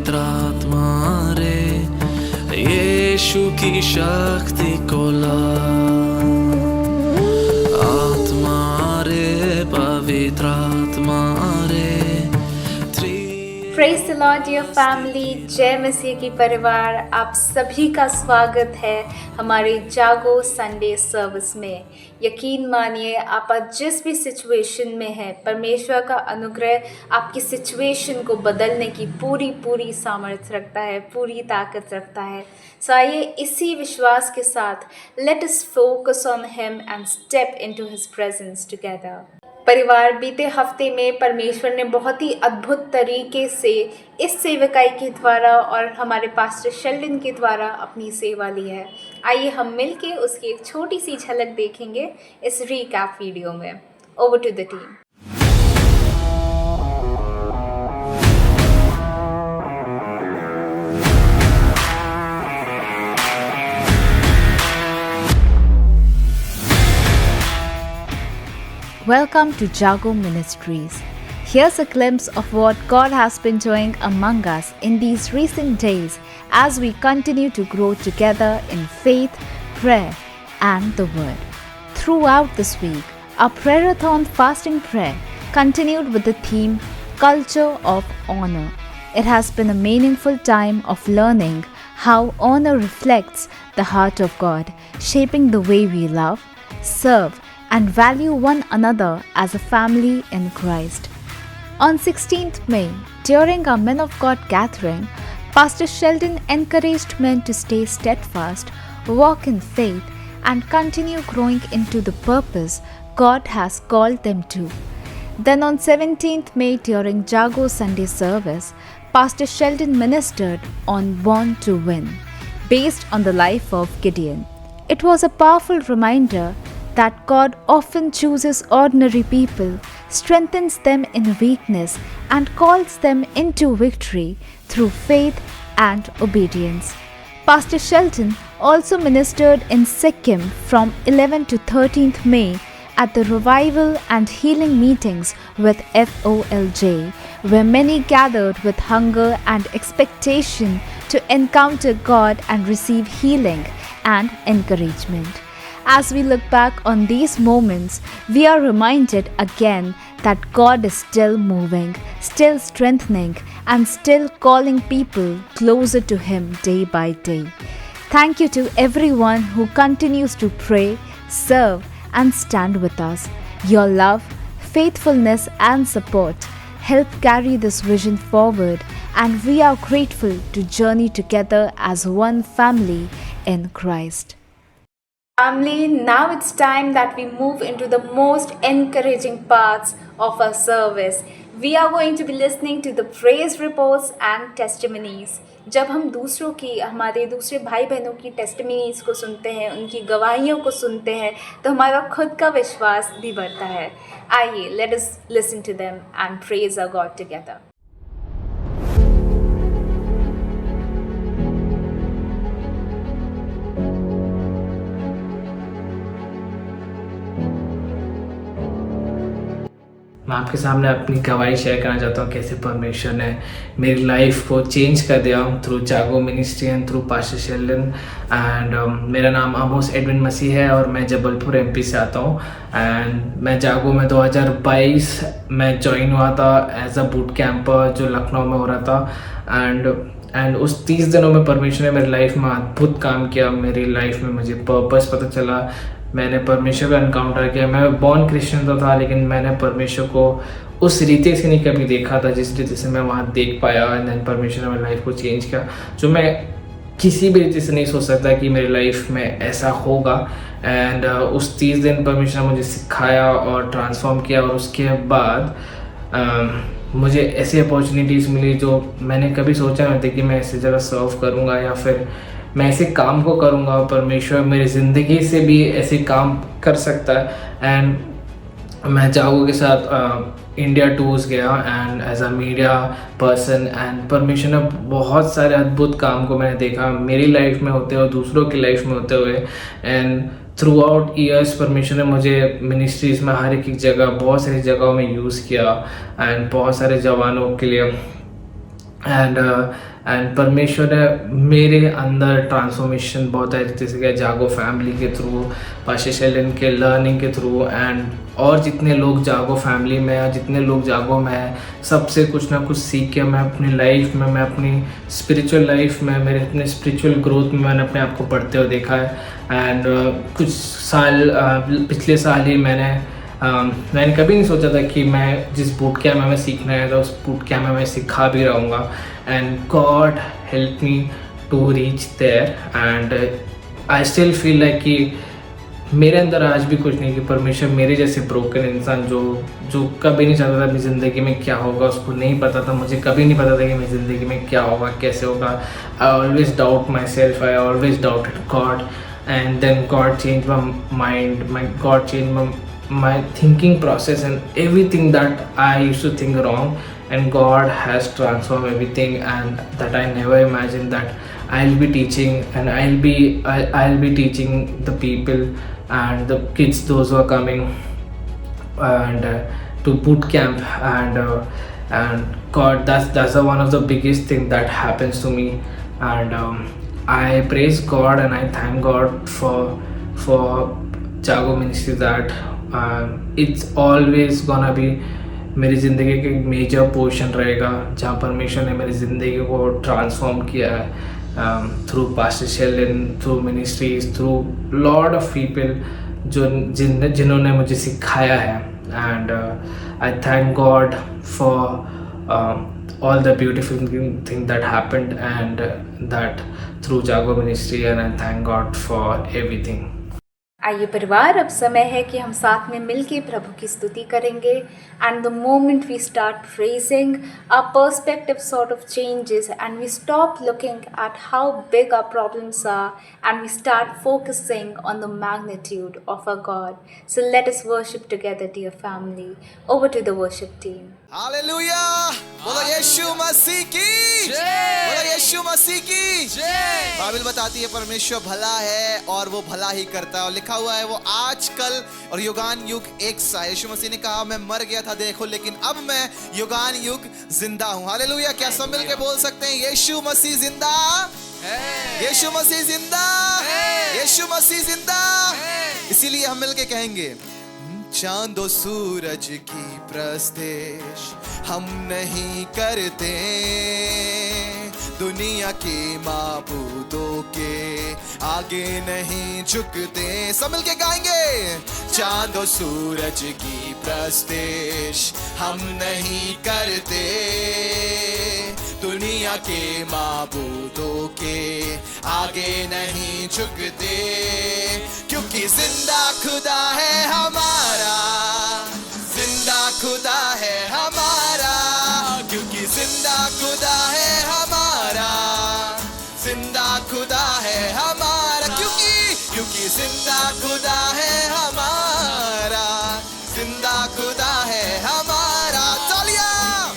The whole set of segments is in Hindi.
पवित्र आत्मा रे, यीशु की शक्ति को ला। आत्मा रे, पवित्र आत्मा रे। Praise the Lord dear family, जय मसीह की परिवार, आप सभी का स्वागत है हमारे जागो संडे सर्विस में। यकीन मानिए आप जिस भी सिचुएशन में हैं, परमेश्वर का अनुग्रह आपकी सिचुएशन को बदलने की पूरी सामर्थ्य रखता है, पूरी ताकत रखता है। सो आइए इसी विश्वास के साथ let us focus on him and step into his presence together. परिवार, बीते हफ्ते में परमेश्वर ने बहुत ही अद्भुत तरीके से इस सेवकाई के द्वारा और हमारे पास्टर शेल्डन के द्वारा अपनी सेवा ली है। आइए हम मिलके उसकी एक छोटी सी झलक देखेंगे इस रिकैप वीडियो में। Over to the team. Welcome to Jago Ministries. Here's a glimpse of what God has been doing among us in these recent days as we continue to grow together in faith, prayer, and the Word. Throughout this week, our Prayer-a-thon fasting prayer continued with the theme Culture of Honor. It has been a meaningful time of learning how honor reflects the heart of God, shaping the way we love, serve, and value one another as a family in Christ. On 16th May, during our Men of God gathering, Pastor Sheldon encouraged men to stay steadfast, walk in faith, and continue growing into the purpose God has called them to. Then on 17th May, during Jago Sunday service, Pastor Sheldon ministered on Born to Win, based on the life of Gideon. It was a powerful reminder that God often chooses ordinary people, strengthens them in weakness, and calls them into victory through faith and obedience. Pastor Shelton also ministered in Sikkim from 11th to 13th May at the Revival and Healing meetings with FOLJ, where many gathered with hunger and expectation to encounter God and receive healing and encouragement. As we look back on these moments, we are reminded again that God is still moving, still strengthening, and still calling people closer to Him day by day. Thank you to everyone who continues to pray, serve, and stand with us. Your love, faithfulness, and support help carry this vision forward, and we are grateful to journey together as one family in Christ. Family, now it's time that we move into the most encouraging parts of our service. We are going to be listening to the praise reports and testimonies. जब हम दूसरों की, हमारे दूसरे भाई बहनों की टेस्टिमनीज को सुनते हैं, उनकी गवाहियों को सुनते हैं, तो हमारा खुद का विश्वास भी बढ़ता है। आइए, let us listen to them and praise our God together. मैं आपके सामने अपनी गवाही शेयर करना चाहता हूँ कैसे परमेश्वर ने मेरी लाइफ को चेंज कर दिया through Jago ministry and through pastor Sheldon. And मेरा नाम आमोस एडविन मसीह है और मैं जबलपुर एमपी से आता हूँ। एंड मैं जागो में 2022 में ज्वाइन हुआ था एज अ बूट कैंपर जो लखनऊ में हो रहा था। एंड उस 30 दिनों में परमेश्वर ने मेरी लाइफ में अद्भुत काम किया। मेरी लाइफ में मुझे पर्पस पता चला, मैंने परमेश्वर को एनकाउंटर किया। मैं बॉर्न क्रिश्चियन तो था, लेकिन मैंने परमेश्वर को उस रीति से नहीं कभी देखा था जिस रीति से मैं वहाँ देख पाया। एंड देन परमेश्वर ने मेरी लाइफ को चेंज किया, जो मैं किसी भी रीति से नहीं सोच सकता कि मेरी लाइफ में ऐसा होगा। एंड उस 30 दिन परमेश्वर ने मुझे सिखाया और ट्रांसफॉर्म किया। और उसके बाद मुझे ऐसी अपॉर्चुनिटीज़ मिली जो मैंने कभी सोचा नहीं थी कि मैं ऐसी जगह सर्व करूँगा या फिर मैं ऐसे काम को करूँगा। परमेश्वर मेरी ज़िंदगी से भी ऐसे काम कर सकता है। एंड मैं जागो के साथ इंडिया टूर्स गया and as a media person. And परमेश्वर ने बहुत सारे अद्भुत काम को मैंने देखा मेरी लाइफ में होते हुए, दूसरों की लाइफ में होते हुए। एंड थ्रू आउट ईयर्स परमेश्वर ने मुझे मिनिस्ट्रीज़ में हर एक जगह, बहुत सारी जगहों में यूज़ किया एंड बहुत सारे जवानों के लिए एंड परमेश्वर ने मेरे अंदर ट्रांसफॉर्मेशन बहुत है, जैसे कि जागो फैमिली के थ्रू, पास्टर शैलन के लर्निंग के थ्रू, एंड और जितने लोग जागो फैमिली में हैं, जितने लोग जागो में हैं, सबसे कुछ ना कुछ सीख के मैं अपनी लाइफ में, मैं अपनी स्पिरिचुअल लाइफ में, मेरे अपने स्पिरिचुअल ग्रोथ में मैंने अपने आप को बढ़ते हुए देखा है। एंड कुछ साल पिछले साल ही मैंने कभी नहीं सोचा था कि मैं जिस बूट कैम्प में मैं सीखने आया था उस बूट कैम्प में मैं सिखा भी रहूँगा। And God help me to reach there, and I still feel like कि मेरे अंदर आज भी कुछ नहीं, कि परमेश्वर मेरे जैसे ब्रोकन इंसान जो कभी नहीं चाहता था मेरी ज़िंदगी में क्या होगा, उसको नहीं पता था, मुझे कभी नहीं पता था कि मेरी ज़िंदगी में क्या होगा, कैसे होगा। I always doubt myself, I always doubted God, and then God change my mind, God change my thinking process and everything that I used to think wrong, and God has transformed everything, and that I never imagined that I'll be teaching, and I'll be teaching the people and the kids, those who are coming and to boot camp, and God, that's one of the biggest thing that happens to me, and I praise God and I thank God for Jago Ministry that it's always gonna be मेरी ज़िंदगी का एक मेजर पोर्शन रहेगा, जहाँ परमेश्वर ने मेरी ज़िंदगी को ट्रांसफॉर्म किया है थ्रू पास्टर शैलन, through ministries, through lot of people जिन्होंने मुझे सिखाया है। And I thank God for all the beautiful thing that happened and that through Jago ministry, and I thank God for everything. आइए परिवार, अब समय है कि हम साथ में मिलके प्रभु की स्तुति करेंगे। And the moment we start praising, our perspective sort of changes and we stop looking at how big our problems are and we start focusing on the magnitude of our God. So let us worship together dear family. Over to the worship team. Hallelujah, बोलो यीशु मसीह की जय, बोलो यीशु मसीह की जय। बाइबल बताती है परमेश्वर भला है और वो भला ही करता है, और लिखा हुआ है वो आज कल और युगान युग एक सा। यीशु मसीह ने कहा मैं मर गया था देखो, लेकिन अब मैं युगान युग जिंदा हूँ। हालेलुया, क्या सब मिलके बोल सकते हैं यीशु मसीह जिंदा है, यीशु मसीह जिंदा है, यीशु मसीह जिंदा। इसीलिए हम मिलके कहेंगे, चांदो सूरज की प्रस्तेश हम नहीं करते, दुनिया के माबूदों के आगे नहीं झुकते। सब मिलके गाएंगे, चांदो सूरज की प्रस्तेश हम नहीं करते, दुनिया के माबूदों के आगे नहीं झुकते, क्योंकि जिंदा खुदा है हमारा, जिंदा खुदा है हमारा, क्योंकि जिंदा खुदा है हमारा, जिंदा खुदा है हमारा, क्योंकि जिंदा खुदा है हमारा, जिंदा खुदा है हमारा। तालियां,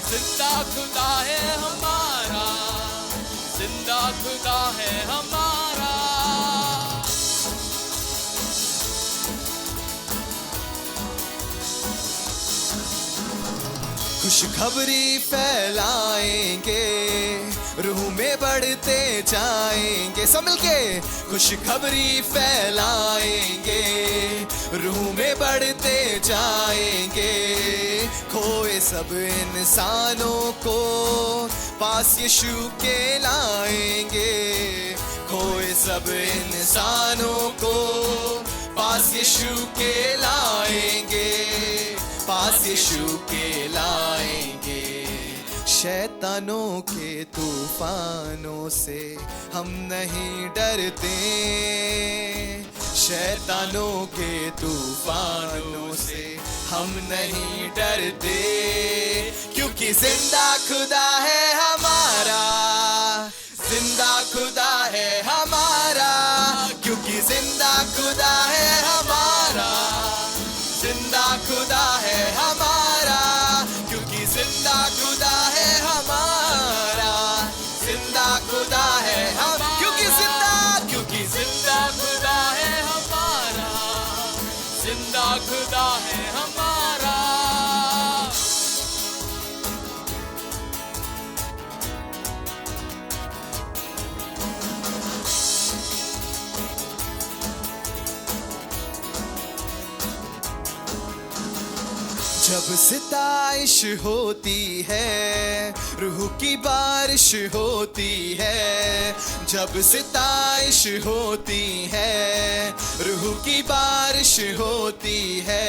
जिंदा खुदा है हमारा, जिंदा खुदा है हमारा। खुशखबरी फैलाएंगे, रूह में बढ़ते जाएंगे। सब मिलके खुशखबरी फैलाएंगे, रूह में बढ़ते जाएंगे, खोए सब इंसानों को पास यीशु के लाएंगे, खोए सब इंसानों को पास यीशु के लाएंगे, पास यीशु के लाएंगे। शैतानों के तूफानों से हम नहीं डरते, शैतानों के तूफानों से हम नहीं डरते, क्योंकि जिंदा खुदा है हमारा, जिंदा खुदा है हमारा, क्योंकि जिंदा खुदा है हमारा, जिंदा खुदा है हमारा, क्योंकि जिंदा खुदा है हमारा, जिंदा खुदा है हम, क्योंकि जिंदा खुदा है हमारा, जिंदा खुदा है हमारा। जब सिताइश होती है रूह की बारिश होती है, जब सिताइश होती है रूह की बारिश होती है।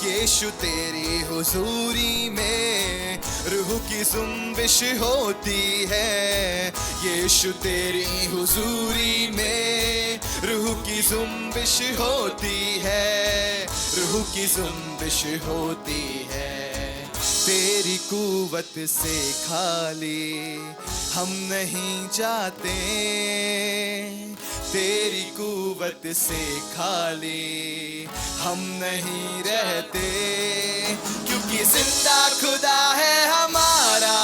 यीशु तेरी हुजूरी में रूह की जुम्बिश होती है, यीशु तेरी हुजूरी में रूह की जुम्बिश होती है, रूह की जुम्बिश होती है। तेरी कुव्वत से खाली हम नहीं जाते, तेरी कुव्वत से खाली हम नहीं रहते, क्योंकि जिंदा खुदा है हमारा,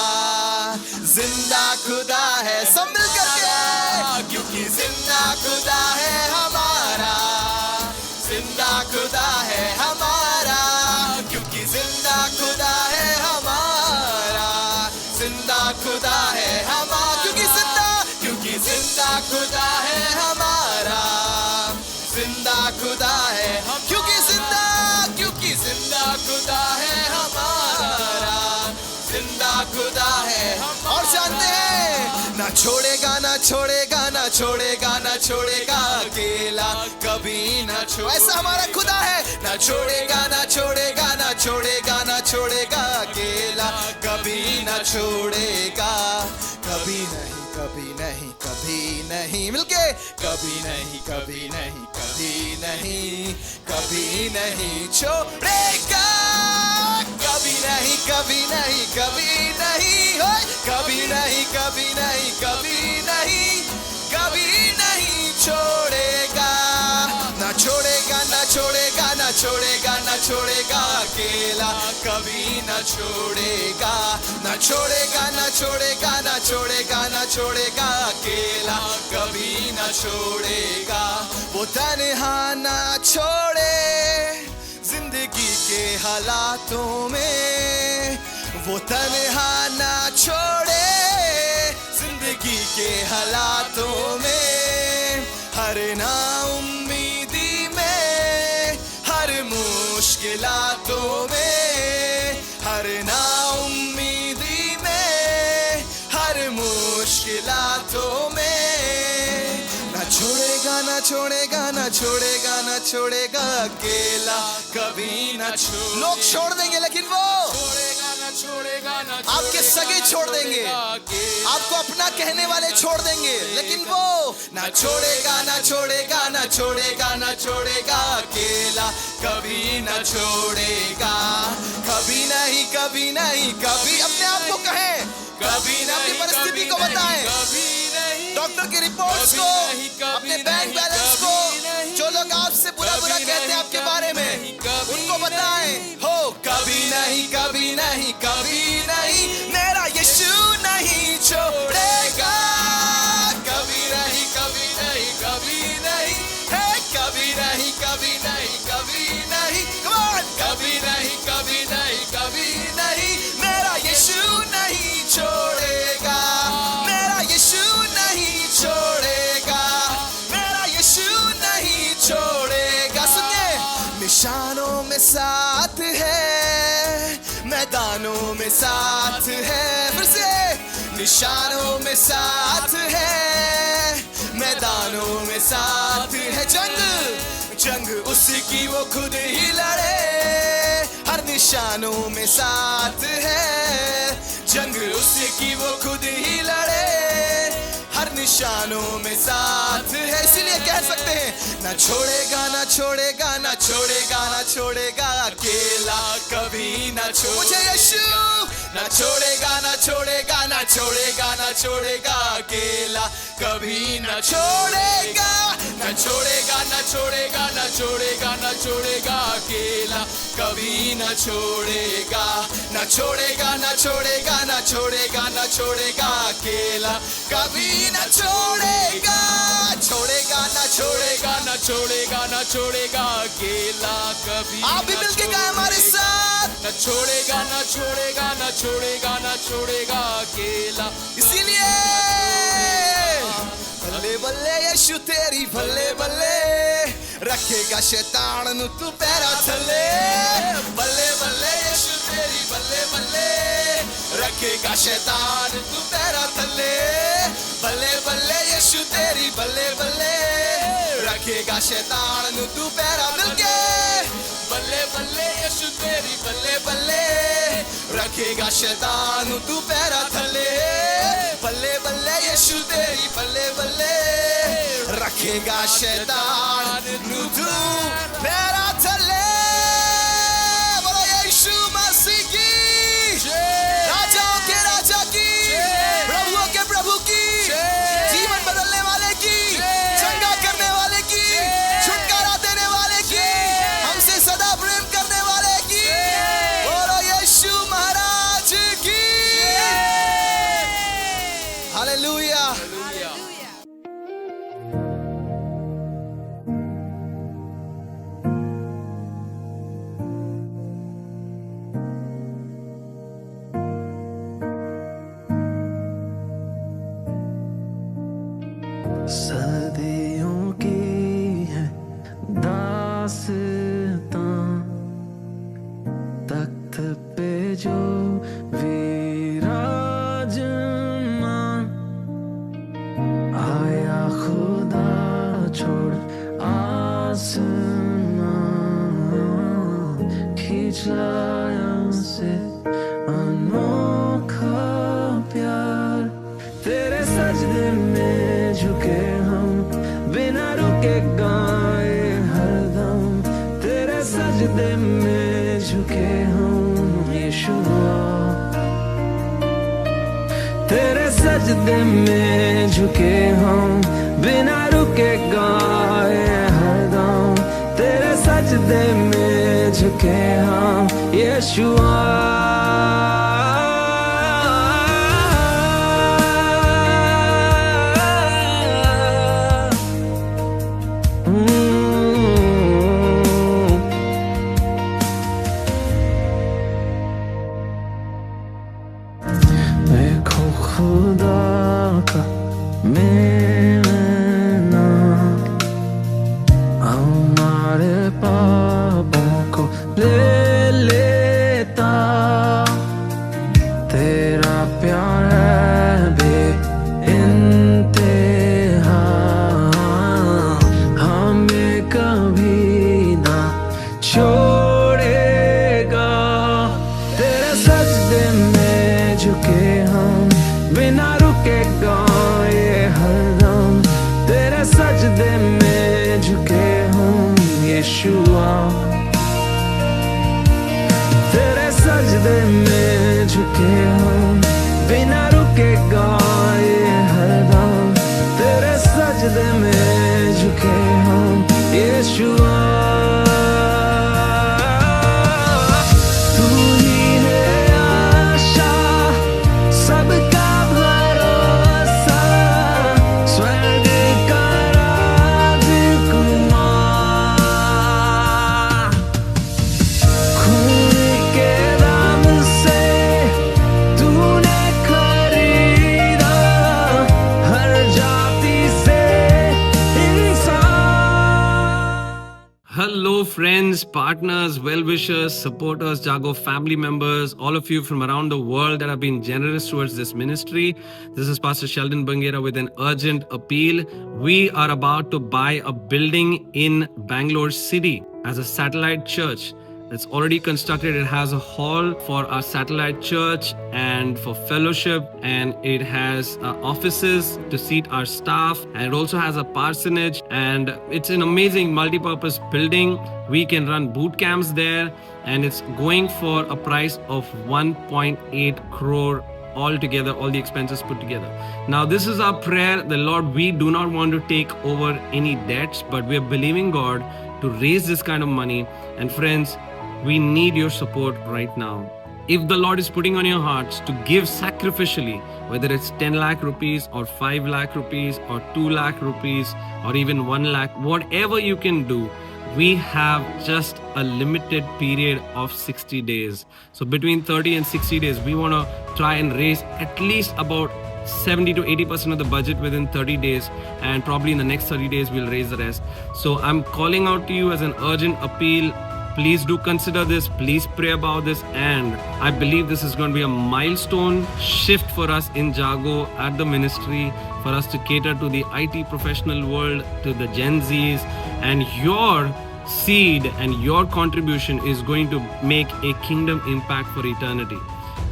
जिंदा खुदा है, सब मिल करके, क्योंकि जिंदा खुदा है हमारा, जिंदा खुदा है हमारा, क्योंकि जिंदा खुदा है हमारा, जिंदा खुदा है हमारा, क्योंकि जिंदा खुदा है हमारा, जिंदा खुदा है हम, क्योंकि जिंदा खुदा है हमारा, जिंदा खुदा है हम। और जानते हैं ना छोड़ेगा ना छोड़ेगा ना छोड़ेगा ना छोड़ेगा अकेला कभी ना छोड़, ऐसा हमारा खुदा है, ना छोड़ेगा ना छोड़ेगा ना छोड़ेगा ना छोड़ेगा अकेला कभी ना छोड़ेगा, कभी नहीं कभी नहीं कभी नहीं, मिलके कभी नहीं कभी नहीं कभी नहीं कभी नहीं छोड़ेगा, कभी नहीं कभी नहीं कभी नहीं हो, कभी नहीं कभी नहीं कभी नहीं कभी नहीं छोड़ेगा, ना छोड़ेगा ना छोड़ेगा ना छोड़ेगा ना छोड़ेगा अकेला कभी ना छोड़ेगा, ना छोड़ेगा ना छोड़ेगा ना छोड़ेगा ना छोड़ेगा अकेला कभी ना छोड़ेगा। वो तन्हा ना छोड़े जिंदगी के हालातों में, वो तन्हा ना छोड़े जिंदगी के हालातों में, हर ना उम्मीदी में हर मुश्किलातों में, हर ना उम्मीदी में हर मुश्किलातों में, ना छोड़ेगा ना छोड़ेगा ना छोड़ेगा ना छोड़ेगा अकेला कभी ना छोड़। लोग छोड़ देंगे लेकिन वो आपके सगे छोड़ देंगे, आपको अपना कहने वाले छोड़ देंगे, लेकिन वो ना छोड़ेगा ना छोड़ेगा ना छोड़ेगा ना छोड़ेगा अकेला कभी ना छोड़ेगा, कभी नहीं कभी नहीं कभी। अपने आप को कहें, कभी ना अपनी परिस्थिति को बताएं, डॉक्टर की रिपोर्ट्स को, अपने बैंक बैलेंस को, जो लोग आपसे बुरा बुरा कहते हैं आपके बारे में, उनको बताएं हो कभी नहीं कभी नहीं कभी नहीं, मेरा यीशु नहीं छोड़ेगा, कभी नहीं कभी नहीं कभी नहीं है, कभी नहीं कभी नहीं कभी नहीं, कभी नहीं कभी नहीं कभी नहीं, मेरा यीशु नहीं छोड़ेगा, मेरा यीशु नहीं छोड़ेगा, मेरा यीशु नहीं छोड़ेगा। सुनिए, निशानों में साथ है, मैदानों में साथ है, फिर से निशानों में साथ है, मैदानों में साथ है, जंग उसकी वो खुद ही लड़े, हर निशानों में साथ है, जंग उसकी वो खुद ही लड़े, हर निशानों में साथ है। इसीलिए कह सकते हैं ना छोड़ेगा ना छोड़ेगा ना छोड़ेगा ना छोड़ेगा अकेला कभी ना छोड़, मुझे यीशु ना छोड़ेगा ना छोड़ेगा ना छोड़ेगा ना छोड़ेगा अकेला कभी ना छोड़ेगा, ना छोड़ेगा ना छोड़ेगा ना छोड़ेगा ना छोड़ेगा अकेला कभी ना छोड़ेगा, ना छोड़ेगा ना छोड़ेगा ना छोड़ेगा ना छोड़ेगा अकेला कभी ना छोड़ेगा, छोड़ेगा ना छोड़ेगा ना छोड़ेगा ना छोड़ेगा अकेला कभी। आप भी मिलके गाएं हमारे साथ, ना छोड़ेगा ना छोड़ेगा ना छोड़ेगा ना छोड़ेगा अकेला। इसीलिए बल्ले बल्ले यीशु तेरी बल्ले बल्ले, रखेगा शैतान नु तू पैरा थले बल्ले बल्ले यीशु तेरी बल्ले बल्ले रखेगा शैतान तू पैरा थले बल्ले बल्ले यीशु तेरी बल्ले बल्ले रखेगा शैतान नु तू पैरा मिलके बल्ले बल्ले यीशु तेरी बल्ले बल्ले रखेगा शैतान नु तू पैरा थले बल्ले बल्ले यीशु तेरी बल्ले बल्ले रखेगा शैतान नु तू पैरा थले बोलो यीशु मसीह की राजाओं के राजा की प्रभुओं के प्रभु की जीवन बदलने वाले की चंगा करने वाले की छुटकारा देने वाले की हमसे सदा प्रेम करने वाले की बोलो यीशु महाराज की हालेलुया सदियों की है दास्तां तख्त पे जो विराजमान आया खुदा छोड़ आसमान खींच लाया से अनोखा प्यार तेरे सजदे में झुके हम बिना रुके गाए हरदम तेरे सजदे में झुके हम यीशुआ तेरे सजदे में झुके हम बिना रुके गाए हरदम तेरे सजदे में झुके हम यीशुआ देखो खुदा का मेरा नाम हमारे पापों को ले लेता तेरा प्यार है बेइंतहा हमें कभी ना छोड़ेगा तेरे सजदे में झुके हम बिना रुके गाए हरदम तेरे सजदे में झुके हम यीशुआ तेरे सजदे में झुके हम बिना रुके गाए हरदम तेरे सजदे में झुके हम यीशुआ Hello, friends, partners, well-wishers, supporters, Jago family members, all of you from around the world that have been generous towards this ministry. This is Pastor Sheldon Bangera with an urgent appeal. We are about to buy a building in Bangalore City as a satellite church. It's already constructed. It has a hall for our satellite church and for fellowship, and it has offices to seat our staff, and it also has a parsonage, and it's an amazing multi-purpose building. We can run boot camps there, and it's going for a price of 1.8 crore all together, all the expenses put together. Now, this is our prayer. The Lord, we do not want to take over any debts, but we are believing God to raise this kind of money. And friends, we need your support right now. If the Lord is putting on your hearts to give sacrificially, whether it's 10 lakh rupees or 5 lakh rupees or 2 lakh rupees or even 1 lakh, whatever you can do, we have just a limited period of 60 days. So between 30 and 60 days, we want to try and raise at least about 70 to 80% of the budget within 30 days, and probably in the next 30 days we'll raise the rest. So I'm calling out to you as an urgent appeal. Please do consider this, please pray about this, and I believe this is going to be a milestone shift for us in Jago at the ministry, for us to cater to the IT professional world, to the Gen Zs, and your seed and your contribution is going to make a kingdom impact for eternity.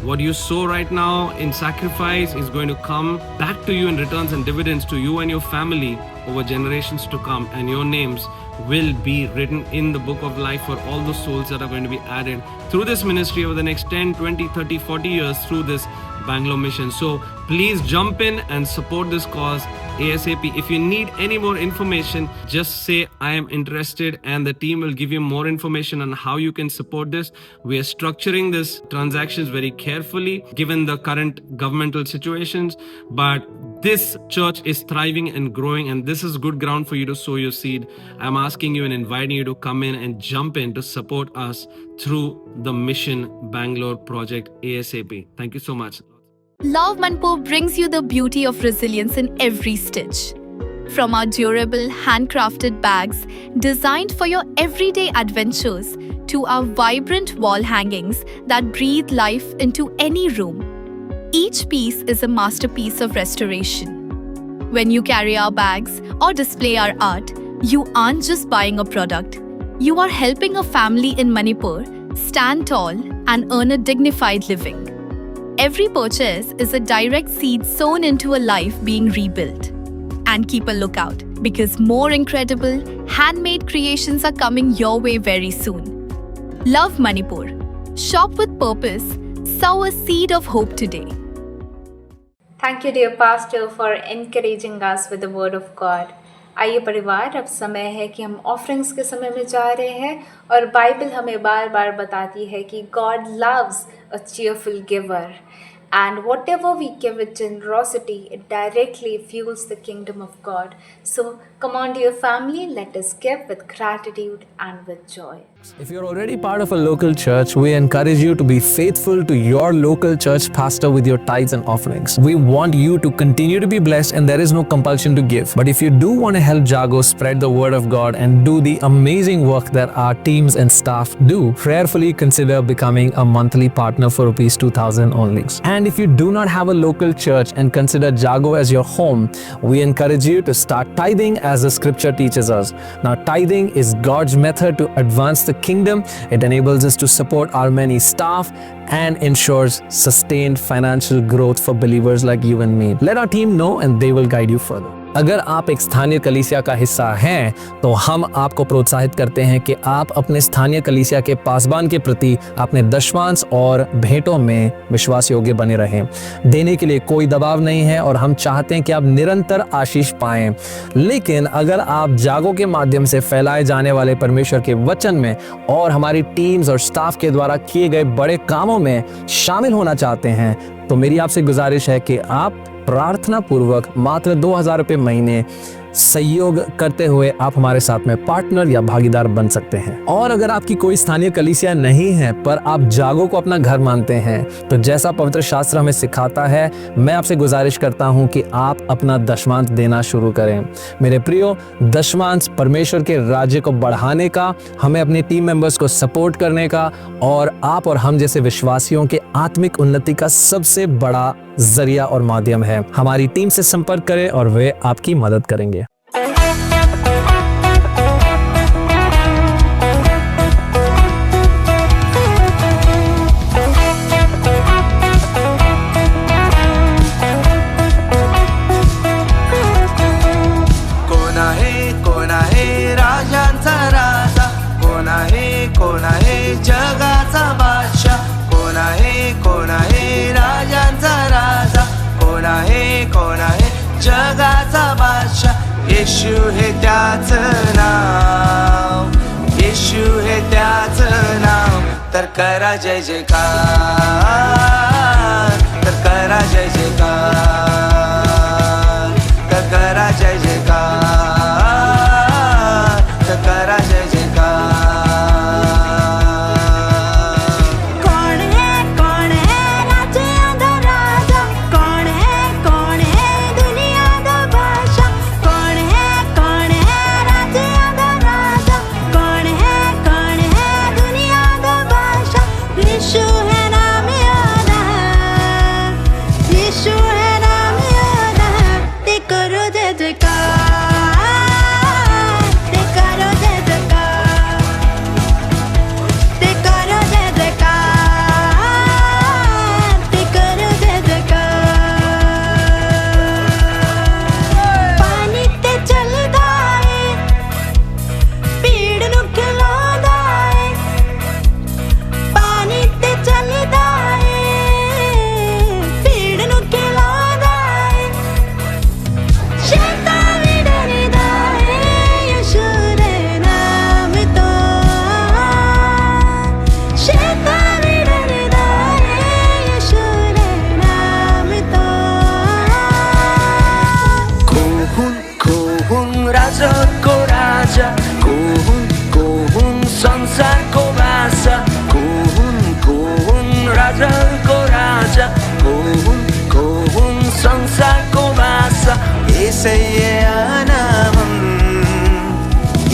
What you sow right now in sacrifice is going to come back to you in returns and dividends to you and your family over generations to come, and your names will be written in the book of life for all the souls that are going to be added through this ministry over the next 10, 20, 30, 40 years through this Bangalore mission. So please jump in and support this cause ASAP. If you need any more information, just say I am interested, and the team will give you more information on how you can support this. We are structuring this transactions very carefully given the current governmental situations, but this church is thriving and growing, and this is good ground for you to sow your seed. I'm asking you and inviting you to come in and jump in to support us through the Mission Bangalore project ASAP. Thank you so much. Love Manipur brings you the beauty of resilience in every stitch. From our durable, handcrafted bags designed for your everyday adventures to our vibrant wall hangings that breathe life into any room, each piece is a masterpiece of restoration. When you carry our bags or display our art, you aren't just buying a product. You are helping a family in Manipur stand tall and earn a dignified living. Every purchase is a direct seed sown into a life being rebuilt. And keep a lookout, because more incredible, handmade creations are coming your way very soon. Love Manipur. Shop with purpose. Sow a seed of hope today. Thank you, dear Pastor, for encouraging us with the word of God. आइए परिवार, अब समय है कि हम ऑफरिंग्स के समय में जा रहे हैं, और बाइबल हमें बार बार बताती है कि God loves a cheerful giver, and whatever we give with generosity, it directly fuels the kingdom of God. So come on, dear family, let us give with gratitude and with joy. If you're already part of a local church, we encourage you to be faithful to your local church pastor with your tithes and offerings. We want you to continue to be blessed, and there is no compulsion to give. But if you do want to help Jago spread the word of God and do the amazing work that our teams and staff do, prayerfully consider becoming a monthly partner for Rs 2,000 only. And if you do not have a local church and consider Jago as your home, we encourage you to start tithing as the scripture teaches us. Now, tithing is God's method to advance the kingdom. It enables us to support our many staff and ensures sustained financial growth for believers like you and me. Let our team know and they will guide you further. अगर आप एक स्थानीय कलीसिया का हिस्सा हैं, तो हम आपको प्रोत्साहित करते हैं कि आप अपने स्थानीय कलीसिया के पासबान के प्रति अपने दशमांश और भेंटों में विश्वास योग्य बने रहें। देने के लिए कोई दबाव नहीं है, और हम चाहते हैं कि आप निरंतर आशीष पाएं। लेकिन अगर आप जागो के माध्यम से फैलाए जाने वाले परमेश्वर के वचन में और हमारी टीम्स और स्टाफ के द्वारा किए गए बड़े कामों में शामिल होना चाहते हैं, तो मेरी आपसे गुजारिश है कि आप प्रार्थना पूर्वक मात्र 2,000 रुपये महीने सहयोग करते हुए आप हमारे साथ में पार्टनर या भागीदार बन सकते हैं। और अगर आपकी कोई स्थानीय कलीसिया नहीं है पर आप जागो को अपना घर मानते हैं, तो जैसा पवित्र शास्त्र हमें सिखाता है, मैं आपसे गुजारिश करता हूं कि आप अपना दशमांश देना शुरू करें। मेरे प्रियो, दशमांश परमेश्वर के राज्य को बढ़ाने का, हमें अपने टीम मेंबर्स को सपोर्ट करने का, और आप और हम जैसे विश्वासियों के आत्मिक उन्नति का सबसे बड़ा जरिया और माध्यम है। हमारी टीम से संपर्क करें और वे आपकी मदद करेंगे। कोण आहे जगाचा बादशाह, कोण आहे राजांचा राजा, कोण आहे जगाचा बादशाह। येशू हे त्याच नाव, येशू हे त्याच नाव, तर करा जय जयकार, तर करा जय जयकार, तर करा जय जयकार, तर करा जय जयकार। कौन है राज्यों का राजा, कौन है राजाको राजा को हुन् संसारको बासा को हुन् राजाको राजा को हुन् संसारको बासा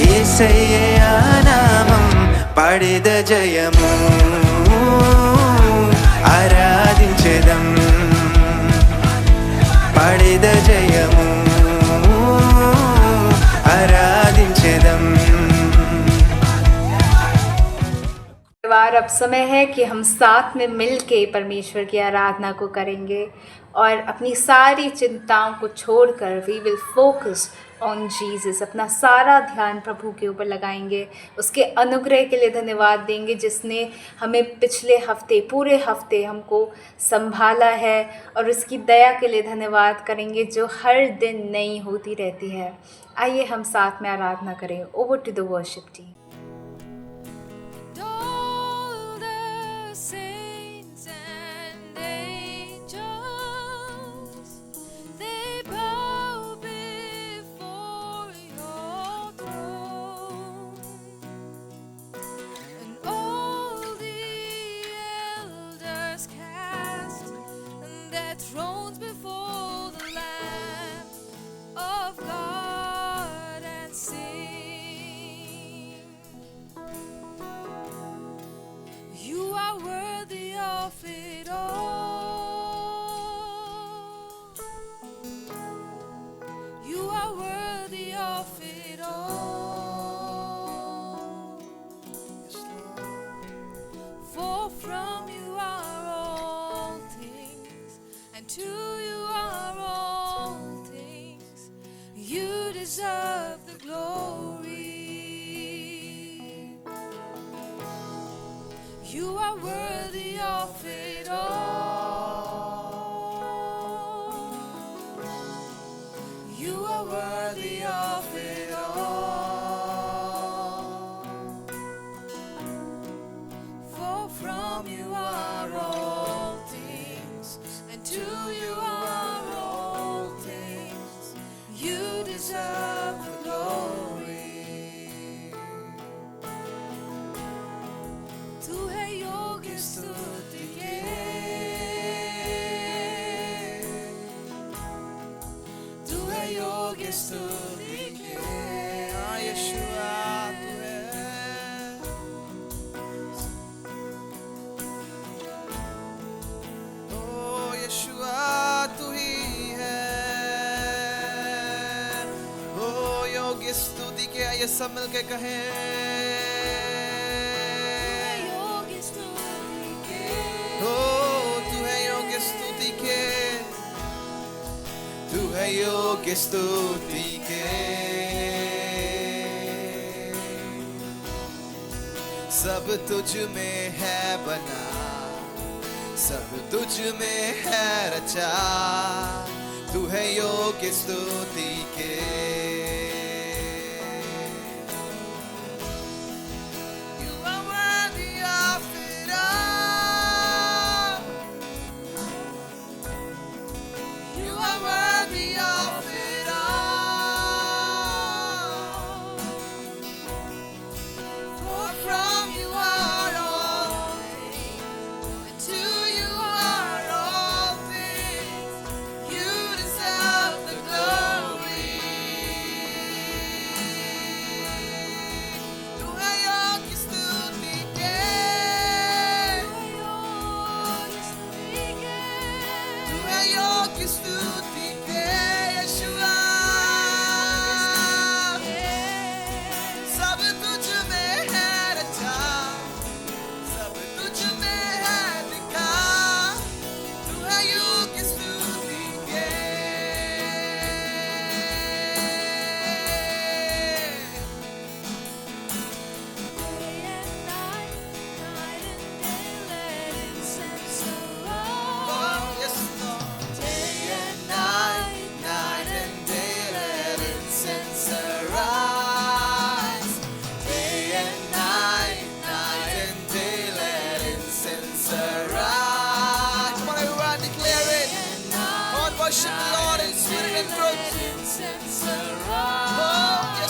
యేసయ్యా నామం పడెద జయము ఆరాధించెదం పడెద జయము ఆరాధించెదం परिवार, अब समय है कि हम साथ में मिल के परमेश्वर की आराधना को करेंगे और अपनी सारी चिंताओं को छोड़कर we will focus on Jesus. अपना सारा ध्यान प्रभु के ऊपर लगाएंगे, उसके अनुग्रह के लिए धन्यवाद देंगे जिसने हमें पिछले हफ्ते पूरे हफ्ते हमको संभाला है, और उसकी दया के लिए धन्यवाद करेंगे जो हर दिन नई होती रहती है। आइए हम साथ में आराधना करें। Over to the worship team. Thrones before the Lamb of God and sing. You are worthy of it all. You are worthy of it all. Yes, Lord. For from you are all things, and to you are all things. You deserve the glory. You are worthy of it all. You are worthy of it all. For from you are all things, and to you are all things. You deserve the glory. तू है योग्य स्तुति के, तू है योग्य स्तुति के। यीशुआ तू है, ओ यीशुआ तू ही है, ओ योग्य स्तुति के। आइए सब मिलके कहें, योग्य स्तुति के, ओ तू है योग्य स्तुति के, तू है योग्य स्तुति के। सब तुझ में है बना, सब तुझ में है रचा, तू है योग्य स्तुति के। You are worthy of it all. You are worthy of it all. For from you are all things, and to you are all things. You deserve the glory. तू है योग्य स्तुति के, तू है योग्य स्तुति के। यीशुआ सब तुझ में है रचा, सब तुझ में है लिखा, तू है योग्य स्तुति के। day and night, night and day, let incense arise. Oh, yes, Lord. Day and night, Night and day, let incense arise. Day and night, night and day, let incense arise. Come on, everyone, declare it. Come on, worship the Lord in spirit and truth. incense Oh, arise.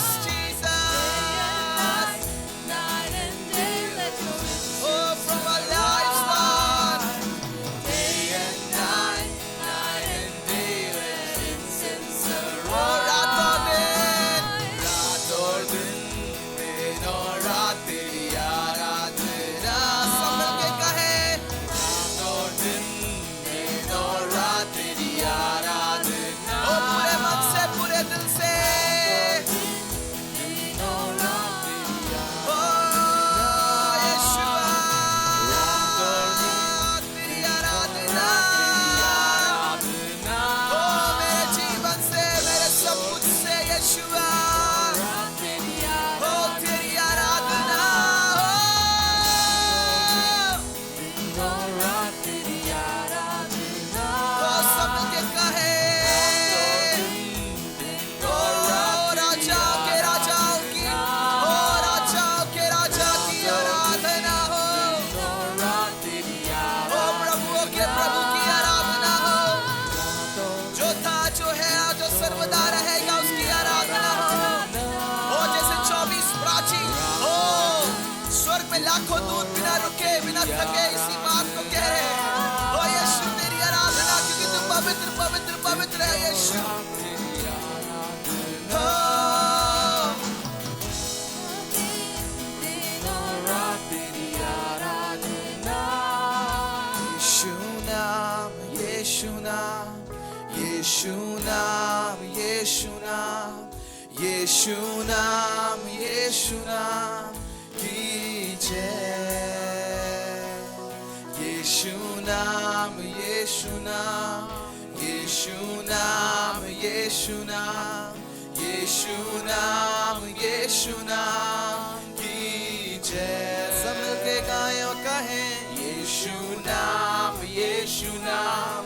यीशु नाम यीशु नाम यीशु नाम यीशु नाम की जय यीशु नाम यीशु नाम यीशु नाम यीशु नाम यीशु नाम यीशु नाम की जय सब मिलके गाएं और कहें यीशु नाम यीशु नाम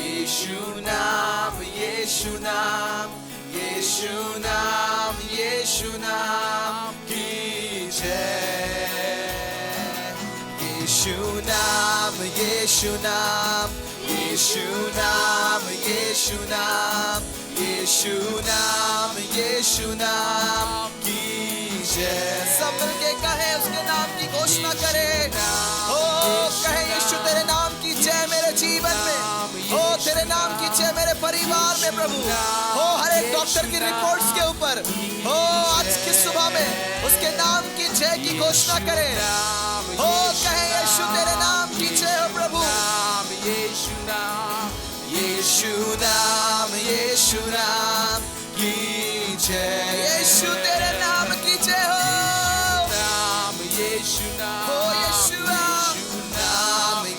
यीशु नाम यीशु नाम यीशु नाम यीशु नाम की जय यीशु नाम यीशु नाम यीशु नाम यीशु नाम यीशु नाम यीशु नाम की जय सब मिलके कहे उसके नाम की घोषणा करें ओ कहे यीशु तेरे नाम की जय मेरे जीवन में ओ तेरे नाम की जय मेरे परिवार में प्रभु ओ हर एक डॉक्टर की रिपोर्ट्स के ऊपर ओ आज की सुबह में उसके नाम की जय की घोषणा करें ओ कहे यीशु तेरे नाम की जय हो प्रभु यीशु नाम यीशु नाम यीशु नाम की जय यीशु तेरे नाम की जय हो नाम यीशु नाम ओ यीशु नाम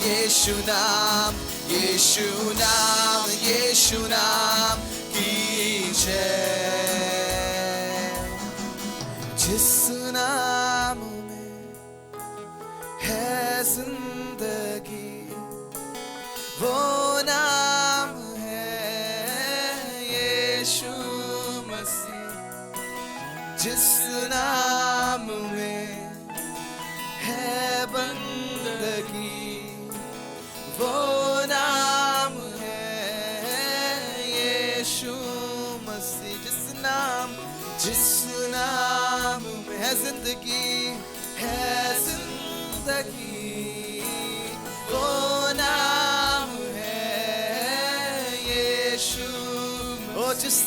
यीशु नाम यीशु नाम यीशु नाम की जय जिस नाम में है जिंदगी वो नाम है यीशु मसीह जिस नाम में है बंदगी वो नाम है यीशु मसीह जिस नाम में है जिंदगी वो नाम है यीशु ओ जिस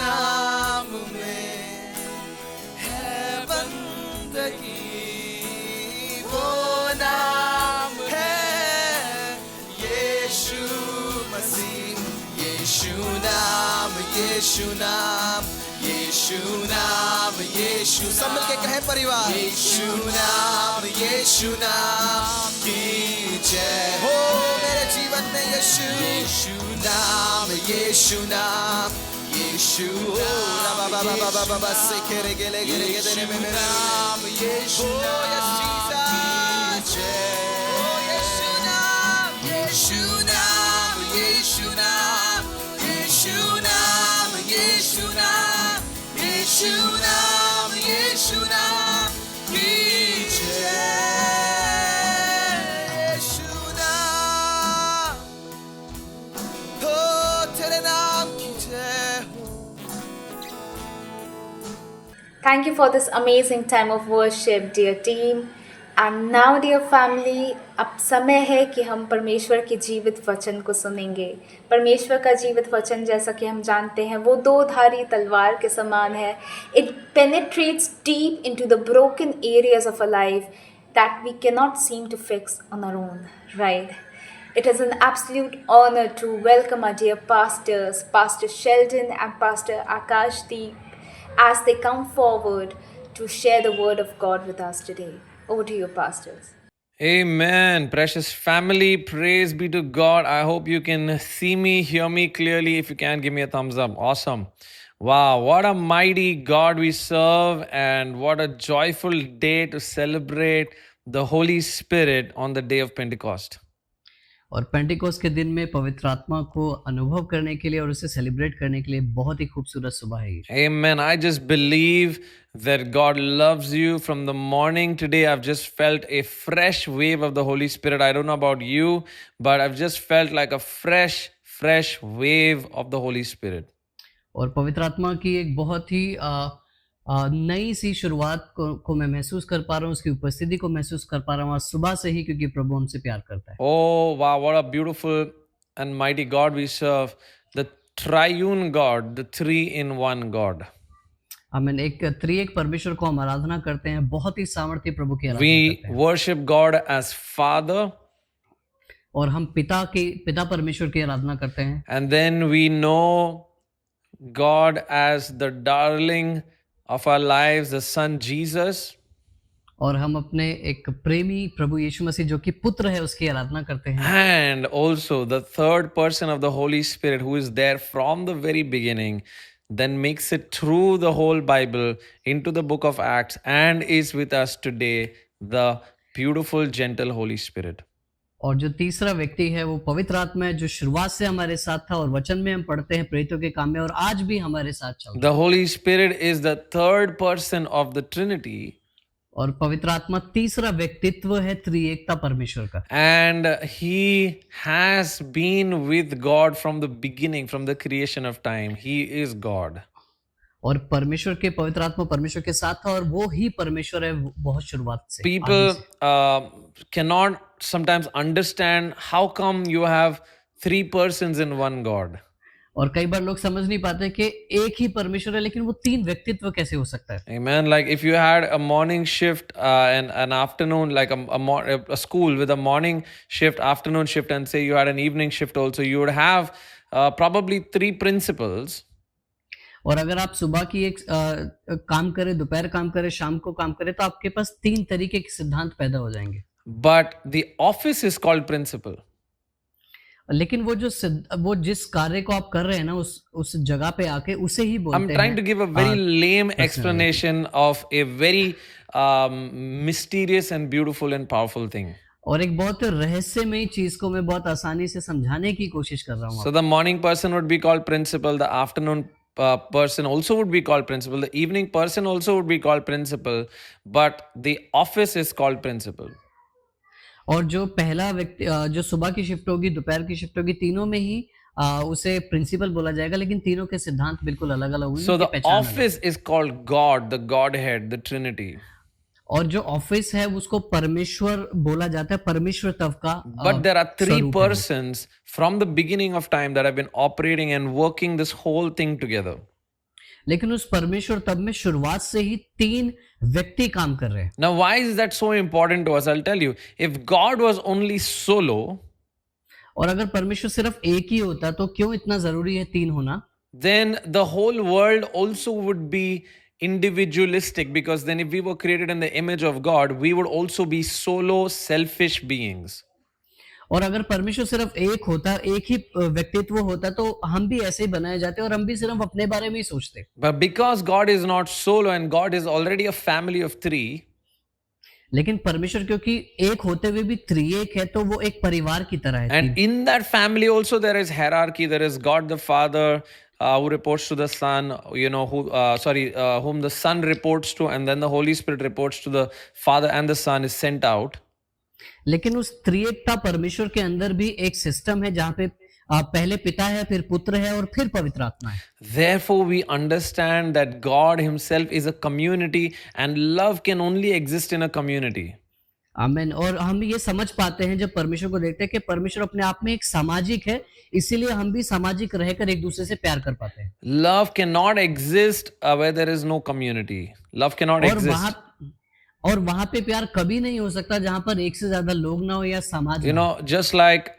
नाम में है बंदगी वो नाम है यीशु मसीह यीशु नाम यीशु नाम यीशु नाम यीशु सब मिलके कहें परिवार यीशु नाम की जय हो मेरे जीवन में यीशु नाम यीशु बाबा से खेरे गेले देने में मेरा नाम यीशु जय हो यीशु नाम यीशु नाम यीशु नाम यीशु नाम यीशु नाम यीशु नाम यीशु नाम की जय यीशु नाम हो तेरे नाम की जय हो Thank you for this amazing time of worship, dear team. And now, dear family, अब समय है कि हम परमेश्वर के जीवित वचन को सुनेंगे। परमेश्वर का जीवित वचन, जैसा कि हम जानते हैं, वो दो धारी तलवार के समान है। It penetrates deep into the broken areas of our life that we cannot seem to fix on our own, right? It is an absolute honor to welcome our dear pastors, Pastor Sheldon and Pastor Akashdeep, as they come forward to share the word of God with us today. Over to you, pastors. Amen. Precious family, praise be to God. I hope you can see me, hear me clearly. If you can, give me a thumbs up. Awesome. Wow, what a mighty God we serve, and what a joyful day to celebrate the Holy Spirit on the day of Pentecost. और पेंटिकोस्ट के दिन में पवित्र आत्मा को अनुभव करने के लिए और उसे सेलिब्रेट करने के लिए बहुत ही खूबसूरत सुबह है। Amen. I just believe that God loves you. From the morning today, I've just felt a fresh wave of the Holy Spirit. I don't know about you, but I've just felt like a fresh wave of the Holy Spirit. और पवित्र आत्मा की एक बहुत ही नई सी शुरुआत को मैं महसूस कर पा रहा हूँ, उसकी उपस्थिति को महसूस कर पा रहा हूँ आज सुबह से ही, क्योंकि प्रभु हमसे प्यार करता है। Oh wow, what a beautiful and mighty God we serve, the triune God, the three in one God. आमीन। एक त्रिएक परमेश्वर को हम आराधना करते हैं, बहुत ही सामर्थ्य प्रभु की आराधना We करते हैं। worship God as Father, और हम पिता परमेश्वर की आराधना करते हैं। And then we know God as the darling of our lives, the Son Jesus. और हम अपने एक प्रेमी प्रभु यीशु मसीह जो कि पुत्र है उसकी आराधना करते हैं। And also the third person of the Holy Spirit who is there from the very beginning, then makes it through the whole Bible into the book of Acts and is with us today, the beautiful, gentle Holy Spirit. और जो तीसरा व्यक्ति है वो पवित्र आत्मा है जो शुरुआत से हमारे साथ था और वचन में हम पढ़ते हैं प्रेरितों के काम में और आज भी हमारे साथ चल रहा है। The Holy Spirit is the third person of the Trinity. और पवित्र आत्मा तीसरा व्यक्तित्व है त्रिएकता परमेश्वर का। And he has been with God from the beginning, from the creation of time. He is God. और परमेश्वर के पवित्र आत्मा परमेश्वर के साथ था और वो ही परमेश्वर है बहुत शुरुआत से। People cannot sometimes understand how come you have three persons in one God. और कई बार लोग समझ नहीं पाते कि एक ही परमेश्वर है लेकिन वो तीन व्यक्तित्व कैसे हो सकता है। Amen. Like if you had a morning shift and an afternoon, like a school with a morning shift, afternoon shift, and say you had an evening shift also, you would have probably three principals. और अगर आप सुबह की एक काम करें, दोपहर काम करें, शाम को काम करें, तो आपके पास तीन तरीके के सिद्धांत पैदा हो जाएंगे। But the office is called principal. लेकिन वो जिस कार्य को आप कर रहे हैं ना उस जगह पे आके उसे ही बोलते हैं। I'm trying to give a very lame explanation of a very mysterious and beautiful and powerful thing. और एक बहुत रहस्यमय चीज को मैं बहुत आसानी से समझाने की कोशिश कर रहा हूँ। So the morning person would be called principal, the afternoon person also would be called principal, the evening person also would be called principal, but the office is called principal. और जो पहला व्यक्ति जो सुबह की शिफ्ट होगी, दोपहर की शिफ्ट होगी, तीनों में ही उसे प्रिंसिपल बोला जाएगा लेकिन तीनों के सिद्धांत बिल्कुल अलग अलग होंगे। So the office is called God, the Godhead, the Trinity. और जो ऑफिस है उसको परमेश्वर बोला जाता है, परमेश्वर तत्व का। But there are three persons from the beginning of time that have been operating and working this whole thing together. लेकिन उस परमेश्वर तब में शुरुआत से ही तीन व्यक्ति काम कर रहे हैं। Now why is that so important to us? I'll tell you. If God was only solo, और अगर परमेश्वर सिर्फ एक ही होता तो क्यों इतना जरूरी है तीन होना? Then the whole world also would be individualistic, because then if we were created in the image of God, we would also be solo, selfish beings. और अगर परमेश्वर सिर्फ एक होता, एक ही व्यक्तित्व होता तो हम भी ऐसे ही बनाए जाते और हम भी सिर्फ अपने बारे में ही सोचते। But because God is not solo and God is already a family of three, लेकिन परमेश्वर क्योंकि एक होते हुए भी त्रिएक है तो वो एक परिवार की तरह है। and in that family also there is hierarchy. There is God the Father who reports to the Son, whom the Son reports to, and then the Holy Spirit reports to the Father, and the Son is sent out. लेकिन उस त्रिएकता परमेश्वर के अंदर भी एक सिस्टम है जहाँ पे पहले पिता है, फिर पुत्र है और फिर पवित्र आत्मा है। Therefore we understand that God himself is a community and love can only exist in a community. आमीन। और हम ये समझ पाते हैं जब परमेश्वर को देखते हैं कि परमेश्वर अपने आप में एक सामाजिक है, इसीलिए हम भी सामाजिक रहकर एक दूसरे से प्यार कर पाते हैं। Love cannot exist where there is no community. Love cannot exist. और वहां पे प्यार कभी नहीं हो सकता जहां पर एक से ज्यादा लोग ना हो या समाज। You know, just like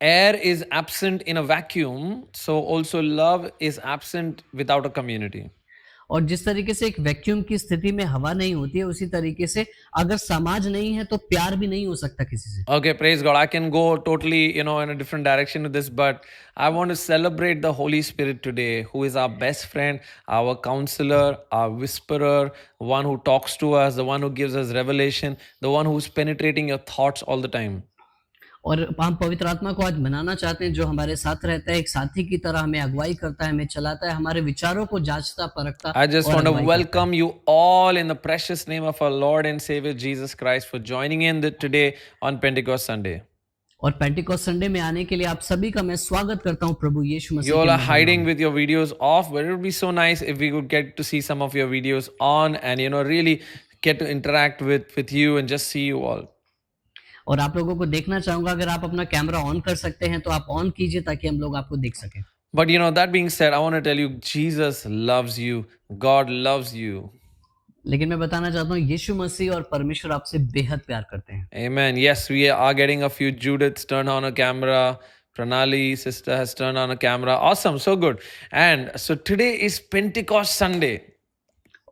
air is absent in a vacuum, so also love is absent without a community. और जिस तरीके से एक वैक्यूम की स्थिति में हवा नहीं होती है, उसी तरीके से अगर समाज नहीं है तो प्यार भी नहीं हो सकता किसी से। Okay, praise God. I can go totally, in a different direction with this, but I want to celebrate the Holy Spirit today, who is our best friend, our counselor, our whisperer, one who talks to us, the one who gives us revelation, the one who's penetrating your thoughts all the time. और हम पवित्र आत्मा को आज मनाना चाहते हैं जो हमारे साथ रहता है, एक साथी की तरह हमें अगुवाई करता है, हमें चलाता है, हमारे विचारों को जांचता परखता। I just want to welcome you all in the precious name of our Lord and Savior Jesus Christ for joining in today on Pentecost Sunday. और पेंटिकोस्ट संडे में आने के लिए आप सभी का मैं स्वागत करता हूं प्रभु यीशु मसीह। You all are hiding with your videos off, but it would be so nice if we could get to see some of your videos on and really get to interact with you and just see you all. और आप लोगों को देखना चाहूंगा, अगर आप अपना कैमरा ऑन कर सकते हैं तो आप ऑन कीजिए ताकि हम लोग आपको देख सकें। But that being said, I want to tell you, Jesus loves you. God loves you. लेकिन मैं बताना चाहता हूँ यीशु मसीह और परमेश्वर आपसे बेहद प्यार करते हैं. Amen. Yes, we are getting a few Judiths turn on a camera. Pranali, sister, has turned on a camera. Awesome, so good. And so today is Pentecost Sunday.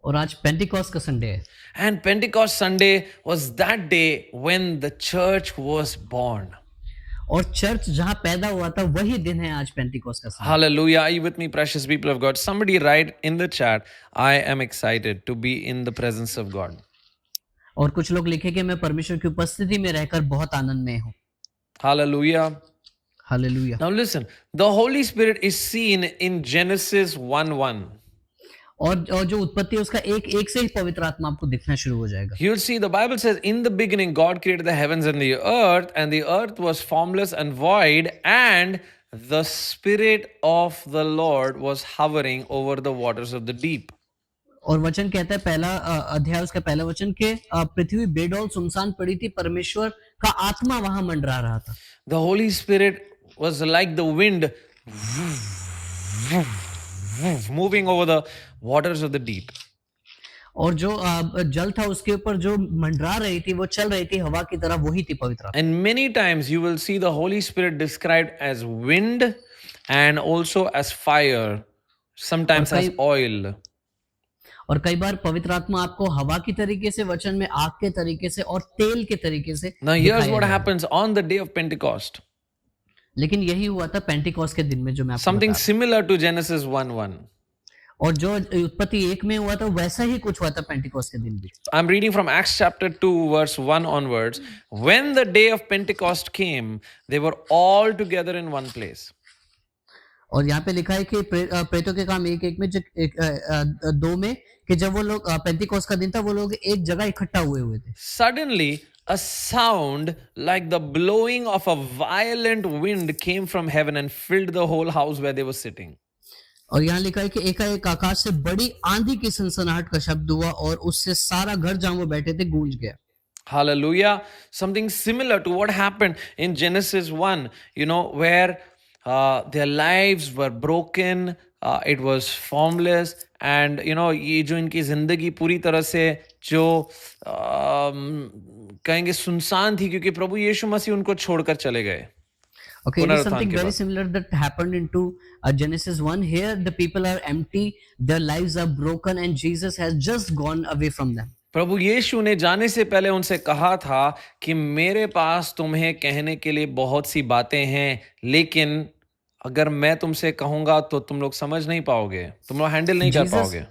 और आज पेंटिकॉस्ट का संडे है. And Pentecost Sunday was that day when the church was born. और चर्च जहां पैदा हुआ था वही दिन है आज पेंटिकॉस्ट का Sunday. Hallelujah. Are you with me, precious people of God? Somebody write in the chat, I am excited to be in the presence of God. और कुछ लोग लिखे कि मैं परमेश्वर की उपस्थिति में रहकर बहुत आनंद में हूँ. Hallelujah. Hallelujah. Now listen, the Holy Spirit is seen in Genesis 1:1. और जो उत्पत्ति है उसका एक से ही पवित्र आत्मा आपको दिखना शुरू हो जाएगा. You'll see the Bible says, in the beginning, God created the heavens and the earth was formless and void, and the Spirit of the Lord was hovering over the waters of the deep. और वचन कहता है पहला अध्याय उसका पहला वचन के पृथ्वी बेडौल सुनसान पड़ी थी, परमेश्वर का आत्मा वहां मंडरा रहा था. The Holy Spirit was like the wind moving over the waters of the deep. और जो जल था उसके ऊपर जो मंडरा रही थी वो चल रही थी हवा की तरह, वही थी पवित्र आत्मा. And many times you will see the Holy Spirit described as wind and also as fire, sometimes as oil. और कई बार पवित्र आत्मा आपको हवा की तरीके से, वचन में आग के तरीके से और तेल के तरीके से. Now here's what happens on the day of Pentecost. लेकिन यही हुआ था पेंटिकॉस्ट के दिन में जो मैं आपको Something बता रहा similar to Genesis 1:1. हूं. और जो उत्पत्ति 1 में हुआ था वैसा ही कुछ हुआ था पेंटिकॉस्ट के दिन भी. I'm reading from Acts chapter 2 verse 1 onwards. When the day of Pentecost came, they were all together in one place. और यहाँ पे लिखा है कि प्रेतों के काम 1:1 में, 2 में, कि जब वो लोग पेंटिकॉस्ट का दिन था वो लोग एक जगह इकट्ठा हुए थे. Suddenly a sound like the blowing of a violent wind came from heaven and filled the whole house where they were sitting. और यहाँ लिखा है कि एकाएक आकाश से बड़ी आंधी की सनसनाहट का शब्द हुआ और उससे सारा घर जहां वो बैठे थे गूंज गया. Hallelujah. Something similar to what happened in Genesis 1, where their lives were broken, it was formless, and ये जो इनकी जिंदगी पूरी तरह से जो कहेंगे सुनसान थी क्योंकि प्रभु यीशु मसीह उनको छोड़कर चले गए. Okay, it is something very similar that happened into Genesis 1. Here the people are empty, their lives are broken, and Jesus has just gone away from them. प्रभु यीशु ने जाने से पहले उनसे कहा था कि मेरे पास तुम्हें कहने के लिए बहुत सी बातें हैं, लेकिन अगर मैं तुमसे कहूंगा तो तुम लोग समझ नहीं पाओगे, तुम लोग हैंडल नहीं कर पाओगे.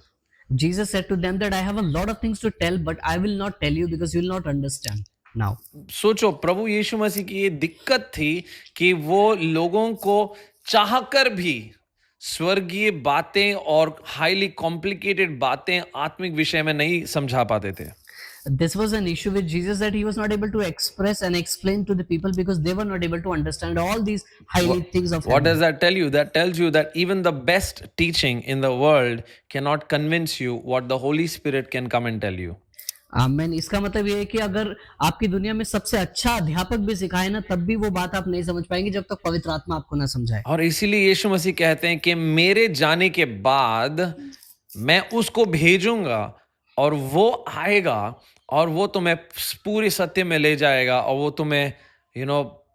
Jesus said to them that I have a lot of things to tell, but I will not tell you because you will not understand. Now, सोचो प्रभु यीशु मसीह की ये दिक्कत थी कि वो लोगों को चाहकर भी स्वर्गीय बातें और हाईली कॉम्प्लिकेटेड बातें आत्मिक विषय में नहीं समझा पाते थे. this was an issue with Jesus that he was not able to express and explain to the people because they were not able to understand all these highly things of What heaven. does that tell you? That tells you that even the best teaching in the world cannot convince you what the Holy Spirit can come and tell you. आमेन. इसका मतलब ये है कि अगर आपकी दुनिया में सबसे अच्छा अध्यापक भी सिखाए ना, तब भी वो बात आप नहीं समझ पाएंगे जब तक पवित्र आत्मा आपको ना समझाए. और इसीलिए यीशु मसीह कहते हैं कि मेरे जाने के बाद मैं उसको भेजूंगा और वो आएगा और वो तुम्हें पूरे सत्य में ले जाएगा और वो तुम्हें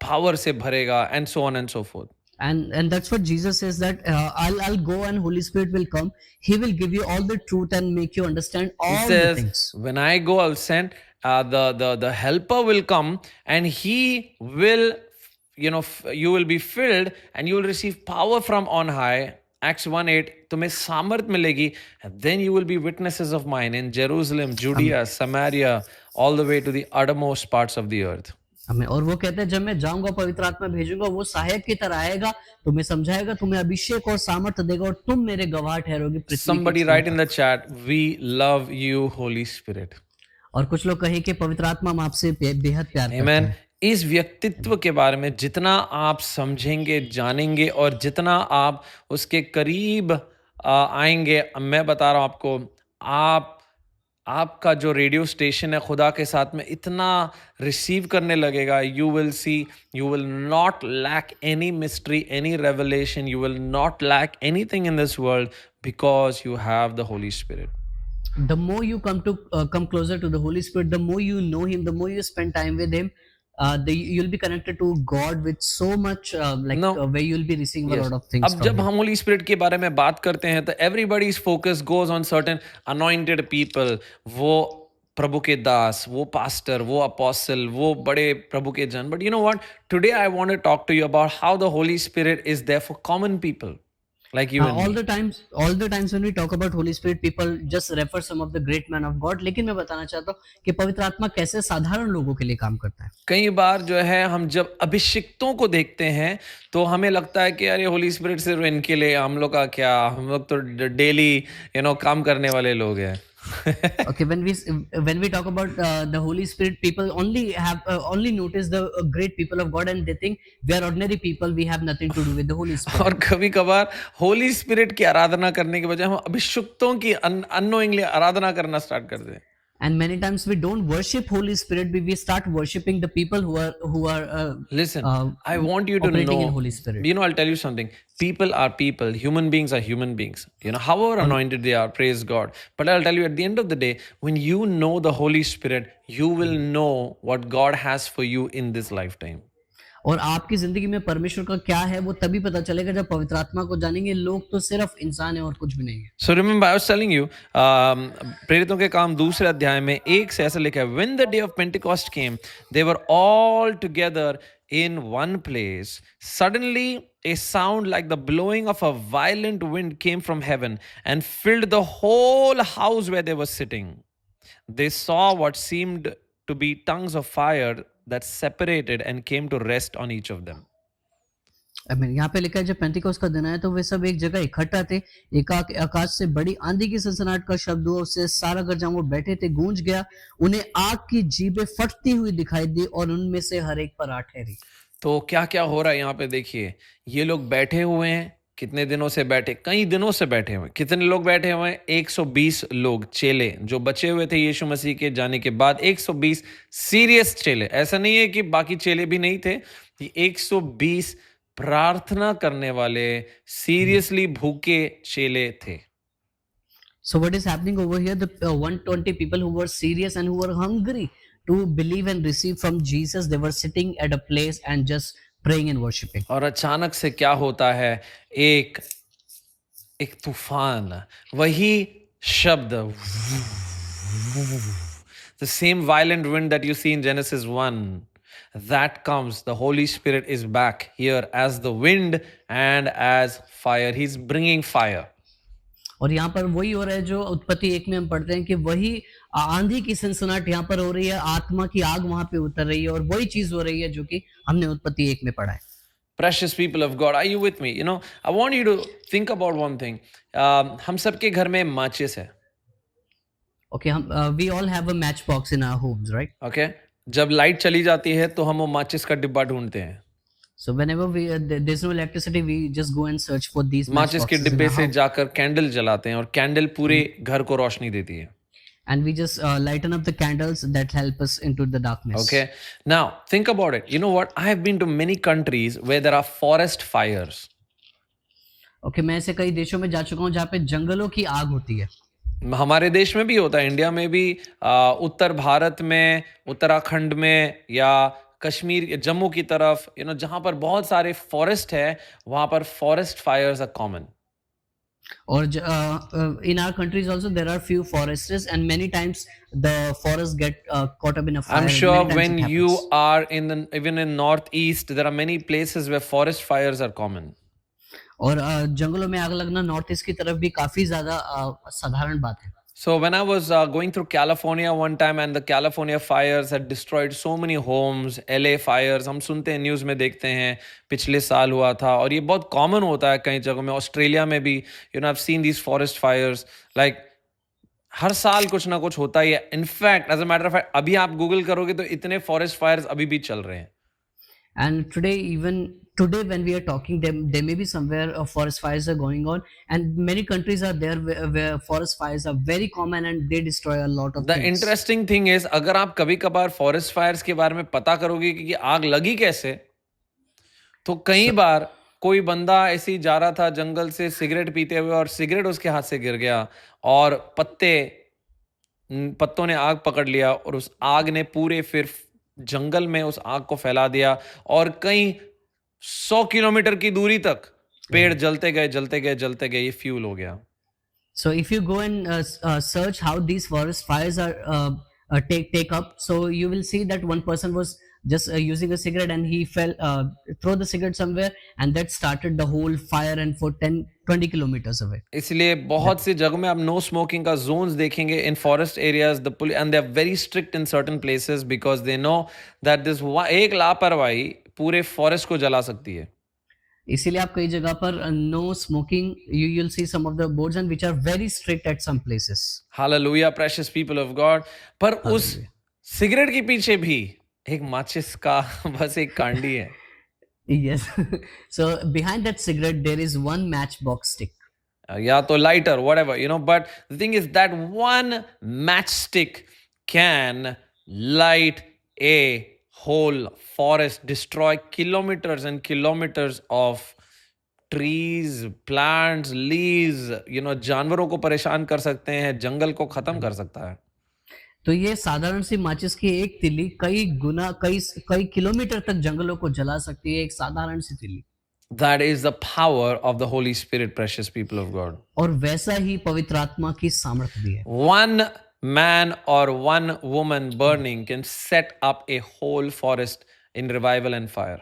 पावर से भरेगा, and so on and so forth. And that's what Jesus says, that I'll go and Holy Spirit will come. He will give you all the truth and make you understand all He the says, things. when I go, I'll send the helper will come and he will, you will be filled and you will receive power from on high. Acts 1:8, तुम्हें सामर्थ मिलेगी, and then you will be witnesses of mine in Jerusalem, Judea, Samaria, all the way to the uttermost parts of the earth. हमें और वो कहते हैं जब मैं जाऊंगा पवित्र आत्मा भेजूंगा, वो सहायक की तरह आएगा, तुम्हें समझाएगा, तुम्हें अभिषेक और सामर्थ्य देगा और तुम मेरे गवाह ठहरोगे पृथ्वी के Somebody write in the chat, we love you, Holy Spirit. और कुछ लोग कहे कि पवित्र आत्मा हम आपसे बेहद प्यार करते Amen. हैं. इस व्यक्तित्व के बारे में जितना आप समझेंगे, जानेंगे और जितना आप उसके करीब आएंगे, मैं बता रहा हूं आपको, आपका जो रेडियो स्टेशन है खुदा के साथ में इतना रिसीव करने लगेगा. You will see, you will not lack any mystery, any revelation, you will not lack anything in this world because you have the Holy Spirit. the more you come closer to the Holy Spirit, the more you know Him, the more you spend time with Him, you'll be connected to God with so much where you'll be receiving a Yes. lot of things अब from जब Him. हम होली स्पिरिट के बारे में बात करते हैं तो everybody's focus goes on certain anointed people. वो प्रभु के दास, वो पास्टर, वो अपोस्टल, वो बड़े प्रभु के जन. But you know what? Today I want to talk to you about how the Holy Spirit is there for common people like you and all me. the times when we talk about Holy Spirit, people just refer some of the great men of God. लेकिन मैं बताना चाहता हूँ कि पवित्र आत्मा कैसे साधारण लोगों के लिए काम करता है. कई बार जो है हम जब अभिषिक्तों को देखते हैं तो हमें लगता है कि अरे होली स्पिरिट सिर्फ इनके लिए, हम लोग का क्या, हम लोग तो डेली काम करने वाले लोग हैं. Okay, when we talk about the Holy Spirit, people only notice the great people of God, and they think we are ordinary people. We have nothing to do with the Holy Spirit. और कभी कभार होली स्पिरिट की आराधना करने के बजाय हम अभिषिक्तों की अननोइंगली आराधना करना स्टार्ट कर दें. And many times we don't worship Holy Spirit, we start worshiping the people who are Listen, I want you to operating know, in Holy Spirit. I'll tell you something. People are people. Human beings are human beings. However anointed they are, praise God. But I'll tell you, at the end of the day, when you know the Holy Spirit, you will know what God has for you in this lifetime. और आपकी जिंदगी में परमेश्वर का क्या है वो तभी पता चलेगा जब पवित्र आत्मा को जानेंगे. लोग तो सिर्फ इंसान है और कुछ भी नहीं है. So remember, I was telling you, प्रेरितों के काम दूसरे अध्याय में 1 से ऐसा लिखा है, when the day of Pentecost came, they were all together in one place. Suddenly, a sound like the blowing of a violent wind came from heaven and filled the whole house where they were sitting. They saw what seemed to be tongues of fire that separated and came to rest on each of them. यहाँ पे लिखा है जब पेंटिकोस्ट का दिन आया तो वे सब एक जगह इकट्ठा थे. आकाश से बड़ी आंधी की सनसनाहट का शब्द हुआ, उससे सारा घर जहाँ वो बैठे थे गूंज गया. उन्हें आग की जीभें फटती हुई दिखाई दी और उनमें से हर एक पर आ ठहरी. तो क्या क्या हो रहा है यहाँ पे देखिए. ये लोग बैठे हुए हैं, कितने दिनों से बैठे, कई दिनों से बैठे हुए. कितने लोग बैठे हुए हैं? 120 लोग, चेले जो बचे हुए थे यीशु मसीह के जाने के बाद. 120 सीरियस चेले. ऐसा नहीं है कि बाकी चेले भी नहीं थे. ये 120 प्रार्थना करने वाले सीरियसली भूखे चेले थे. So what is happening over here? The 120 people who were serious and who were hungry to believe and receive from Jesus, they were sitting at a place and just praying and worshiping. और अचानक से क्या होता है? एक तूफान, वही शब्द, the same violent wind that you see in Genesis 1, that comes. The Holy Spirit is back here as the wind and as fire. He's bringing fire. और यहाँ पर वही हो रहा है जो उत्पत्ति 1 में हम पढ़ते हैं कि वही आंधी की सनसनाहट यहाँ पर हो रही है, आत्मा की आग वहां पे उतर रही है, और वही चीज हो रही है जो कि हमने उत्पत्ति 1 में पढ़ा है. Precious people of God, are you with me? I want you to think about one thing. हम सबके घर में माचिस है. Okay, we all have a matchbox in our homes, right? Okay, जब लाइट चली जाती है तो हम वो माचिस का डिब्बा ढूंढते हैं. So whenever there's no electricity, we just go and search for these माचिस के डिब्बे से जाकर कैंडल जलाते हैं और कैंडल पूरे घर को रोशनी देती है. And we just lighten up the candles that help us into the darkness. Okay, now think about it. You know what? I have been to many countries where there are forest fires. Okay, मैं ऐसे कई देशों में जा चुका हूँ जहाँ पे जंगलों की आग होती है. हमारे देश में भी होता है, इंडिया में भी, उत्तर भारत में, उत्तराखंड में, या कश्मीर, जम्मू की तरफ, जहां पर बहुत सारे फॉरेस्ट है, वहां पर फॉरेस्ट फायर्स आर कॉमन. और in our countries also there are few forests, and many times the forests get caught up in a fire. I'm sure when you are even in northeast, there are many places where forest fires are common. और जंगलों में आग लगना नॉर्थ ईस्ट की तरफ भी काफी ज्यादा साधारण बात है. So when I was going through California one time, and the California fires had destroyed so many homes, LA fires, हम सुनते हैं, न्यूज़ में देखते हैं, पिछले साल हुआ था, और ये बहुत कॉमन होता है कई जगहों में. ऑस्ट्रेलिया में भी, I've seen these forest fires, like हर साल कुछ ना कुछ होता ही है. In fact as a matter of fact, अभी आप गूगल करोगे तो इतने फॉरेस्ट फायर्स अभी भी चल रहे हैं. And today when we are talking, there may be somewhere forest fires are going on, and many countries are there where forest fires are very common and they destroy a lot of The things. interesting thing is, अगर आप कभी कभार फॉरेस्ट फायर्स के बारे में पता करोगे कि आग लगी कैसे, तो कई बार कोई बंदा ऐसे ही जा रहा था जंगल से सिगरेट पीते हुए, और सिगरेट उसके हाथ से गिर गया और पत्ते पत्तों ने आग पकड़ लिया और उस आग ने पूरे फिर जंगल में उस आग को फैला दिया और कई 100 किलोमीटर की दूरी तक पेड़ जलते गए जलते गए जलते गए, ये फ्यूल हो गया। So if you go and search how these forest fires are take up, so you will see that one person was just using a cigarette and he fell throw the cigarette somewhere and that started the whole fire and for 10-20 kilometers away. इसलिए बहुत सी जगहों में आप नो स्मोकिंग का जोन्स देखेंगे in forest areas the and they are very strict in certain places because they know that this एक लापरवाही पूरे फॉरेस्ट को जला सकती है। इसीलिए आप कई जगह पर no smoking you will see some of the boards and which are very strict at some places. Hallelujah precious people of God. पर उस सिगरेट के पीछे भी एक माचिस का बस एक कांडी है। Yes. So behind that cigarette there is one matchbox stick. या तो lighter whatever you know, but the thing is that one matchstick can light a whole forest, destroy kilometers and kilometers of trees, plants, leaves, you know, जानवरों को परेशान कर सकते हैं, जंगल को खत्म कर सकता है। तो ये साधारण सी माचिस की एक तिल्ली कई गुना कई किलोमीटर तक जंगलों को जला सकती है, एक साधारण सी तिल्ली। That is the power of the Holy Spirit, precious people of God. और वैसा ही पवित्र आत्मा की सामर्थ्य भी है। One man or one woman burning can set up a whole forest in revival and fire.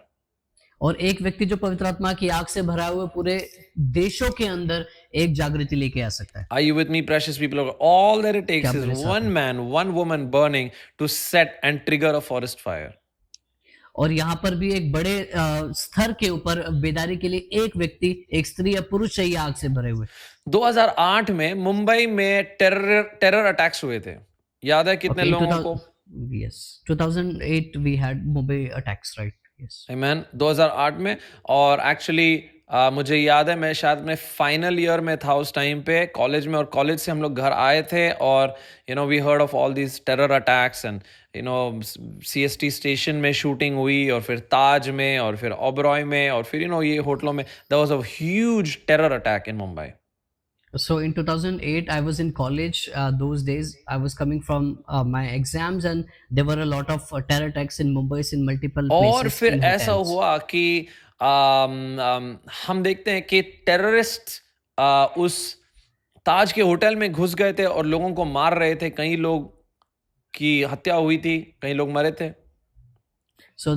और एक व्यक्ति जो पवित्र आत्मा की आग से भरा हुआ पूरे देशों के अंदर एक जागृति लेके आ सकता है। Are you with me, precious people of God? All that it takes is one man, one woman burning to set and trigger a forest fire. और यहाँ पर भी एक बड़े स्तर के ऊपर बेदारी के लिए एक व्यक्ति, एक स्त्री या पुरुष चाहिए आग से भरे हुए। 2008 में मुंबई में टेरर अटैक्स हुए थे, याद है कितने लोगों को? Yes, 2008 we had Mumbai attacks, right? Yes. Amen. 2008 में, और एक्चुअली मुझे याद है मैं शायद अपने फाइनल ईयर में था उस टाइम पे कॉलेज में, और कॉलेज से हम लोग घर आए थे और you know we heard of all these terror attacks and you know CST station में शूटिंग हुई और फिर ताज में और फिर ओबरॉय में और फिर यू नो ये होटलों में there was a huge terror attack in Mumbai. So in 2008, I was in college. Those days, I was coming from my exams, and there were a lot of terror attacks in Mumbai, in multiple places. और फिर ऐसा हुआ कि हम देखते हैं कि टेररिस्ट उस ताज के होटल में घुस गए थे और लोगों को मार रहे थे। कई लोग की हत्या हुई थी, कई लोग मरे थे। So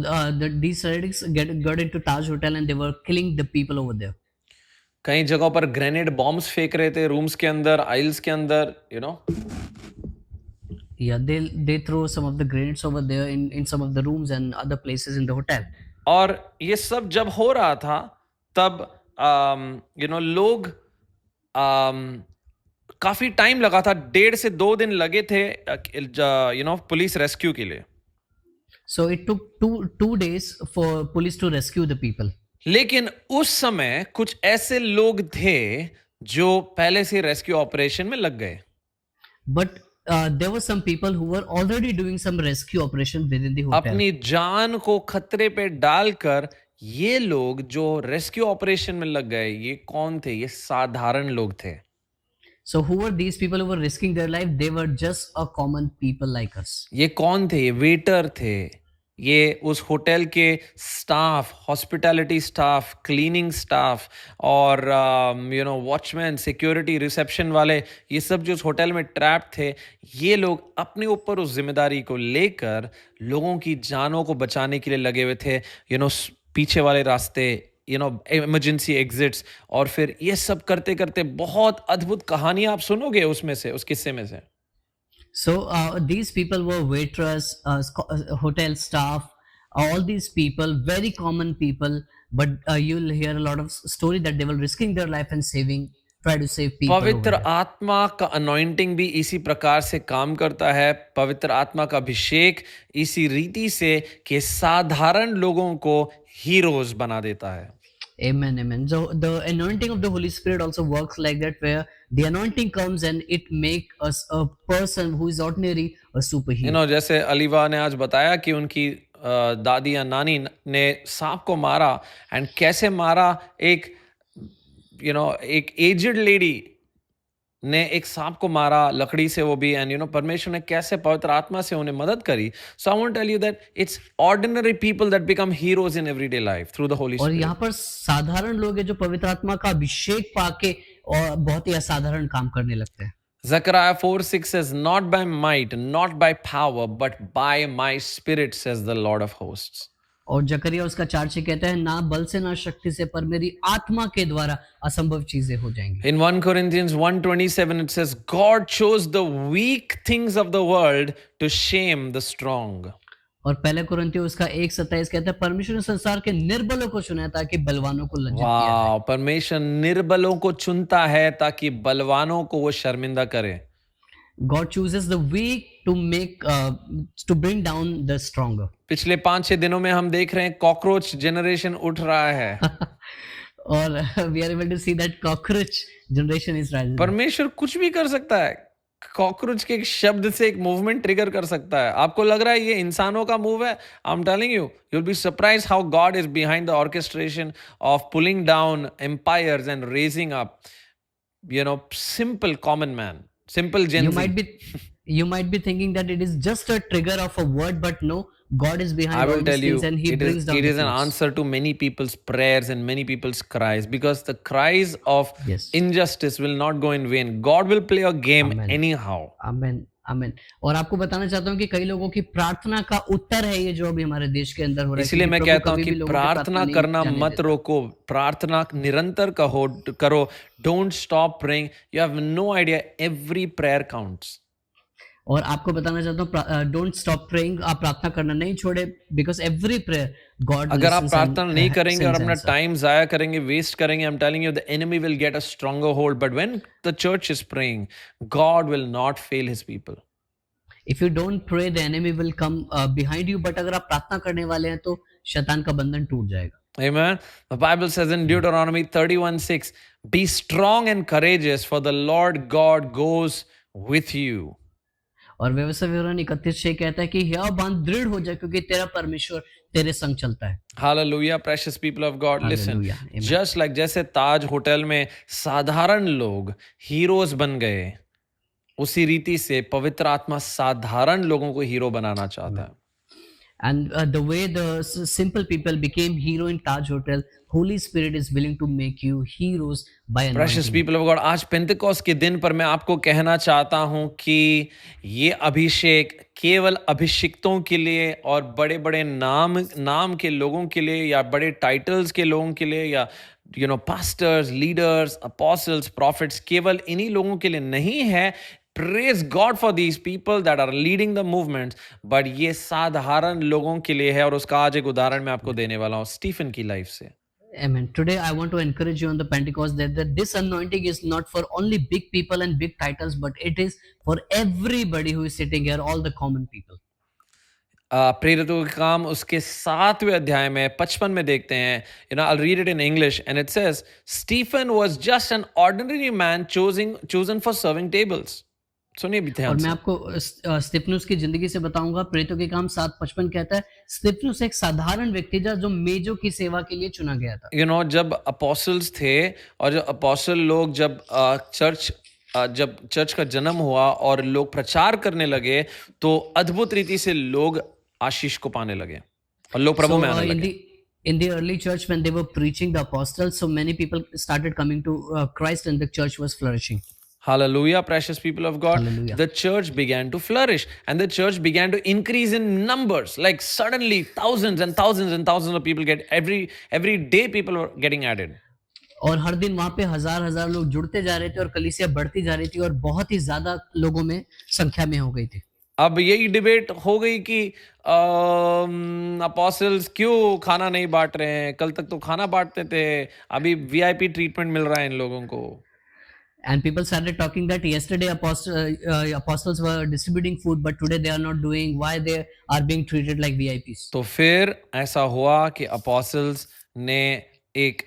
these terrorists got into Taj Hotel and they were killing the people over there. कई जगहों पर ग्रेनेड बॉम्ब्स फेंक रहे थे, रूम्स के अंदर, आइल्स के अंदर, you know. Yeah, they throw some of the grenades over there in some of the rooms and other places in the hotel. और ये सब जब हो रहा था तब यू नो लोग काफी टाइम लगा था, 1.5 से 2 दिन लगे थे यू नो पुलिस रेस्क्यू के लिए। So it took two days for police to rescue the people. लेकिन उस समय कुछ ऐसे लोग थे जो पहले से रेस्क्यू ऑपरेशन में लग गए। But there were some people who were already doing some rescue operation within the hotel. अपनी जान को खतरे पे डालकर ये लोग जो रेस्क्यू ऑपरेशन में लग गए, ये कौन थे? ये साधारण लोग थे। So who were these people who were risking their life? They were just a common people like us. ये कौन थे? ये वेटर थे, ये उस होटल के staff, hospitality staff, cleaning staff और you know watchman, security, reception वाले, ये सब जो उस होटल में ट्रैप थे, ये लोग अपने ऊपर उस जिम्मेदारी को लेकर लोगों की जानों को बचाने के लिए लगे हुए थे। यू नो पीछे वाले रास्ते, यू नो इमरजेंसी एग्जिट्स, और फिर ये सब करते करते बहुत अद्भुत कहानियां आप सुनोगे उसमें से, उस किस्से में से। So these people were waitress, hotel staff, all these people, very common people, but you'll hear a lot of story that they were risking their life and try to save people. पवित्र आत्मा का अनॉइंटिंग भी इसी प्रकार से काम करता है। पवित्र आत्मा का अभिषेक इसी रीति से कि साधारण लोगों को हीरोज बना देता है। Amen, amen. So the anointing of the Holy Spirit also works like that, where the anointing comes and it makes us a person who is ordinary a superhero. You know, जैसे अलीवा ने आज बताया कि उनकी दादी या नानी ने सांप को मारा, एंड कैसे मारा, एक यू नो एक एज्ड लेडी ने एक सांप को मारा लकड़ी से, वो भी, एंड परमेश्वर ने कैसे पवित्र आत्मा से उन्हें मदद करी. So I want tell you that it's ordinary people that become heroes in everyday life through the holy और स्पिरिट. यहाँ पर साधारण लोग हैं जो पवित्र आत्मा का अभिषेक पाके और बहुत ही असाधारण काम करने लगते हैं. Zechariah 4:6 says, "Not by might, not by power, but by my spirit," says the Lord of hosts. और जकरिया उसका 4:6 कहता है, ना बल से ना शक्ति से पर मेरी आत्मा के द्वारा असंभव चीजें हो जाएंगी. In 1 Corinthians 1:27 it says, "God chose the weak things of the world to shame the strong." और पहले कुरिन्थियों उसका 1:27 कहता है, परमेश्वर ने संसार के निर्बलों को चुना ताकि बलवानों को लज्जित किया जाए. वाह, परमेश्वर निर्बलों को चुनता है ताकि बलवानों को वो शर्मिंदा करे. God chooses the weak to bring down the stronger. पिछले 5-6 दिनों में हम देख रहे हैं कॉकरोच जनरेशन उठ रहा है. और we are able to see that cockroach generation is rising. परमेश्वर कुछ भी कर सकता है. कॉकरोच के एक शब्द से एक मूवमेंट ट्रिगर कर सकता है. आपको लग रहा है ये इंसानों का मूव है? I am telling you, you will be surprised how God is behind the orchestration of pulling down empires and raising up simple common man, simple Gen Z. You might be thinking that it is just a trigger of a word, but no, God is behind I all will these tell you, things and He brings down it the is an things. answer to many people's prayers and many people's cries, because the cries of Yes. injustice will not go in vain. God will play a game Amen. anyhow. Amen. Amen. और आपको बताना चाहता हूँ कि कई लोगों की प्रार्थना का उत्तर है ये जो अभी हमारे देश के अंदर हो रहा है. इसलिए मैं क्योंकि प्रभु कहता हूँ कभी कि भी लोगों की प्रार्थना नहीं करना जाने मत देता. रोको, प्रार्थना निरंतर करो. Don't stop praying. You have no idea, every prayer counts. और आपको बताना चाहता हूँ, डोंट स्टॉप प्रेइंग. आप प्रार्थना करना नहीं छोड़े, बिकॉज एवरी प्रेयर गॉड. अगर आप प्रार्थना नहीं करेंगे और अपना टाइम जाया करेंगे, वेस्ट करेंगे, I am telling you the enemy will get a stronger hold. But when the church is praying, God will not fail his people. If you don't pray the enemy will come behind you. But अगर आप प्रार्थना करने वाले हैं तो शैतान का बंधन टूट जाएगा. Amen. The Bible says in Deuteronomy 31:6, "Be strong and courageous, for the Lord God goes with you." और व्यवस्था विवरण 31:6 कहता है कि यह बांध दृढ़ हो जाए क्योंकि तेरा परमेश्वर तेरे संग चलता है. Hallelujah, precious people of God. Listen, Hallelujah. Amen. just like जैसे ताज होटल में साधारण लोग हीरोज बन गए, उसी रीति से पवित्र आत्मा साधारण लोगों को हीरो बनाना चाहता है. And the way the simple people became hero in Taj Hotel, Holy Spirit is willing to make you heroes by anointing. Precious people of God, आज पेंटेकोस्ट के दिन पर मैं आपको कहना चाहता हूं कि ये अभिषेक केवल अभिषिक्तों के लिए और बड़े बड़े नाम के लोगों के लिए, या बड़े टाइटल्स के लोगों के लिए, या pastors, leaders, apostles, prophets, केवल इन्हीं लोगों के लिए नहीं है. Praise God for these people that are leading the movements. But ये साधारण लोगों के लिए है, और उसका आज एक उदाहरण मैं आपको देने वाला हूँ स्टीफन की लाइफ से. Amen. Today I want to encourage you on the Pentecost that this anointing is not for only big people and big titles, but it is for everybody who is sitting here, all the common people. प्रेरितों के काम उसके 7वें अध्याय में 55 में देखते हैं. I'll read it in English and it says, Stephen was just an ordinary man chosen for serving tables. सुनिए भी ध्यान और से. मैं आपको स्तिफनुस की जिंदगी से बताऊंगा. प्रेरितों के काम 7:55 कहता है, स्तिफनुस एक साधारण व्यक्ति था जो मेजों की सेवा के लिए चुना गया था. जब अपोस्टल्स थे और जो अपोस्टल लोग जब चर्च का जन्म हुआ और लोग प्रचार करने लगे, तो अद्भुत रीति से लोग आशीष को पाने लगे और लोग प्रभु में आने लगे. In the early church, when they were preaching the apostles, so many people started coming to Christ and the church was flourishing. Hallelujah, precious people of God. Hallelujah. The church began to flourish and the church began to increase in numbers. Like suddenly thousands and thousands and thousands of people every day people were getting added. और हर दिन वहां पे हजार लोग जुड़ते जा रहे थे और कलीसिया बढ़ती जा रही थी और बहुत ही ज्यादा लोगों में संख्या में हो गई थी. अब यही डिबेट हो गई कि अपोस्टल्स क्यों खाना नहीं बांट रहे हैं. कल तक तो खाना बांटते थे, अभी VIP ट्रीटमेंट मिल रहा है इन लोगों को. And people started talking that yesterday apostles were distributing food, but today they are not doing. Why they are being treated like VIPs? तो फिर ऐसा हुआ कि apostles ने एक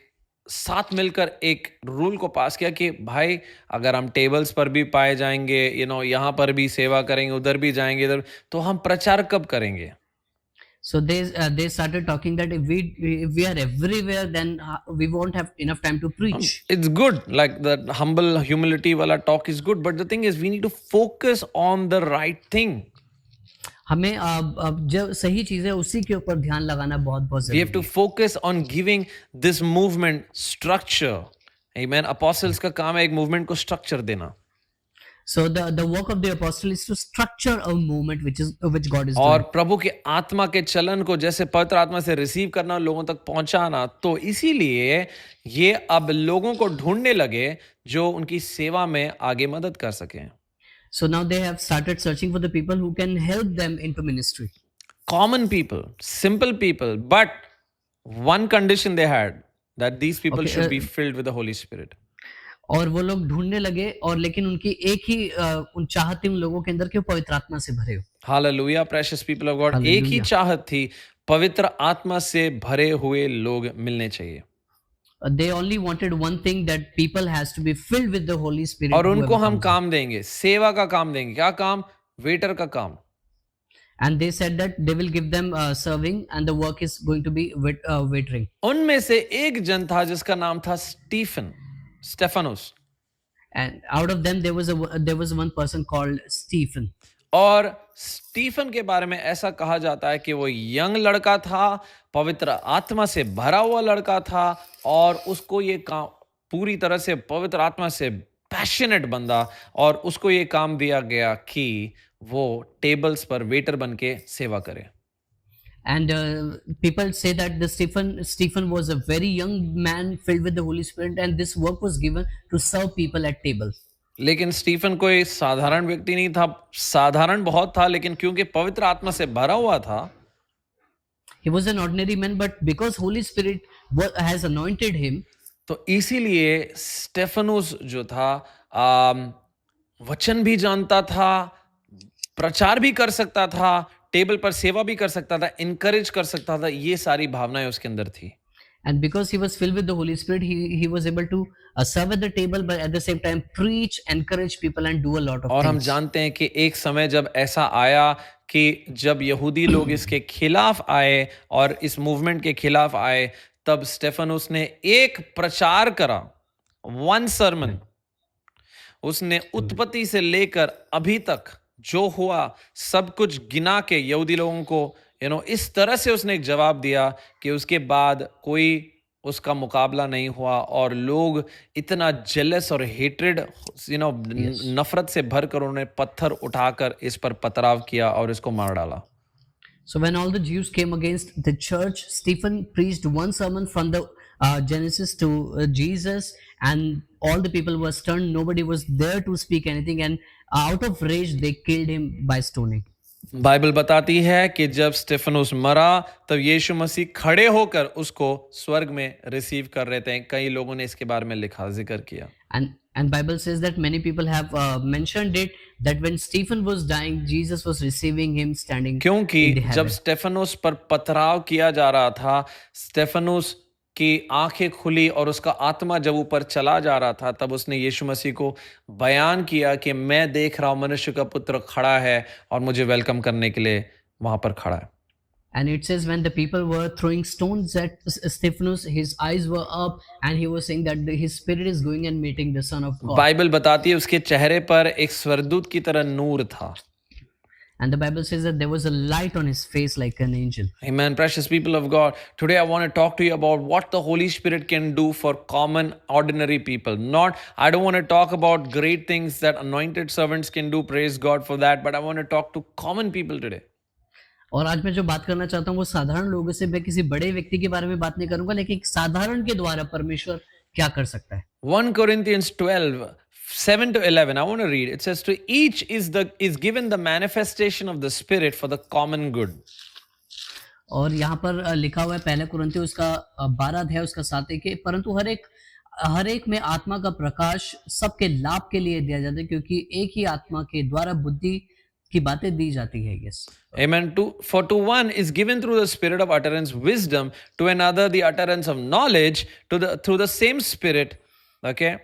साथ मिलकर एक रूल को पास किया कि भाई अगर हम टेबल्स पर भी पाए जाएंगे, यहाँ पर भी सेवा करेंगे, उधर भी जाएंगे, इधर, तो हम प्रचार कब करेंगे? So they started talking that if we are everywhere, then we won't have enough time to preach. It's good, like the humble humility wala talk is good, but the thing is we need to focus on the right thing. हमें जो सही चीज है उसी के ऊपर ध्यान लगाना बहुत बहुत We have जरूरी to है. focus on giving this movement structure. Amen. Apostles का काम है एक movement को structure देना. So the work of the apostle is to structure a movement which God is और doing. प्रभु के आत्मा के चलन को जैसे पवित्र आत्मा से रिसीव करना, लोगों तक पहुंचाना, तो इसीलिए ये अब लोगों को ढूंढने लगे जो उनकी सेवा में आगे मदद कर सके. So now they have started searching for the people who can help them into ministry. Common people, simple people, but one condition they had, that these people Okay, should be filled with the Holy Spirit. और वो लोग ढूंढने लगे और लेकिन उनकी एक ही उन चाहत थी उन लोगों के अंदर कि वो पवित्र आत्मा से भरे हो. Hallelujah, precious people of God. एक ही Hallelujah. चाहत थी, पवित्र आत्मा से भरे हुए लोग मिलने चाहिए. They only wanted one thing, that people has to be filled with the Holy Spirit. और उनको whoever हम comes in. काम देंगे, सेवा का काम देंगे. क्या काम? वेटर का काम. And they said that they will give them serving, and the work is going to be waitering. उनमें से एक जन था जिसका नाम था Stefanos. And out of them there was one person called Stephen. और स्टीफन के बारे में ऐसा कहा जाता है कि वो यंग लड़का था, पवित्र आत्मा से भरा हुआ लड़का था, और उसको ये काम पूरी तरह से पवित्र आत्मा से पैशनेट बंदा, और उसको ये काम दिया गया कि वो टेबल्स पर वेटर बन के सेवा करे. And people say that the Stephen was a very young man filled with the Holy Spirit, and this work was given to serve people at table. लेकिन स्टीफन कोई साधारण व्यक्ति नहीं था, साधारण बहुत था, लेकिन क्योंकि पवित्र आत्मा से भरा हुआ था, He was an ordinary man, but because Holy Spirit has anointed him, तो इसीलिए स्टेफानोस जो था वचन भी जानता था, प्रचार भी कर सकता था, टेबल पर सेवा भी कर सकता था, इनकरेज कर सकता था. ये सारी भावनाएं उसके अंदर थी. and because he was filled with the Holy Spirit, he was able to serve at the table, but at the same time preach, encourage people, and do a lot of और हम things. जानते हैं कि एक समय जब ऐसा आया कि जब यहूदी लोग इसके खिलाफ आए और इस मूवमेंट के खिलाफ आए, तब स्टेफानोस ने एक प्रचार करा, वन सरमन. उसने उत्पत्ति से लेकर अभी तक जो हुआ सब कुछ गिना के यहूदी लोगों को इस तरह से उसने एक जवाब दिया कि उसके बाद कोई उसका मुकाबला नहीं हुआ, और लोग इतना जेलस और हेट्रेड नफरत से भरकर उन्होंने पत्थर उठाकर इस पर पथराव किया और इसको मार डाला. So when all the Jews came against the church, Stephen preached one sermon from the Genesis to Jesus, and all the people were stunned. Nobody was there to speak anything, and out of rage they killed him by stoning. Bible बताती है कि जब स्टेफानोस मरा तब यीशु मसीह खड़े होकर उसको स्वर्ग में रिसीव कर रहे थे. कई लोगों ने इसके बारे में लिखा, जिक्र किया. And Bible says that many people have mentioned it, that when Stephen was dying, Jesus was receiving him standing क्योंकि in the जब heaven. स्टेफानोस पर पथराव किया जा रहा था, स्टेफानोस की आंखें खुली और उसका आत्मा जब ऊपर चला जा रहा था, तब उसने यीशु मसीह को बयान किया कि मैं देख रहा हूं मनुष्य का पुत्र खड़ा है और मुझे वेलकम करने के लिए वहां पर खड़ा है. And it says when the people were throwing stones at Stephanus, his eyes were up, and he was saying that his spirit is going and meeting the Son of God. Bible बताती है उसके चेहरे पर एक स्वर्गदूत की तरह नूर था. And the Bible says that there was a light on his face like an angel. Amen. Precious people of God, today I want to talk to you about what the Holy Spirit can do for common, ordinary people. I don't want to talk about great things that anointed servants can do, praise God for that, but I want to talk to common people today. और आज मैं जो बात करना चाहता हूँ वो साधारण लोगों से, मैं किसी बड़े व्यक्ति के बारे में बात नहीं करूंगा, लेकिन एक साधारण के द्वारा परमेश्वर क्या कर सकता है. 1 Corinthians 12:7-11, I want to read. It says, to each is given the manifestation of the Spirit for the common good. और यहाँ पर लिखा हुआ है 1 कुरिन्थियों उसका 12 अध्याय उसका 7 के, परंतु हर एक में आत्मा का प्रकाश सबके लाभ के लिए दिया जाता है, क्योंकि एक ही आत्मा के द्वारा बुद्धि की बातें दी जाती है. Yes. Amen. For to one is given through the spirit of utterance wisdom, to another the utterance of knowledge, through the same spirit. Okay.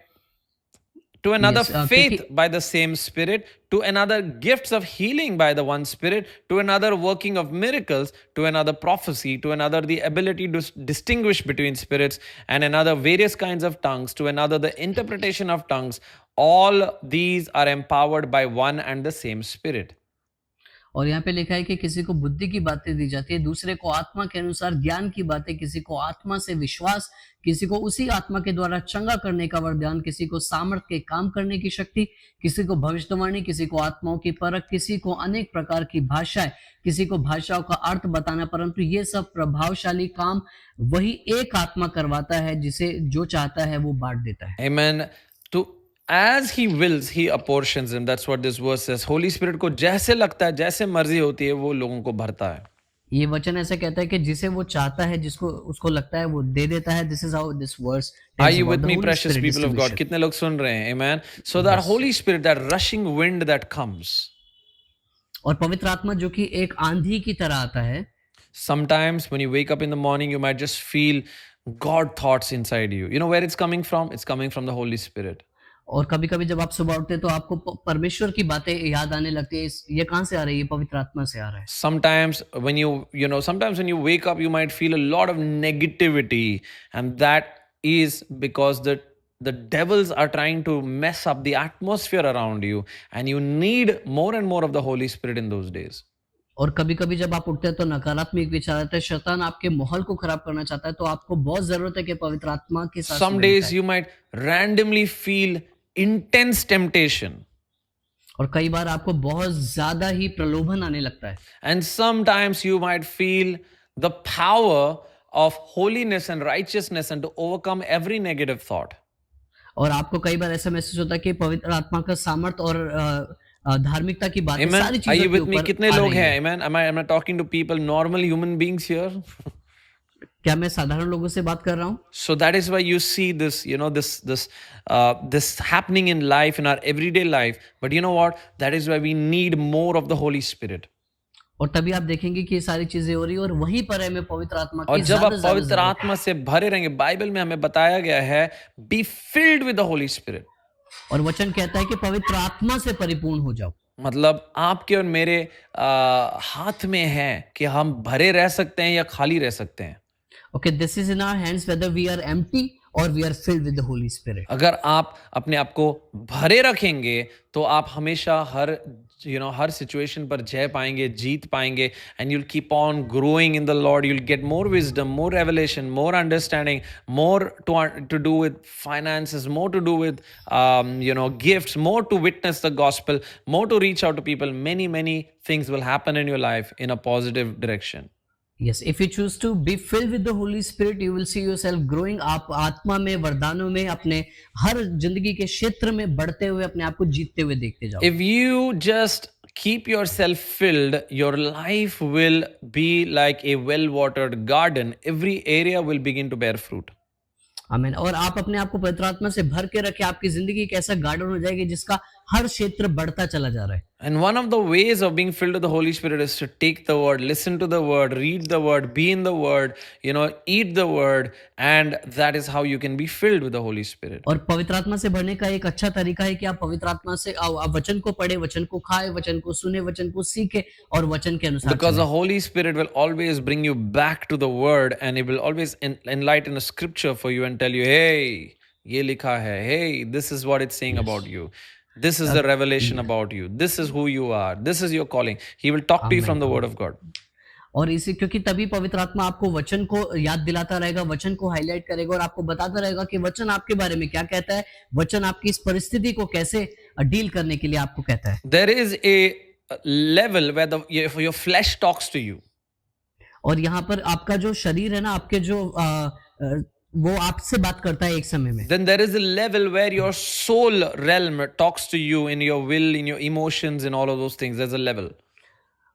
to another Yes, faith क्योंकि by the same Spirit, to another gifts of healing by the one Spirit, to another working of miracles, to another prophecy, to another the ability to distinguish between spirits, and another various kinds of tongues, to another the interpretation of tongues. All these are empowered by one and the same Spirit. और यहाँ पे लिखा है कि किसी को बुद्धि की बातें दी जाती है, दूसरे को आत्मा के अनुसार ज्ञान की बातें, किसी को आत्मा से विश्वास, किसी को उसी आत्मा के द्वारा चंगा करने का वरदान, किसी को सामर्थ के काम करने की शक्ति, किसी को भविष्यवाणी, किसी को आत्माओं की परख, किसी को अनेक प्रकार की भाषाएं, किसी को भाषाओं का अर्थ बताना। परंतु ये सब प्रभावशाली काम वही एक आत्मा करवाता है, जिसे जो चाहता है वो बांट देता है। Amen. To as he wills, he apportions him. That's what this verse says. Holy Spirit को जैसे लगता है, जैसे मर्जी होती है, वो लोगों को भरता है. ये वचन ऐसा कहता है कि जिसे वो चाहता है, जिसको उसको लगता है, वो दे देता है। This is how this verse Are tells you about with the me, Holy precious Spirit people of God? distribution. कितने लोग सुन रहे हैं? Amen. So that Yes. Holy Spirit, that rushing wind that comes. और पवित्र आत्मा जो कि एक आंधी की तरह आता है, Sometimes when you wake up in the morning, you might just feel God thoughts inside you. You know where it's coming from? It's coming from the Holy Spirit. और कभी-कभी जब आप सुबह उठते हैं तो आपको परमेश्वर की बातें याद आने लगती है। ये कहाँ से आ रही है? पवित्र आत्मा से आ रहा है। Sometimes when sometimes when you wake up, you might feel a lot of negativity, and that is because the devils are trying to mess up the atmosphere around you, and you need more and more of the Holy Spirit in those days. और कभी-कभी जब आप उठते हैं तो नकारात्मक विचार आते हैं, शैतान आपके माहौल को खराब करना चाहता है, तो आपको बहुत जरूरत है कि पवित्र आत्मा के साथ Some days you might randomly feel intense temptation. और कई बार आपको बहुत ज्यादा ही प्रलोभन आने लगता है। And sometimes you might feel the power of holiness and righteousness and to overcome every negative thought. और आपको कई बार ऐसा महसूस होता है कि पवित्र आत्मा का सामर्थ्य और धार्मिकता की बातें Amen. सारी Are चीजों you के with me? ऊपर कितने आ लोग रही हैं? है। Amen. Am I talking to people, normal human beings here? क्या मैं साधारण लोगों से बात कर रहा हूँ? So that is why you see this, this happening in life, in our everyday life. But you know what? That is why we need more of the Holy Spirit. और तभी आप देखेंगे कि ये सारी चीजें हो रही है और वहीं पर हमें पवित्र आत्मा और की जब आप ज्यादा पवित्र जरूरत है। आत्मा से भरे रहेंगे, बाइबल में हमें बताया गया है, be filled with the Holy Spirit. और वचन कहता है कि पवित्र आत्मा से परिपूर्ण हो जाओ। मतलब आपके और मेरे हाथ में है कि हम भरे रह सकते हैं या खाली रह सकते हैं। Okay, this is in our hands whether we are empty or we are filled with the Holy Spirit. अगर आप अपने आप को भरे रखेंगे तो आप हमेशा हर सिचुएशन पर जय पाएंगे, जीत पाएंगे, and you'll keep on growing in the Lord. You'll get more wisdom, more revelation, more understanding, more to do with finances, more to do with gifts, more to witness the gospel, more to reach out to people. Many things will happen in your life in a positive direction. Yes, if you choose to be filled with the Holy Spirit, you will see yourself growing. आप आत्मा में, वरदानों में, अपने हर जिंदगी के क्षेत्र में बढ़ते हुए, अपने आप को जीतते हुए देखते जाओ। If you just keep yourself filled, your life will be like a well-watered garden. Every area will begin to bear fruit. आमीन। और आप अपने आप को पवित्र आत्मा से भर के रखें, आपकी जिंदगी एक ऐसा गार्डन हो जाएगी जिसका हर क्षेत्र बढ़ता चला जा रहा है। And one of the ways of being filled with the Holy Spirit is to take the word, listen to the word, read the word, be in the word, eat the word, and that is how you can be filled with the Holy Spirit. और पवित्र आत्मा से भरने का एक अच्छा तरीका है कि आप पवित्र आत्मा से आप वचन को पढ़े, वचन को खाए, वचन को सुने, वचन को सीखे और वचन के अनुसार Because the चलें। Holy Spirit will always bring you back to the word, and it will always enlighten a scripture for you and tell you, hey, ये लिखा है, hey, this is what it's saying about you. This is the revelation about you. This is who you are. This is your calling. He will talk to you from the word of God. और इसी क्योंकि तभी पवित्र आत्मा आपको वचन को याद दिलाता रहेगा, वचन को हाईलाइट करेगा और आपको बताता रहेगा कि वचन आपके बारे में क्या कहता है, वचन आपकी इस परिस्थिति को कैसे डील करने के लिए आपको कहता है। There is a level where your flesh talks to you. और यहाँ पर आपका जो शरीर है ना, आपके जो वो आपसे बात करता है एक समय में। Then there is a level where your soul realm talks to you in your will, in your emotions, in all of those things. There's a level.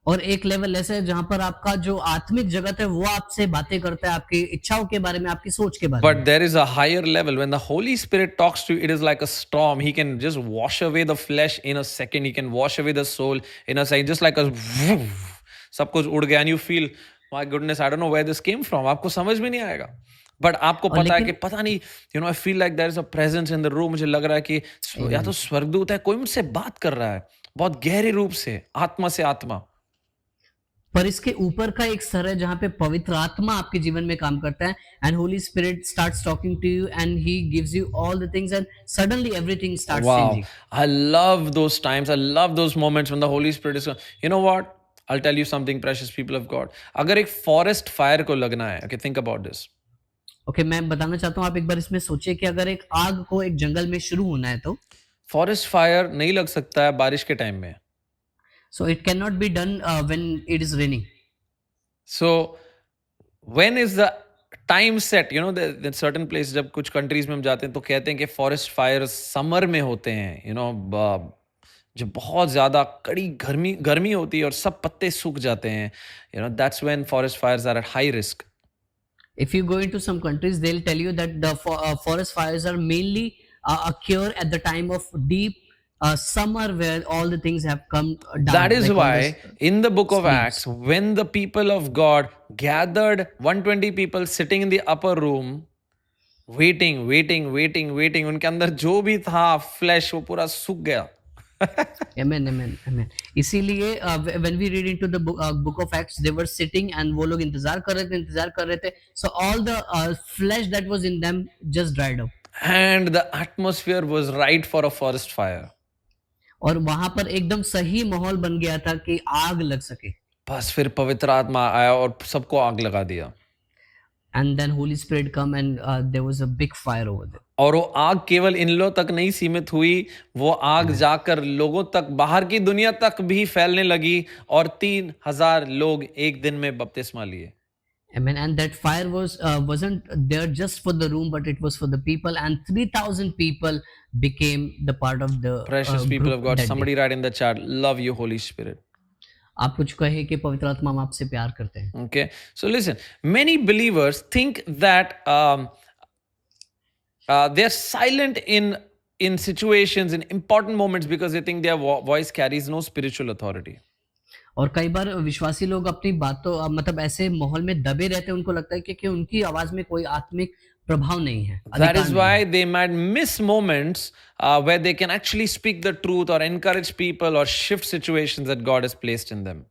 और एक लेवल ऐसा है जहां पर आपका जो आत्मिक जगत है वो आपसे बातें करता है, आपकी इच्छाओं के बारे में, आपकी सोच के बारे में। But there is a higher level. When the Holy Spirit talks to you, it is like a storm. He can just wash away the flesh in a second. He can wash away the soul in a second. Just like a सब कुछ उड़ गया and you feel, my goodness, I don't know where this came from. आपको समझ में नहीं आएगा. बट आपको और पता है कि लेकिन पता नहीं, I feel like there is a presence in the room, मुझे लग रहा है कि या तो स्वर्गदूत है, कोई मुझसे बात कर रहा है बहुत गहरे रूप से, आत्मा से आत्मा। पर इसके ऊपर का एक स्तर है जहां पे पवित्र आत्मा आपके जीवन में काम करता है, and Holy Spirit starts talking to you and he gives you all the things and suddenly everything starts Wow, changing. I love those times. I love those moments when the Holy Spirit is. You know what? I'll tell you something, precious people of God. अगर एक forest fire को लगना है, okay, think about this. Okay, मैं बताना चाहता हूँ, आप एक बार इसमें सोचिए कि अगर एक आग को एक जंगल में शुरू होना है तो Forest fire नहीं लग सकता है बारिश के टाइम में. So it can not be done when it is raining. So when is the time set? The certain places, जब कुछ countries में हम जाते हैं तो कहते हैं कि forest fires summer में होते हैं, जो बहुत ज़्यादा कड़ी गर्मी होती है और सब पत्ते सूख जाते हैं, that's when forest fires are at high risk. If you go into some countries, they'll tell you that the forest fires are mainly occur at the time of deep summer, where all the things have come down. That is like all why the in the book of leaves. Acts, when the people of God gathered, 120 people sitting in the upper room, waiting, उनके अंदर जो भी था फ्लैश वो पूरा सूख गया. Amen, amen, amen. इसीलिए when we read into the book of Acts, they were sitting and वो लोग इंतजार कर रहे थे. So all the flesh that was in them just dried up. And the atmosphere was right for a forest fire. और वहां पर एकदम सही माहौल बन गया था कि आग लग सके. बस फिर पवित्र आत्मा आया और सबको आग लगा दिया. And then Holy Spirit come and there was a big fire over there. और वो आग केवल इन लोग तक नहीं सीमित हुई, वो आग जाकर लोगों तक, बाहर की दुनिया तक भी फैलने लगी और 3,000 लोग एक दिन में बपतिस्मा लिए. Amen. And that fire wasn't there just for the room, but it was for the people, and 3,000 people became the part of the Precious people group of God, that somebody day. write in the chat, love you Holy Spirit. आप कुछ कहे कि पवित्र आत्मा हम आपसे प्यार करते हैं. Okay, so listen, many believers think that they're silent in situations, in important moments, because they think their voice carries no spiritual authority. और कई बार विश्वासी लोग अपनी बातों मतलब ऐसे माहौल में दबे रहते हैं, उनको लगता है कि उनकी आवाज में कोई आत्मिक प्रभाव नहीं है. That is why they might miss moments where they can actually speak the truth or encourage people or shift situations that God has placed in them.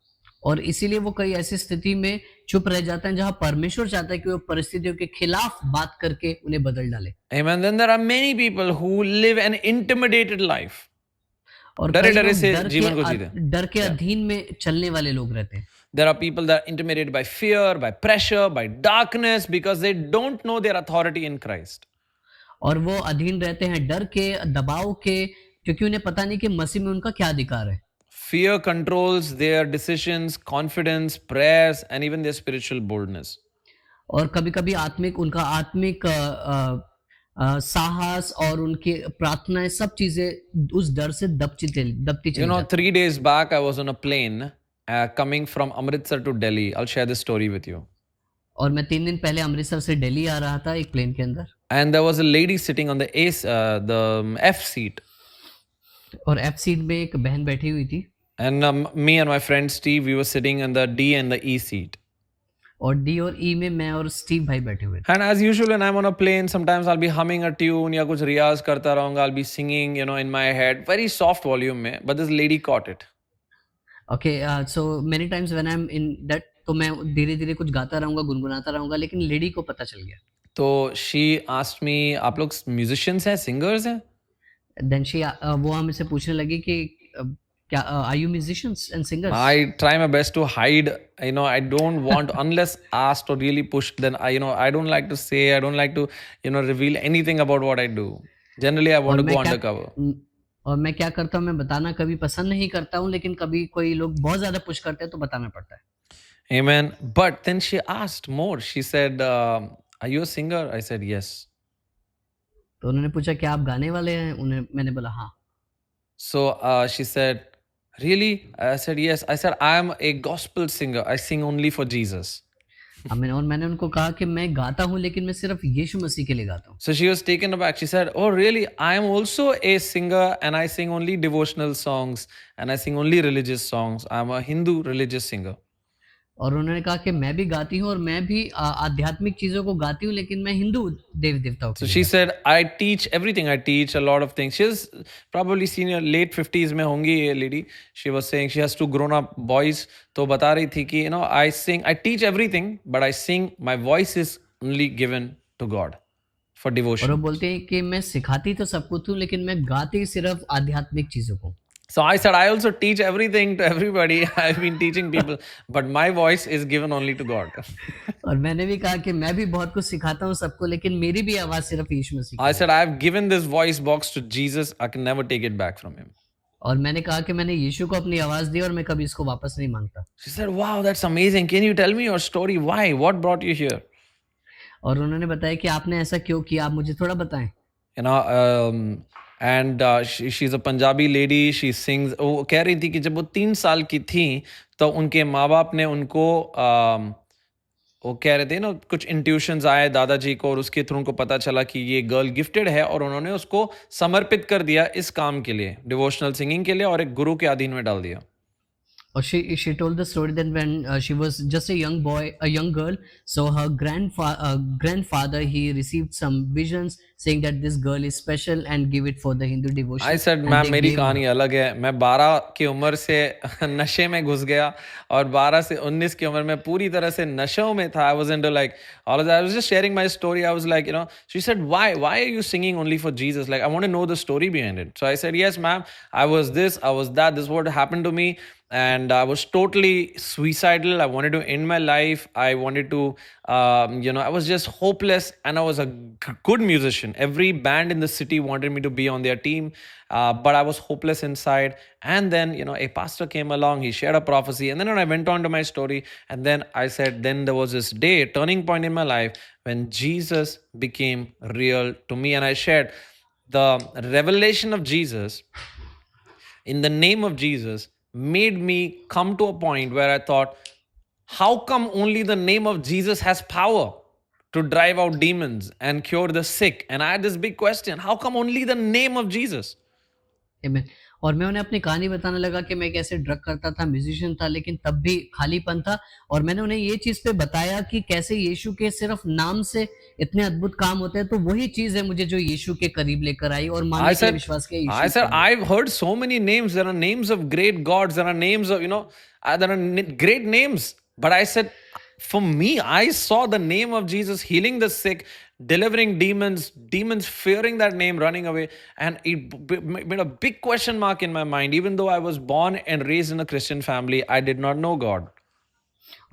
और इसीलिए वो कई ऐसी स्थिति में चुप रह जाते हैं जहां परमेश्वर चाहता है कि वो परिस्थितियों के खिलाफ बात करके उन्हें बदल डाले. Amen. Then there are many people who live an intimidated life. और डरे कई डरे लोग से जीवन को जीते. डर के अधीन में चलने वाले लोग रहते हैं. There are people that are intimidated by fear, by pressure, by darkness, because they don't know their authority in Christ. और वो अधीन रहते हैं डर के, दबाव के, क्योंकि उन्हें पता नहीं कि मसीह में उनका क्या अधिकार है. Fear controls their decisions, confidence, prayers, and even their spiritual boldness. और कभी-कभी उनका आत्मिक साहस और उनकी प्रार्थनाएं, सब चीजें उस डर से दबती चली जाती. 3 days back, I was on a plane coming from Amritsar to Delhi. I'll share this story with you. और मैं 3 दिन पहले अमृतसर से दिल्ली आ रहा था एक प्लेन के अंदर. And there was a lady sitting on the F seat. और F सीट में एक बहन बैठी हुई थी. And me and my friend Steve, we were sitting in the D and the E seat. और डी और ई में मैं और स्टीव भाई बैठे हुए थे. And as usual, when I'm on a plane, sometimes I'll be humming a tune या कुछ रियाज करता रहूँगा. I'll be singing, in my head, very soft volume में. But this lady caught it. Okay, so many times when I'm in that, तो मैं धीरे-धीरे कुछ गाता रहूँगा, गुनगुनाता रहूँगा, लेकिन लेडी को पता चल गया. तो she asked me, आप लोग musicians हैं, singers हैं? Then वो हमसे पूछने लगी कि क्या are you musicians and singers? I try my best to hide. I don't want, unless asked or really pushed, then I don't like to say, I don't like to reveal anything about what I do. Generally, I want to go undercover. और मैं क्या करता हूँ, मैं बताना कभी पसंद नहीं करता हूँ, लेकिन कभी कोई लोग बहुत ज्यादा पुश करते हैं तो बताना पड़ता है. Amen. But then she asked more. She said, "Are you a singer?" I said, "Yes." तो उन्होंने पूछा क्या आप गाने वाले हैं? मैंने बोला हाँ. So she said, "Really?" I said, "Yes." I said, "I am a gospel singer. I sing only for Jesus." और मैंने उनको कहा कि मैं गाता हूँ, लेकिन मैं सिर्फ यीशु मसीह के लिए गाता हूँ. So she was taken aback. She said, "Oh, really? I am also a singer, and I sing only devotional songs, and I sing only religious songs. I am a Hindu religious singer." और उन्होंने कहा कि मैं भी गाती हूँ और मैं भी आध्यात्मिक चीजों को गाती हूँ, लेकिन मैं हिंदू देवी देवताओं के So लिए she गाती said, I teach everything. I teach a lot of things. She's probably senior, late 50s में होंगी ये lady. She was saying she has two grown-up boys. तो बता रही थी कि I sing, I teach everything, but I sing. My voice is only given to God for हूँ। और वो devotion. बोलते हैं कि मैं सिखाती तो सब कुछ हूँ, लेकिन मैं गाती सिर्फ आध्यात्मिक चीजों को। So I said, I also teach everything to everybody. I've been teaching people, but my voice is given only to God. और मैंने भी कहा कि मैं भी बहुत कुछ सिखाता हूँ सबको, लेकिन मेरी भी आवाज सिर्फ यीशु मसीह की I है। said, I've given this voice box to Jesus. I can never take it back from him. और मैंने कहा कि मैंने यीशु को अपनी आवाज दी और मैं कभी इसको वापस नहीं मांगता। She said, wow, that's amazing. Can you tell me your story? Why? What brought you here? और उन्होंने बताया कि आपने ऐसा क्यों किया, आप मुझे थोड़ा बताएं। And she's a Punjabi lady. She sings. वो कह रही थी कि जब वो 3 साल की थी तो उनके माँ बाप ने उनको वो कह रहे थे कुछ इंट्यूशंस आए दादाजी को और उसके थ्रू उनको पता चला कि ये गर्ल गिफ्टेड है और उन्होंने उसको समर्पित कर दिया इस काम के लिए, डिवोशनल सिंगिंग के लिए, और एक गुरु के अधीन में डाल दिया। Or she told the story that when she was just a young girl, so her grandfather, he received some visions saying that this girl is special and give it for the Hindu devotion. I said, And ma'am they मेरी gave कहानी her. अलग है। मैं 12 की उम्र से नशे में घुस गया और 12 से 19 की उम्र में पूरी तरह से नशों में था। I was into like all of that. I was just sharing my story. I was like, she said, why are you singing only for Jesus? Like, I want to know the story behind it. So I said, yes, ma'am, I was this, I was that. This is what happened to me. And I was totally suicidal. I wanted to end my life. I wanted to, I was just hopeless. And I was a good musician. Every band in the city wanted me to be on their team. But I was hopeless inside. And then, a pastor came along. He shared a prophecy. And then when I went on to my story, and then I said, then there was this day, turning point in my life, when Jesus became real to me. And I shared the revelation of Jesus in the name of Jesus made me come to a point where I thought, how come only the name of Jesus has power to drive out demons and cure the sick? And I had this big question, how come only the name of Jesus? Amen. और मैं उन्हें अपनी कहानी बताने लगा कि मैं कैसे ड्रग करता था, म्यूजिशियन था, लेकिन तब भी खालीपन था। और मैंने उन्हें ये चीज पे बताया कि कैसे यीशु के सिर्फ नाम से इतने अद्भुत काम होते हैं। तो वही चीज है मुझे जो यीशु के करीब लेकर आई और मानने के लिए विश्वास किया। I said, I've heard so many names. There are names of great gods. There are names of, there are great names. But I said, for me, I saw the name of Jesus healing the sick, delivering demons fearing that name, running away. And it made a big question mark in my mind. Even though I was born and raised in a Christian family, I did not know God.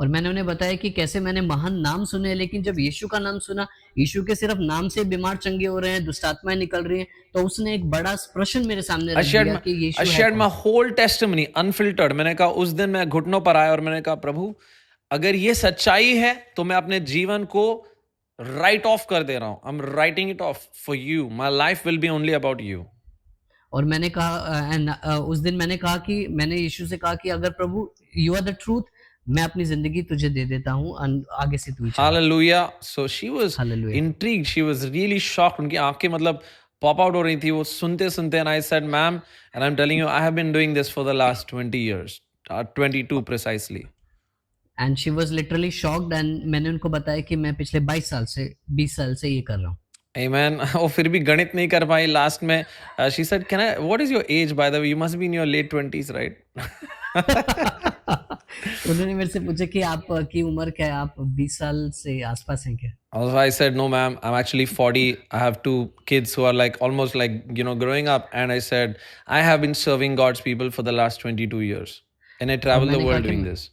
और मैंने उन्हें बताया कि कैसे मैंने महान नाम सुने, लेकिन जब यीशु का नाम सुना, यीशु के सिर्फ नाम से बीमार चंगे हो रहे हैं, दुष्ट आत्माएं निकल रही हैं, तो उसने एक बड़ा प्रश्न मेरे सामने रख दिया कि यीशु है कौन? I shared my whole testimony unfiltered. मैंने कहा उस दिन मैं घुटनों पर आया और मैंने कहा प्रभु अगर ये सच्चाई है तो मैं अपने जीवन को राइट ऑफ कर दे रहा हूं। I'm writing it off for you. My life will be only about you. और मैंने कहा उस दिन मैंने कहा कि मैंने यीशु से कहा कि अगर प्रभु यू आर द ट्रूथ, मैं अपनी जिंदगी तुझे दे देता हूँ, आगे से तू ही चल। Hallelujah. So she was intrigued. She was really shocked. उनकी आंखें मतलब पॉप आउट हो रही थी वो सुनते सुनते। And I said, ma'am, and I'm telling you, I have been doing this for the last 20 years, 22 precisely. And she was literally shocked. And मैंने उनको बताया कि मैं पिछले 20 साल से ये कर रहा हूँ। Amen. वो फिर भी गणित नहीं कर पाई लास्ट में। She said, what is your age by the way? You must be in your late 20s, right? उन्होंने मेरे से पूछा कि आप की उम्र क्या है, आप 20 साल से आसपास हैं क्या? Also, I said, no, ma'am, I'm actually 40. I have 2 kids who are like almost like, growing up. And I said, I have been serving God's people for the last 22 years. And I travel the world doing this.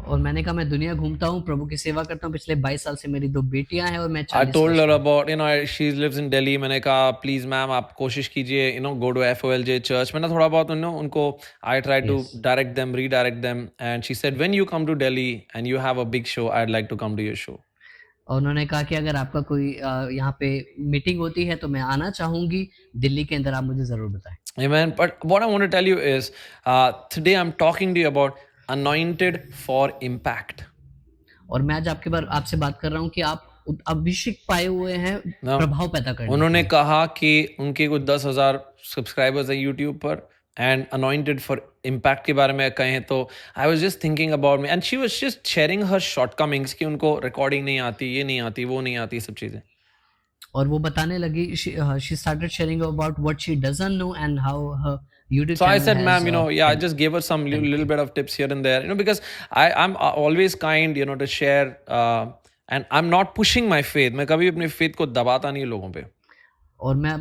और मैंने कहा मैं दुनिया घूमता हूँ, प्रभु की सेवा करता हूँ। पिछले 22 साल से मेरी 2 बेटियां हैं और मैं 40 I told her about, she lives in Delhi. मैंने कहा, please ma'am, आप कोशिश कीजिए, go to FOLJ church. मैंने थोड़ा बहुत उनको, I tried to direct them, redirect them. And she said, when you come to Delhi and you have a big show, I'd like to come to your show. और उन्होंने कहा कि अगर आपका कोई यहाँ पे मीटिंग होती है तो मैं आना चाहूंगी दिल्ली के अंदर, आप मुझे जरूर बताएं। Amen. But what I want to tell you is, today I'm talking to you about anointed for impact. और मैं आज आपसे बात कर रहा हूँ कि आप अभिषेक पाए हुए हैं प्रभाव पैदा करने। उन्होंने कहा कि उनके कुछ 10,000 सब्सक्राइबर्स हैं YouTube पर, and anointed for impact के बारे में कहें तो I was just thinking about me and she was just sharing her shortcomings कि उनको recording नहीं आती, ये नहीं आती, वो नहीं आती, ये सब चीज़ें. और वो बताने लगी, she started sharing about what she doesn't know and how her YouTube So I channel said, has, ma'am, I helped. just gave her some little bit of tips here and there, because I'm always kind, to share, and I'm not pushing my faith. मैं कभी अपने faith को दबाता नहीं लोगों पे. और मैं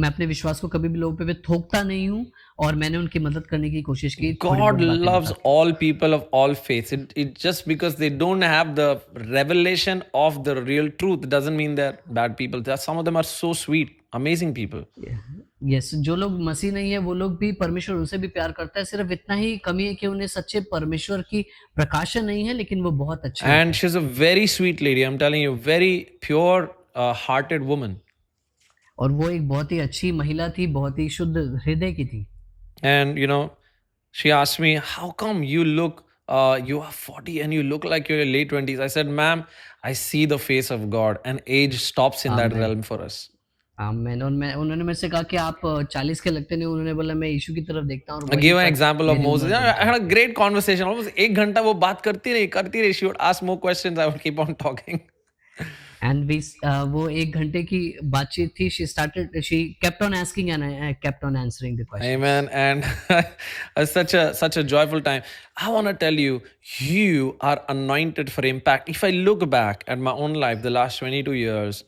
अपने विश्वास को कभी भी लोगों पे थोपता नहीं हूँ और मैंने उनकी मदद करने की कोशिश की. God loves all people of all faiths. It just because they don't have the revelation of the real truth doesn't mean they're bad people. Some of them are so sweet, amazing people. Yes, जो लोग मसीह नहीं है वो लोग भी परमेश्वर उनसे भी प्यार करता है. सिर्फ इतना ही कमी है कि उन्हें सच्चे परमेश्वर की प्रकाशन नहीं है, लेकिन वो बहुत अच्छे हैं. And she's a very sweet lady. I'm telling you, very pure hearted woman. और वो एक बहुत ही अच्छी महिला थी, बहुत ही शुद्ध हृदय की थी. And she asked me, how come you look, you are 40 and you look like you're in your late 20s? I said, ma'am, I see the face of God and age stops in that realm for us. आमीन. और उन्होंने मेरे से कहा कि आप 40 के लगते नहीं. उन्होंने बोला मैं यीशु की तरफ देखता हूँ. I gave an example of Moses. I had a great conversation. Almost 1 घंटा वो बात करती रही. She would ask more questions. I would keep on talking. And वो 1 घंटे की बातचीत थी. She kept on asking and I kept on answering the questions. Amen. And such a joyful time. I want to tell you, you are anointed for impact. If I look back at my own life, the last 22 years,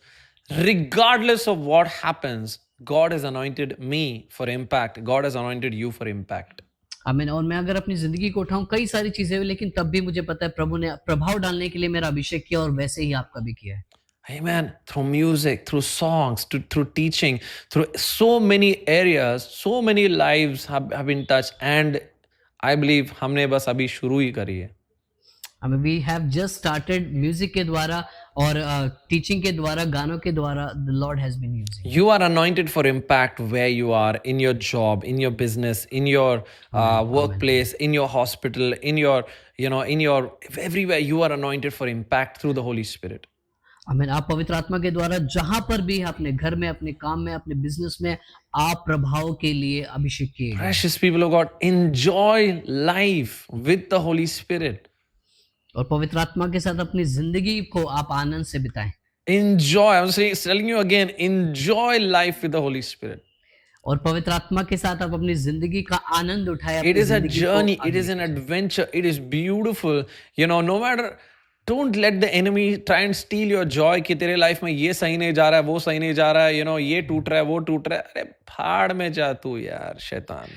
regardless of what happens, God has anointed me for impact. God has anointed you for impact. आमीन. और मैं अगर अपनी जिंदगी को उठाऊं, कई सारी चीजें हुई, लेकिन तब भी मुझे पता है प्रभु ने प्रभाव डालने के लिए मेरा अभिषेक किया और वैसे ही आपका भी किया है. Amen. Through music, through songs, through teaching, through so many areas, so many lives have been touched. And I believe हमने बस अभी शुरू ही करी है. I mean, we have just started music के द्वारा और teaching के द्वारा, गानों के द्वारा, the Lord has been using. You are anointed for impact where you are, in your job, in your business, in your workplace, in your hospital, in your, in your, everywhere you are anointed for impact through the Holy Spirit. आमीन. आप पवित्र आत्मा के द्वारा जहां पर भी, अपने घर में, अपने काम में, अपने बिजनेस में, आप प्रभाव के लिए अभिषेक किए गए. Precious people of God, enjoy life with the Holy Spirit. और पवित्र आत्मा के साथ अपनी जिंदगी को आप आनंद से बिताएं. Enjoy. I'm telling you again, enjoy life with the Holy Spirit. और पवित्र आत्मा के साथ आप अपनी जिंदगी का आनंद उठाएं. It is a journey. It is an adventure. It is beautiful. No matter. Don't let the enemy try and steal your joy कि तेरे लाइफ में ये सही नहीं जा रहा है, वो सही नहीं जा रहा है, ये टूट रहा है, वो टूट रहा है. अरे भाड़ में जा तू यार, शैतान.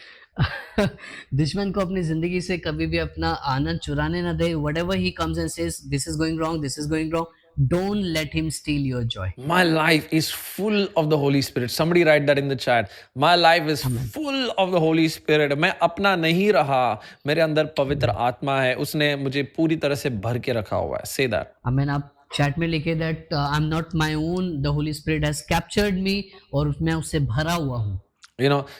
दुश्मन को अपनी जिंदगी से कभी भी अपना आनंद चुराने ना दे. Whatever he comes and says, this is going wrong, this is going wrong, don't let him steal your joy. My life is full of the Holy Spirit. Somebody write that in the chat. My life is full of the Holy Spirit. मैं अपना नहीं रहा, मेरे अंदर पवित्र आत्मा है, उसने मुझे पूरी तरह से भर के रखा हुआ है. Say that. आमीन. आप चैट में लिखे that I'm not my own, the Holy Spirit has captured me, और मैं उससे भरा हुआ हूँ.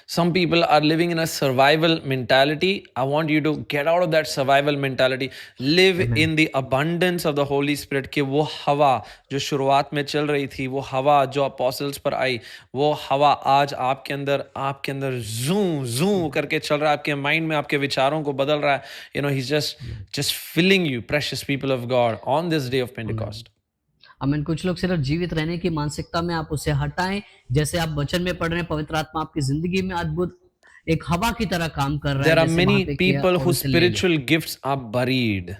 Some people are living in a survival mentality. I want you to get out of that survival mentality. Live in the abundance of the Holy Spirit. कि वो हवा जो शुरुआत में चल रही थी, वो हवा जो apostles पर आई, वो हवा आज आपके अंदर zoom करके चल रहा है, आपके माइंड में, आपके विचारों को बदल रहा है. He's just filling you, precious people of God, on this day of Pentecost. आमीन. कुछ लोग सिर्फ जीवित रहने की मानसिकता में आप उसे हटाएं. जैसे आप वचन में पढ़ रहे हैं, पवित्र आत्मा आपकी जिंदगी में अद्भुत एक हवा की तरह काम कर रहा है. There are many people whose spiritual gifts are buried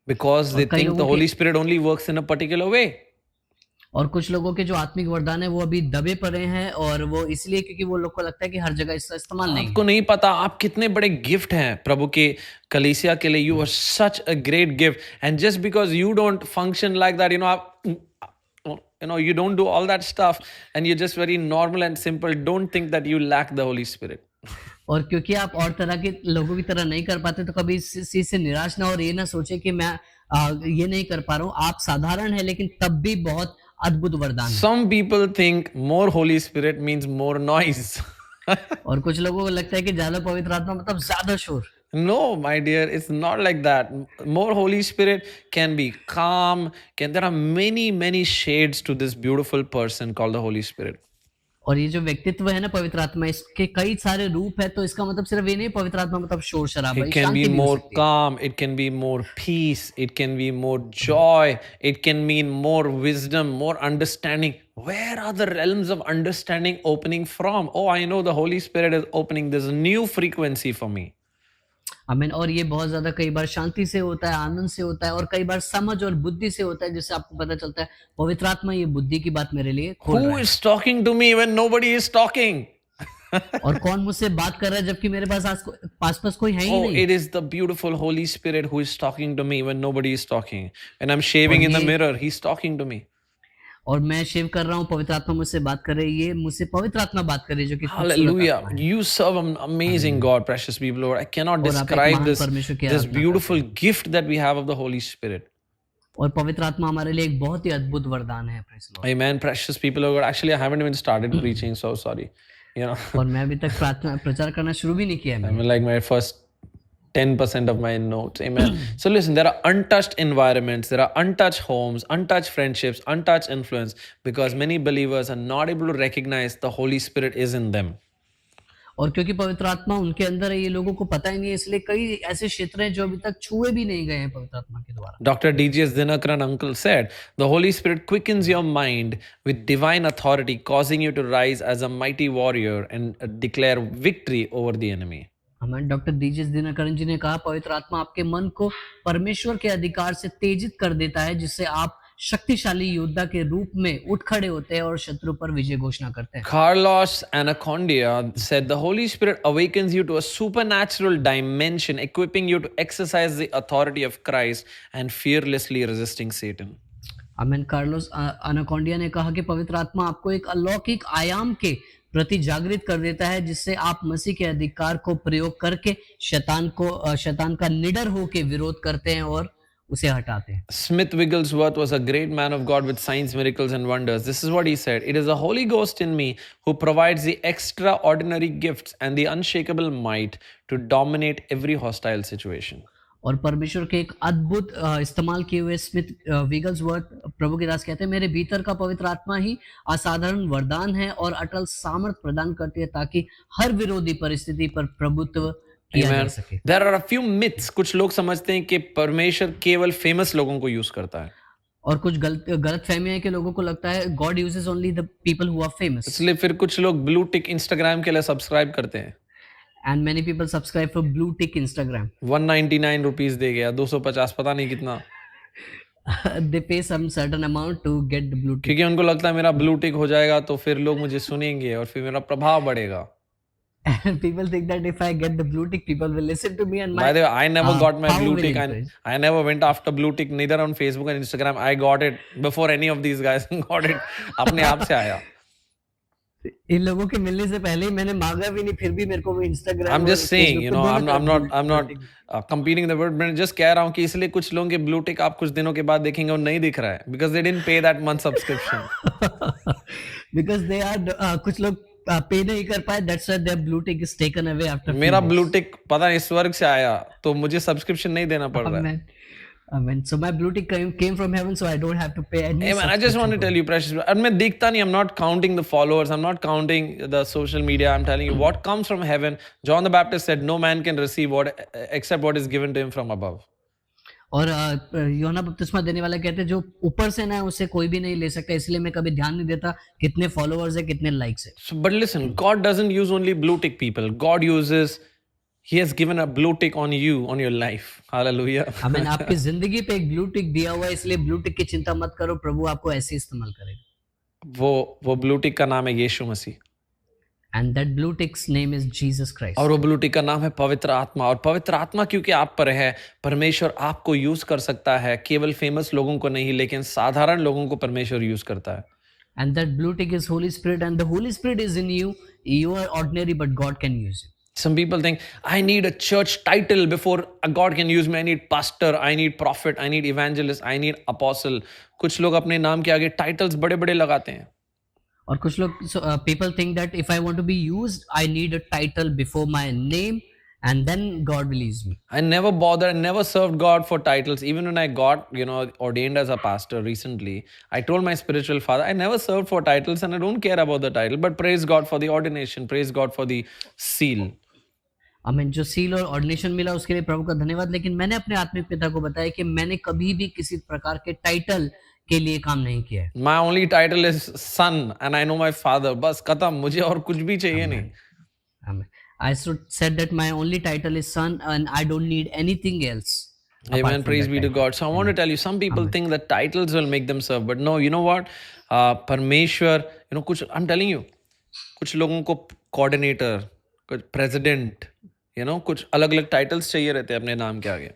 because they think the Holy Spirit only works in a particular way. और कुछ लोगों के जो आत्मिक वरदान है वो अभी दबे पड़े हैं, और वो इसलिए क्योंकि वो लोग को लगता है कि हर जगह इसका इस्तेमाल नहीं. आपको नहीं पता आप कितने बड़े गिफ्ट हैं प्रभु के कलीसिया के लिए. You are such a great gift, and just because you don't function like that, you don't do all that stuff, and you're just very normal and simple, don't think that you lack the Holy Spirit. और क्योंकि आप और तरह के लोगों की तरह नहीं कर पाते, तो कभी इस चीज से निराश ना, और ये ना सोचे कि मैं ये नहीं कर पा रहा हूँ. आप साधारण है, लेकिन तब भी बहुत अद्भुत वरदान. Some people think more Holy Spirit means more noise. और कुछ लोगों को लगता है कि ज्यादा पवित्र आत्मा मतलब ज्यादा शोर. No, my dear, it's not like that. More Holy Spirit can be calm. There are many shades to this beautiful person called the Holy Spirit. और ये जो व्यक्तित्व है ना पवित्र आत्मा, इसके कई सारे रूप है, तो इसका मतलब सिर्फ ये नहीं पवित्र आत्मा मतलब शोर शराबा, It can be शांति भी हो more सकती है। calm, it can be more peace, it can be more joy, it can mean more wisdom, more understanding. Where are the realms of understanding opening from? Oh, I know the Holy Spirit is opening this new frequency for me. आमीन। और ये बहुत ज्यादा कई बार शांति से होता है, आनंद से होता है, और कई बार समझ और बुद्धि से होता है, जिससे आपको पता चलता है पवित्र आत्मा ये बुद्धि की बात मेरे लिए खोल रहा Who है। is talking to me when nobody is talking? और कौन मुझसे बात कर रहा है जबकि मेरे पास पास कोई है ही Oh, नहीं। it is the beautiful Holy Spirit who is talking to me when nobody is talking. When I'm shaving in the mirror, He's talking to me. और मैं शेव कर रहा हूँ, पवित्र आत्मा मुझसे बात कर रही है, मुझसे पवित्र आत्मा बात कर रही है, जो कि खूबसूरत Hallelujah. आत्मा है। You serve an amazing God, precious people, Lord. I cannot और आप एक describe महान this, परमेश्वर की this Aradhana beautiful gift that we have of the Holy Spirit. और पवित्र आत्मा हमारे लिए एक बहुत ही अद्भुत वरदान है। Praise the Lord। Amen. Precious people, Lord. Actually, I haven't even started preaching, so sorry. You know, और मैं अभी तक प्रचार करना शुरू भी नहीं किया है I'm मैंने। like my first 10% of my notes. Amen. So listen, there are untouched environments, there are untouched homes, untouched friendships, untouched influence, because many believers are not able to recognize the Holy Spirit is in them. और क्योंकि पवित्र आत्मा उनके अंदर है, ये लोगों को पता ही नहीं है, इसलिए कई ऐसे क्षेत्र हैं जो अभी तक छुए भी नहीं गए हैं पवित्र आत्मा के द्वारा। Dr. D.J.S. Dinakaran uncle said, the Holy Spirit quickens your mind with divine authority, causing you to rise as a mighty warrior and declare victory over the enemy. हमारे डॉक्टर डीजेस दिनकरन जी ने कहा, पवित्र आत्मा आपके मन को परमेश्वर के अधिकार से तेजित कर देता है, जिससे आप शक्तिशाली योद्धा के रूप में उठ खड़े होते हैं और शत्रु पर विजय घोषणा करते हैं। Carlos Anacondia said, the Holy Spirit awakens you to a supernatural dimension, equipping you to exercise the authority of Christ and fearlessly resisting Satan. Amen. Carlos Annacondia ने कहा कि पवित्र आत्मा आपको एक अलौकिक आयाम के प्रति जागृत कर देता है, जिससे आप मसीह के अधिकार को प्रयोग करके शैतान का निडर होकर विरोध करते हैं और उसे हटाते हैं। Smith Wigglesworth was a great man of God with signs, miracles and wonders. This is what he said, it is the Holy Ghost in me who provides the extraordinary gifts and the unshakable might to dominate every hostile situation. और परमेश्वर के एक अद्भुत इस्तेमाल किए हुए स्मिथ विगल्सवर्थ प्रभु के दास कहते हैं, मेरे भीतर का पवित्र आत्मा ही असाधारण वरदान है और अटल सामर्थ प्रदान करती है, ताकि हर विरोधी परिस्थिति पर प्रभुत्व किया जा सके। There are a few myths. कुछ लोग समझते हैं कि परमेश्वर केवल फेमस लोगों को यूज करता है, और कुछ गलत फहमियां है कि लोगों को लगता है God uses only the people who are famous. इसलिए फिर कुछ लोग ब्लू टिक इंस्टाग्राम के लिए सब्सक्राइब करते हैं। And many people subscribe for blue tick Instagram. 199 rupees दे गया, 250 पता नहीं कितना। They pay some certain amount to get the blue tick. क्योंकि उनको लगता है मेरा ब्लू टिक हो जाएगा तो फिर लोग मुझे सुनेंगे और फिर मेरा प्रभाव बढ़ेगा। And people think that if I get the blue tick, people will listen to me and my By the way, I never got my power blue will tick. increase. I never went after blue tick, neither on Facebook and Instagram. I got it before any of these guys got it. अपने आप से आया। इन लोगों के मिलने से पहले ही मैंने मांगा भी नहीं, फिर भी मेरे को वो Instagram I'm just saying, you know, I'm not competing competing the word, मैं just कह रहा हूँ कि इसलिए कुछ लोगों के ब्लू टिक आप कुछ दिनों के बाद देखेंगे और नहीं दिख रहा है, because they didn't pay that month subscription. because they are कुछ लोग पे नहीं कर पाए, that's why their blue tick is taken away after मेरा ब्लू टिक पता नहीं स्वर्ग से आया तो मुझे सब्सक्रिप्शन नहीं देना पड़ रहा है। Amen. So my blue tick came from heaven, so I don't have to pay any. Hey man, I just want to tell you, precious. And मैं दिखता नहीं, I'm not counting the followers, I'm not counting the social media. I'm telling you what comes from heaven. John the Baptist said, "No man can receive what except what is given to him from above." और यूहन्ना बपतिस्मा देने वाला कहते हैं, जो ऊपर से ना है उसे कोई भी नहीं ले सकता, इसलिए मैं कभी ध्यान नहीं देता कितने फॉलोअर्स है, कितने लाइक्स है। So, but listen, God doesn't use only blue tick people. God uses, He has given a blue tick on you, on your life. Hallelujah. आमीन। आपकी जिंदगी पे एक ब्लू टिक दिया हुआ है, इसलिए ब्लू टिक की चिंता मत करो, प्रभु आपको ऐसे इस्तेमाल करेगा। वो ब्लू टिक का नाम है यीशु मसीह। And that blue tick's name is Jesus Christ. और वो ब्लू टिक का नाम है पवित्र आत्मा। और पवित्र आत्मा क्योंकि आप पर है, परमेश्वर आपको यूज कर सकता है, केवल फेमस लोगों को नहीं, लेकिन साधारण लोगों को परमेश्वर यूज करता है। And that blue tick is Holy Spirit, and the Holy Spirit is in you. You are ordinary, but God can use you. Some people think, I need a church title before God can use me. I need pastor, I need prophet, I need evangelist, I need apostle. कुछ लोग अपने नाम के आगे टाइटल्स बड़े बड़े लगाते हैं। और कुछ लोग people think that if I want to be used, I need a title before my name, and then God will use me. I never bothered, I never served God for titles. Even when I got, ordained as a pastor recently, I told my spiritual father, I never served for titles and I don't care about the title, but praise God for the ordination, praise God for the seal. आमीन। जो सील और ऑर्डिनेशन मिला उसके लिए प्रभु का धन्यवाद। लेकिन मैंने अपने आत्मिक पिता को बताया कि मैंने कभी भी किसी प्रकार के टाइटल के लिए काम नहीं किया है। My only title is son and I know my father. बस खत्म, मुझे और कुछ भी चाहिए नहीं। आमीन। I said that my only title is son and I don't need anything else. apart Amen. from Praise that be to title. God. So I want to tell you, some people think that titles will make them serve, but no. You know what? परमेश्वर, कुछ I'm telling you, कुछ लोगों को coordinator, कुछ president, कुछ अलग अलग titles चाहिए रहते हैं अपने नाम के आगे।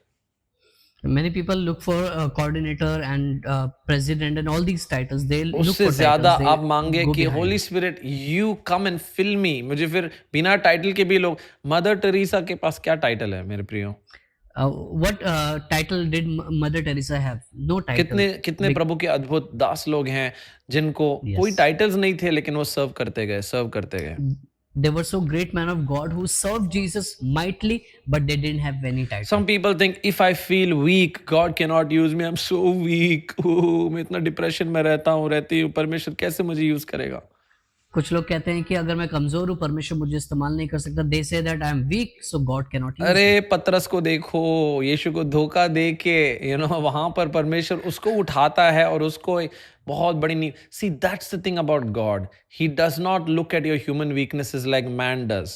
Many people look for coordinator and president and all these titles. They look उससे for ज्यादा titles. They आप मांगे go कि behind. Holy spirit you come and fill me. मुझे फिर बिना टाइटल के भी लोग, मदर टेरेसा के पास क्या टाइटल है मेरे प्रियो? What title did Mother Teresa have? No title. कितने कितने प्रभु के अद्भुत दास लोग हैं जिनको कोई टाइटल्स नहीं थे लेकिन वो सर्व करते गए। They were so great men of God who served Jesus mightily, but they didn't have any title. Some people think if I feel weak, God cannot use me. I'm so weak. मैं इतना डिप्रेशन में रहती हूँ, परमेश्वर कैसे मुझे यूज करेगा? कुछ लोग कहते हैं कि अगर मैं कमजोर हूँ परमेश्वर मुझे इस्तेमाल नहीं कर सकता। They say that I am weak, so God cannot use me. अरे पतरस को देखो, यीशु को धोखा दे के वहां पर परमेश्वर उसको उठाता है और उसको एक बहुत बड़ी नींव। See, that's the thing about God. He does not look at your human weaknesses like man does.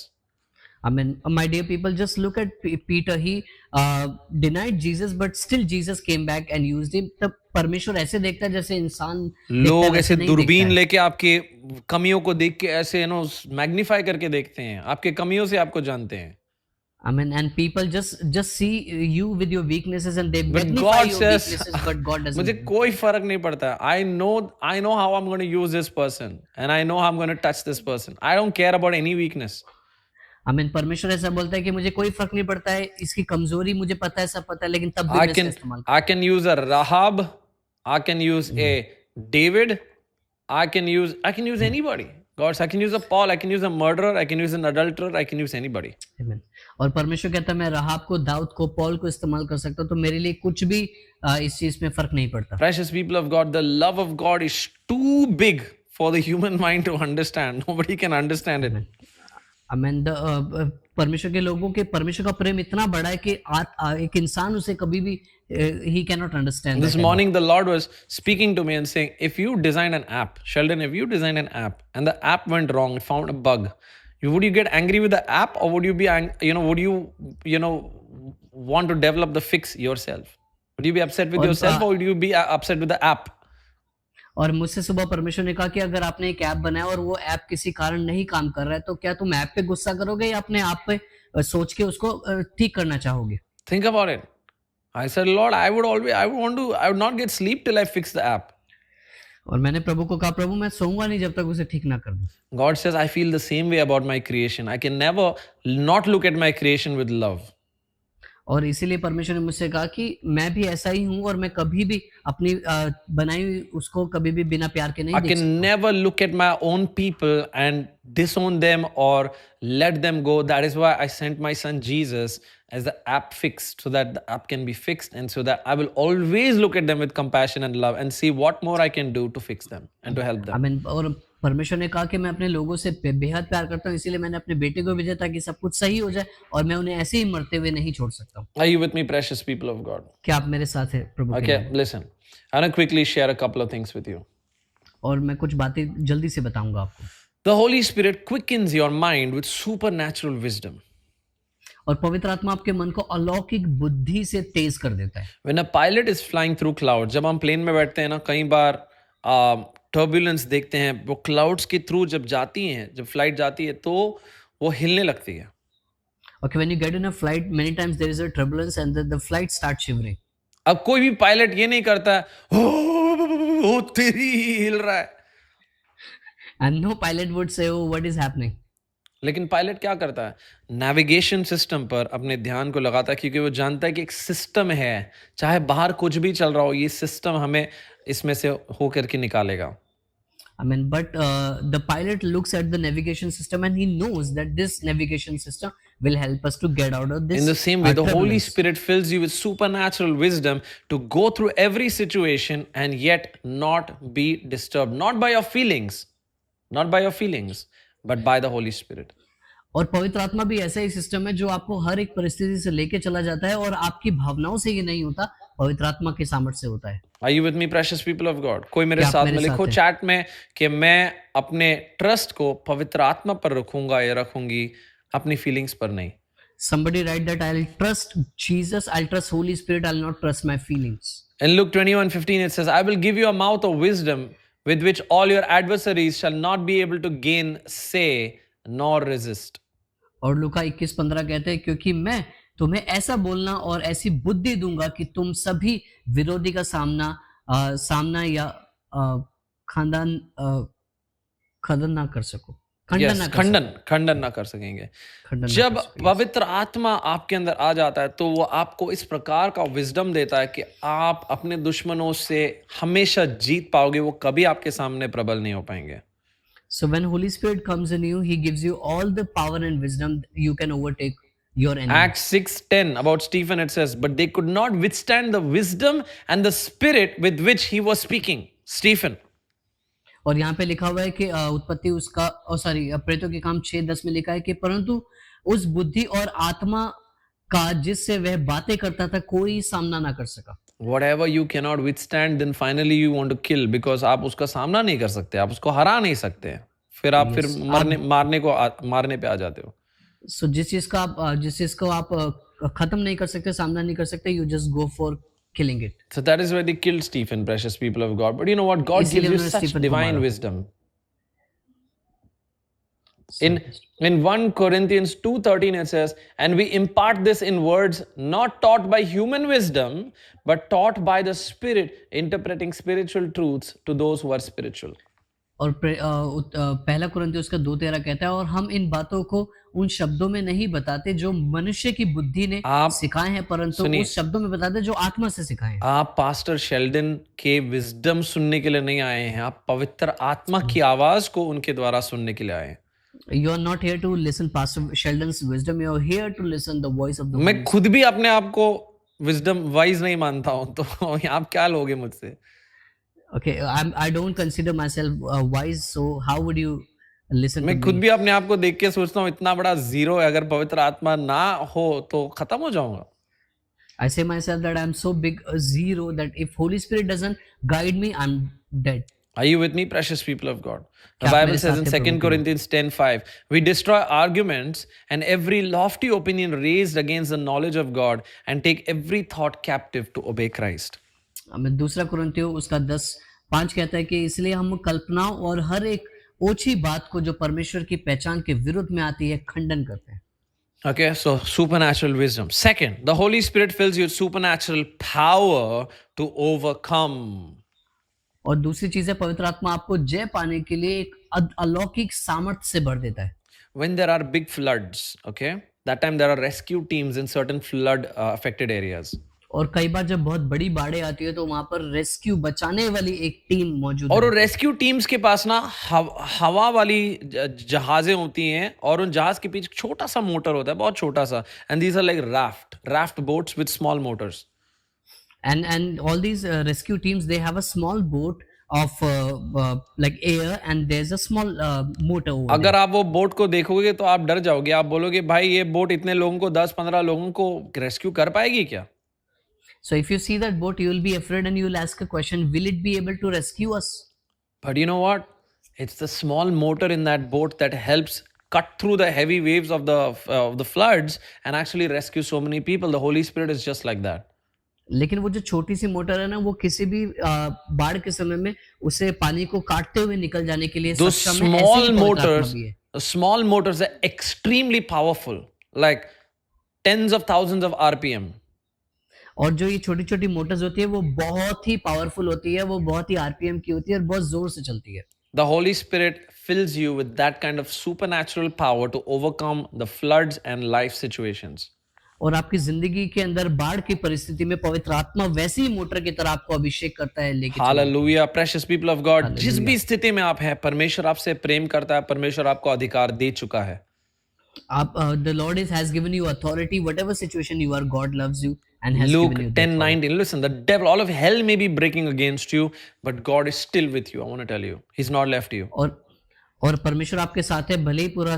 I mean, my dear people, just look at Peter. He denied Jesus, but still Jesus came back and used him. तब परमेश्वर ऐसे देखता है जैसे इंसान लोग ऐसे दूरबीन लेके आपके कमियों को देख के ऐसे मैग्नीफाई करके देखते हैं, आपके कमियों से आपको जानते हैं। I mean, and people just see you with your weaknesses and they But magnify God your says, weaknesses, but God doesn't. मुझे कोई फर्क नहीं पड़ता। I know how I'm going to use this person and I know how I'm going to touch this person. I don't care about any weakness. I mean, परमेश्वर ऐसा बोलता है कि मुझे कोई फर्क नहीं पड़ता है, इसकी कमजोरी मुझे पता है, सब पता है, लेकिन तब भी मैं इसका इस्तेमाल I can use a Rahab, I can use a David, I can use anybody. God, I can use a Paul, I can use a murderer, I can use an adulterer, I can use anybody. Amen. और परमेश्वर कहता है मैं राहाब को, दाऊद को, पॉल को इस्तेमाल कर सकता हूँ, तो मेरे लिए कुछ भी इस चीज में फर्क नहीं पड़ता। Precious people of God, the love of God is too big for the human mind to understand. Nobody can understand it. Amen. परमेश्वर के लोगों के परमेश्वर का प्रेम इतना बड़ा है कि एक इंसान उसे कभी भी he cannot understand. This morning the Lord was speaking to me and saying, if you design an app, Sheldon, if you design an app and the app went wrong, it found a bug, would you get angry with the app or would you be would you want to develop the fix yourself? Would you be upset with yourself or would you be upset with the app? और मुझसे सुबह परमेश्वर ने कहा कि अगर आपने एक ऐप बनाया और वो ऐप किसी कारण नहीं काम कर रहा है तो क्या तुम ऐप पे गुस्सा करोगे या अपने आप पे सोच के उसको ठीक करना चाहोगे? Think about it. I said, Lord, I would not get sleep till I fix the app. और मैंने प्रभु को कहा, प्रभु मैं सोऊंगा नहीं जब तक उसे ठीक ना कर दूं। God says, I feel the same way about my creation. I can never not look at my creation with love. और इसीलिए परमेश्वर ने मुझसे कहा कि मैं भी ऐसा ही हूँ और मैं कभी भी अपनी बनाई हुई उसको कभी भी बिना प्यार के नहीं देख सकता। I can never look at my own people and disown them or let them go. That is why I sent my son Jesus as the app fixed, so that the app can be fixed and so that I will always look at them with compassion and love and see what more I can do to fix them and to help them. आमीन। और परमेश्वर ने कहा कि मैं अपने लोगों से बेहद प्यार करता हूँ, इसीलिए मैंने अपने बेटे को भेजा ताकि सब कुछ सही हो जाए और मैं उन्हें ऐसे ही मरते हुए नहीं छोड़ सकता हूँ। Are you with me, precious people of God? क्या आप मेरे साथ हैं प्रभु? Okay, listen. I want to quickly share a couple of things with you. और मैं कुछ बातें जल्दी से बताऊंगा आपको। The Holy Spirit quickens your mind with supernatural wisdom. और पवित्र आत्मा आपके मन को अलौकिक बुद्धि से तेज कर देता है। When a pilot is flying through clouds, जब हम प्लेन में बैठते हैं ना, कई बार टर्बुलेंस देखते हैं, वो क्लाउड्स के थ्रू जब जाती हैं, जब फ्लाइट जाती है तो वो हिलने लगती है। Okay, when you get in a flight, many times there is a turbulence and the flight starts shivering. अब कोई भी पायलट ये नहीं करता है, ओ तेरी हिल रहा है। And no pilot would say, oh, what is happening? लेकिन पायलट क्या करता है? नेविगेशन सिस्टम पर अपने ध्यान को लगाता है, क्योंकि वो जानता है कि एक सिस्टम है, चाहे बाहर कुछ भी चल रहा हो, ये सिस्टम हमें इसमें से होकर के निकालेगा। I mean, but the pilot looks at the navigation system and he knows that this navigation system will help us to get out of this. In the same way, the Holy turbulence. Spirit fills you with supernatural wisdom to go through every situation and yet not be disturbed, not by your feelings, but by the Holy Spirit. और पवित्र आत्मा भी ऐसा ही सिस्टम है जो आपको हर एक परिस्थिति से लेके चला जाता है और आपकी भावनाओं से ये नहीं होता, पवित्र आत्मा के सामर्थ्य से होता है. Are you with me, precious people of God? कोई मेरे क्या आप साथ मेरे में साथ लिखो हैं? चैट में कि मैं अपने ट्रस्ट को पवित्र आत्मा पर रखूंगा या रखूंगी, अपनी फीलिंग्स पर नहीं. Somebody write that I'll trust Jesus, I'll trust Holy Spirit, I'll not trust my feelings. In Luke 21:15 it says, I will give you a mouth of wisdom with which all your adversaries shall not be able to gain say nor resist. और लूका 21:15 कहते हैं क्योंकि मैं तुम्हें ऐसा बोलना और ऐसी बुद्धि दूंगा कि तुम सभी विरोधी का सामना या खंडन ना कर सको. Yes, खंडन ना कर सकेंगे. जब पवित्र आत्मा आपके अंदर आ जाता है तो वो आपको इस प्रकार का विजडम देता है कि आप अपने दुश्मनों से हमेशा जीत पाओगे, वो कभी आपके सामने प्रबल नहीं हो पाएंगे. So when Holy Spirit comes in you, He gives you all the power and wisdom you can overtake your enemy. Acts 6:10 about Stephen it says, but they could not withstand the wisdom and the spirit with which he was speaking. Stephen. और यहाँ पे लिखा हुआ है कि उत्पत्ति उसका प्रेरितों के काम 6:10 में लिखा है कि परंतु उस बुद्धि और आत्मा का जिससे वह बातें करता था कोई सामना ना कर सका. Whatever you cannot withstand, then finally you want to kill because आप उसका सामना नहीं कर सकते, आप उसको हरा नहीं सकते, फिर आप फिर मारने पे आ जाते हो. So जिस चीज को आप खत्म नहीं कर सकते, सामना नहीं कर सकते, you just go for killing it. So that is why they killed Stephen, precious people of God. But you know what? God gives you such divine wisdom. In 1 Corinthians 2:13 it says, and we impart this in words not taught by human wisdom, but taught by the Spirit, interpreting spiritual truths to those who are spiritual. और पहला कुरिन्थियों उसका 2:13 कहता है और हम इन बातों को उन शब्दों में नहीं बताते जो मनुष्य की बुद्धि ने सिखाए हैं, परंतु उस शब्दों में बताते जो आत्मा से सिखाए हैं. आप पास्टर शेल्डन के विजडम सुनने के लिए नहीं आए हैं, आप पवित्र आत्मा की आवाज को उनके द्वारा सुनने के लिए आए हैं. You are not here to listen Pastor Sheldon's wisdom. You are here to listen the voice of the. मैं खुद भी अपने आप को विजडम वाइज नहीं मानता हूँ, तो आप क्या लोगे मुझसे? Okay, I don't consider myself wise, so how would you listen? मैं खुद भी अपने आप को देख के सोचता हूँ इतना बड़ा जीरो है, अगर पवित्र आत्मा ना हो तो खत्म हो जाऊंगा. I say myself that I'm so big a zero that if Holy Spirit doesn't guide me, I'm dead. Are you with me, precious people of God? The Bible says in 2 Corinthians 10:5, we destroy arguments and every lofty opinion raised against the knowledge of God and take every thought captive to obey Christ. हमें 2 कुरिन्थियों उसका 10:5 कहता है कि इसलिए हम कल्पनाओं और हर एक ओछी बात को जो परमेश्वर की पहचान के विरुद्ध में आती है खंडन करते हैं. Okay, so supernatural wisdom. Second, the Holy Spirit fills you with supernatural power to overcome. और दूसरी चीज है पवित्र आत्मा आपको जय पाने के लिए एक अलौकिक सामर्थ्य से भर देता है. When there are big floods, okay, that time there are rescue teams in certain flood affected areas. और कई बार जब बहुत बड़ी बाढ़ें आती है तो वहां पर रेस्क्यू बचाने वाली एक टीम मौजूद और रेस्क्यू टीम्स के पास ना हवा वाली जहाजें होती हैं और उन जहाज के पीछे छोटा सा मोटर होता है, बहुत छोटा सा, and these are like raft boats with small motors. And all these rescue teams, they have a small boat of like air and there's a small motor over अगर आप वो बोट को देखोगे तो आप डर जाओगे, आप बोलोगे भाई ये बोट इतने लोगों को 10-15 लोगों को रेस्क्यू कर पाएगी क्या? So if you see that boat, you will be afraid and you will ask a question, will it be able to rescue us? But you know what? It's the small motor in that boat that helps cut through the heavy waves of the floods and actually rescue so many people. The Holy Spirit is just like that. लेकिन वो जो छोटी सी मोटर है ना, वो किसी भी बाढ़ के समय में उसे पानी को काटते हुए निकल जाने के लिए सक्षम है. The small motors are extremely powerful, like tens of thousands of RPM. और जो ये छोटी छोटी मोटर्स होती है वो बहुत ही पावरफुल होती है, वो बहुत ही आरपीएम की होती है और बहुत जोर से चलती है. The Holy Spirit fills you with that kind of supernatural power to overcome the floods and life situations. और आपकी जिंदगी के अंदर बाढ़ की परिस्थिति में पवित्र आत्मा वैसी ही मोटर की तरह आपको अभिषेक करता है, लेके चलता है। Hallelujah, precious people of God, जिस हालेलुया। भी स्थिति में आप हैं, परमेश्वर आपसे प्रेम करता है, परमेश्वर आपको अधिकार दे चुका है। आप the Lord has given you authority, whatever situation you are, God loves you and has Luke given you the 10:19. Listen, the devil, all of hell may be breaking against you, but God is still with you. I want to tell you, He's not left you. और परमेश्वर आपके साथ है, भले ही पूरा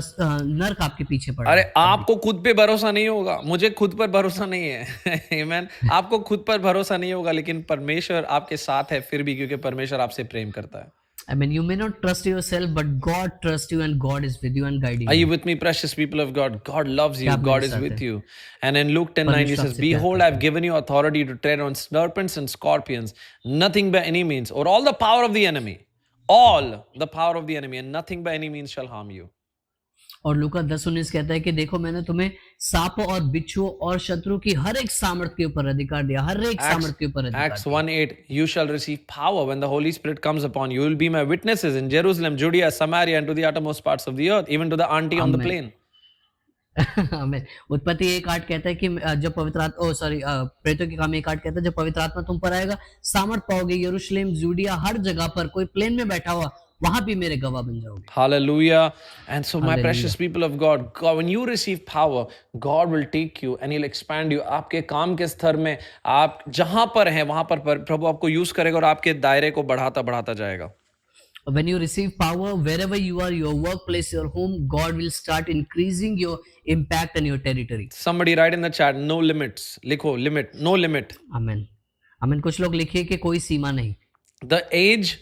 नर्क आपके पीछे पड़ा अरे है। आपको खुद पे भरोसा नहीं होगा, मुझे खुद पर भरोसा नहीं है। आमीन। आपको खुद पर भरोसा नहीं होगा, लेकिन परमेश्वर आपके साथ है फिर भी, क्योंकि परमेश्वर आपसे प्रेम करता है। I mean, you may not trust yourself, but God trusts you and God is with you and guiding Are you. you with me, precious people of God? God loves you. क्या आप God मेरे is साथ with हैं? you. And in Luke 10:9, he परमेश्वर says, आपसे प्यार "Behold, करता I've given you authority to tread on serpents and scorpions, nothing by any means, or all the power of the enemy, all the power of the enemy, and nothing by any means shall harm you." और लूका 10:19 कहता है कि देखो मैंने तुम्हें सांपों और बिच्छुओं और शत्रु की हर एक सामर्थ के ऊपर अधिकार दिया, हर एक सामर्थ के ऊपर अधिकार Acts दिया। 1:8, you shall receive power when the Holy Spirit comes upon you. You will be my witnesses in Jerusalem, Judea, Samaria, and to the uttermost parts of the earth, even to the auntie on the Amen. plane. आमीन। उत्पत्ति 1:8 कहता है कि जब पवित्र आत्मा प्रेरितों के काम 1:8 कहता है जब पवित्र आत्मा तुम पर आएगा, सामर्थ पाओगे, यरूशलेम, जूडिया, हर जगह पर, कोई प्लेन में बैठा हुआ वहां भी मेरे गवाह बन जाओगे। Hallelujah. And so, my Hallelujah. precious people of God, when you receive power, God will take you and He'll expand you. आपके काम के स्तर में आप जहां पर हैं वहां पर प्रभु आपको यूज करेगा और आपके दायरे को बढ़ाता बढ़ाता जाएगा। When you receive power, wherever you are, your workplace, your home, God will start increasing your impact and your territory. Somebody write in the chat, no limits. लिखो limit, no limit. आमीन। आमीन। कुछ लोग लिखिए कि कोई सीमा नहीं। The age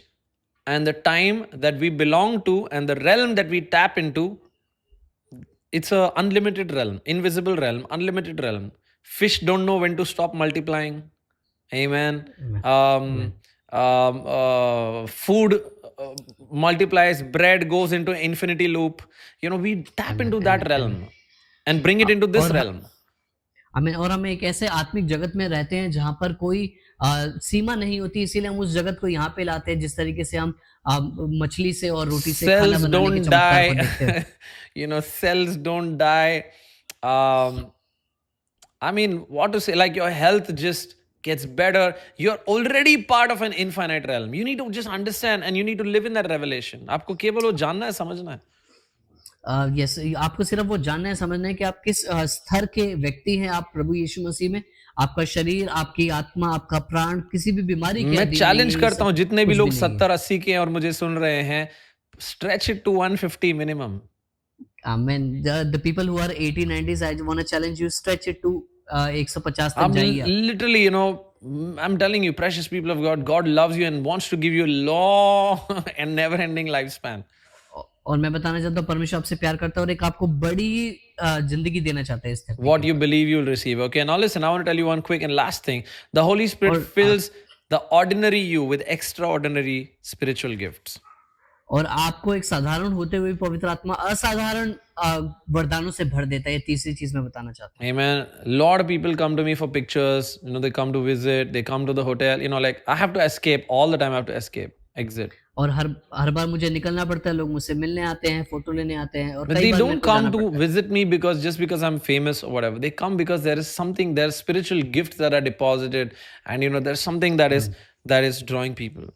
and the time that we belong to and the realm that we tap into, it's a unlimited realm, invisible realm, unlimited realm. Fish don't know when to stop multiplying. Amen. Food multiplies, bread goes into infinity loop. You know, we tap into that realm and bring it into this और realm. हमें और हम एक ऐसे आत्मिक जगत में रहते हैं जहां पर कोई सीमा नहीं होती, इसीलिए हम उस जगत को यहाँ पे लाते हैं, जिस तरीके से हम मछली से और रोटी से खाना Cells बनाने के don't चमत्कार को देखते हैं। die. You know, cells don't die. I mean, what to say? Like your health just gets better. You're already part of an infinite realm. You need to just understand and you need to live in that revelation. आपको केवल वो जानना है, समझना है. यस, आपको सिर्फ वो जानना है, समझना है कि आप किस स्तर के व्यक्ति हैं। आप प्रभु यीशु मसीह में, आपका शरीर, आपकी आत्मा, आपका प्राण किसी भी बीमारी के मैं अधीन चैलेंज नहीं है, करता हूँ जितने भी कुछ लोग नहीं है। 70-80 के हैं और मुझे सुन रहे हैं, stretch it to 150 minimum. Amen. The people who are 80, 90s, I want to challenge you, stretch it to 150 तक I'm जाइए आप। literally, you know, I'm telling you, precious people of God, God loves you and wants to give you a long and never-ending lifespan. और मैं बताना चाहता हूँ परमेश्वर आपसे प्यार करता है और एक आपको बड़ी जिंदगी देना चाहता है इस धरती What पे। you believe, you'll receive. Okay, now listen, I want to tell you one quick and last thing. The Holy Spirit और fills the ordinary you with extraordinary spiritual gifts. और आपको एक साधारण होते हुए पवित्र आत्मा असाधारण वरदानों से भर देता है। ये तीसरी चीज मैं बताना चाहता हूँ। Amen. Lot of people come to me for pictures. You know, they come to visit. They come to the hotel. You know, like I have to escape all the time. I have to escape, exit. और हर बार मुझे निकलना पड़ता है, लोग मुझसे मिलने आते हैं, फोटो लेने आते हैं, और But कई they बार मेरे don't को जाना come to पड़ता है। visit me because I'm famous or whatever. They come because there is something, there are spiritual gifts that are deposited, and you know, there's something that is drawing people.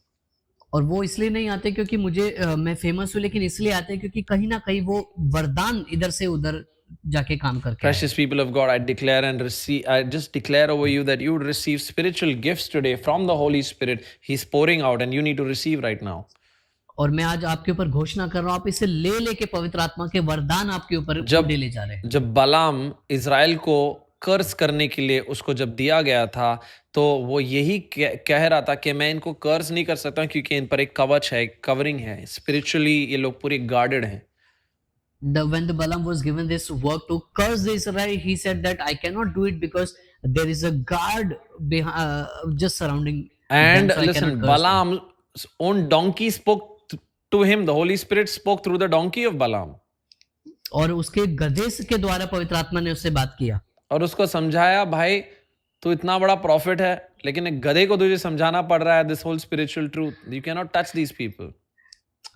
और वो इसलिए नहीं आते क्योंकि मैं फेमस हूँ, लेकिन इसलिए आते हैं क्योंकि कहीं ना कहीं वो वरदान इधर से उधर जाके काम करके आए। Precious people of God, I just declare over you that you would receive spiritual gifts today from the Holy Spirit. He's pouring out, and you need to receive right now. और मैं आज आपके ऊपर घोषणा कर रहा हूँ, आप इसे ले लेके पवित्र आत्मा के वरदान आपके ऊपर ले जा रहे हैं। जब बलाम इजराइल को कर्ज करने के लिए उसको जब दिया गया था, तो वो यही कह रहा था कि मैं इनको कर्ज नहीं कर सकता क्योंकि इन पर एक कवच है, एक कवरिंग है, स्पिरिचुअली ये लोग पूरे गार्डेड हैं। When the Balaam was given this work to curse the Israel, he said that I cannot do it because there is a guard just surrounding And them, so I listen, cannot curse them. Balaam's own donkey spoke to him. The Holy Spirit spoke through the donkey of Balaam. और उसके गधे के द्वारा पवित्र आत्मा ने उससे बात किया और उसको समझाया, भाई तू इतना बड़ा प्रॉफिट है, लेकिन एक गधे को तुझे समझाना पड़ रहा है this whole spiritual truth. You can not touch these people.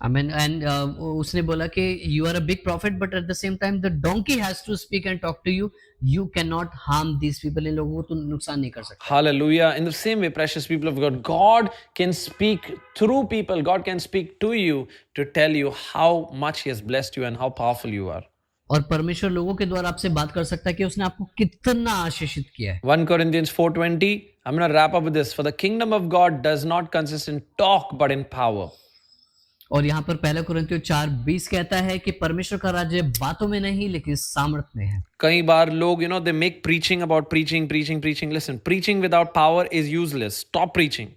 Amen. And उसने बोला कि you are a big prophet, but at the same time the donkey has to speak and talk to you. You cannot harm these people. इन लोगों को तुम नुकसान नहीं कर सकते. Hallelujah. In the same way, precious people of God, God can speak through people. God can speak to you to tell you how much He has blessed you and how powerful you are. और परमेश्वर लोगों के द्वारा आपसे बात कर सकता है कि उसने आपको कितना आशीषित किया है. 1 Corinthians 4:20. I'm going to wrap up with this. For the kingdom of God does not consist in talk but in power. और यहाँ पर पहला कुरिन्थियों 4:20 कहता है कि परमेश्वर का राज्य बातों में नहीं लेकिन सामर्थ में है. कई बार लोग they make preaching about preaching. Listen, preaching without power is useless. Stop preaching.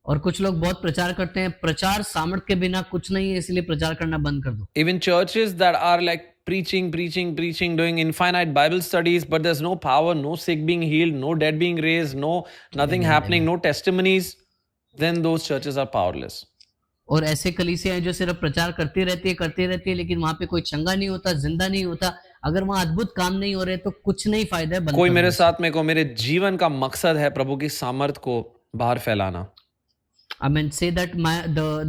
और कुछ लोग बहुत प्रचार करते हैं, प्रचार सामर्थ के बिना कुछ नहीं है, इसलिए प्रचार करना बंद कर दो. Even churches that are like preaching, doing infinite Bible studies, but there's no power, no sick being healed, no dead being raised, nothing happening, no testimonies, then those churches are powerless. और ऐसे कलीसियां हैं जो सिर्फ प्रचार करती रहती है, लेकिन वहां पे कोई चंगा नहीं होता, जिंदा नहीं होता. अगर वहां अद्भुत काम नहीं हो रहे तो कुछ नहीं फायदा है. कोई मेरे साथ में को मेरे जीवन का मकसद है प्रभु की सामर्थ को बाहर फैलाना. Amen. Say that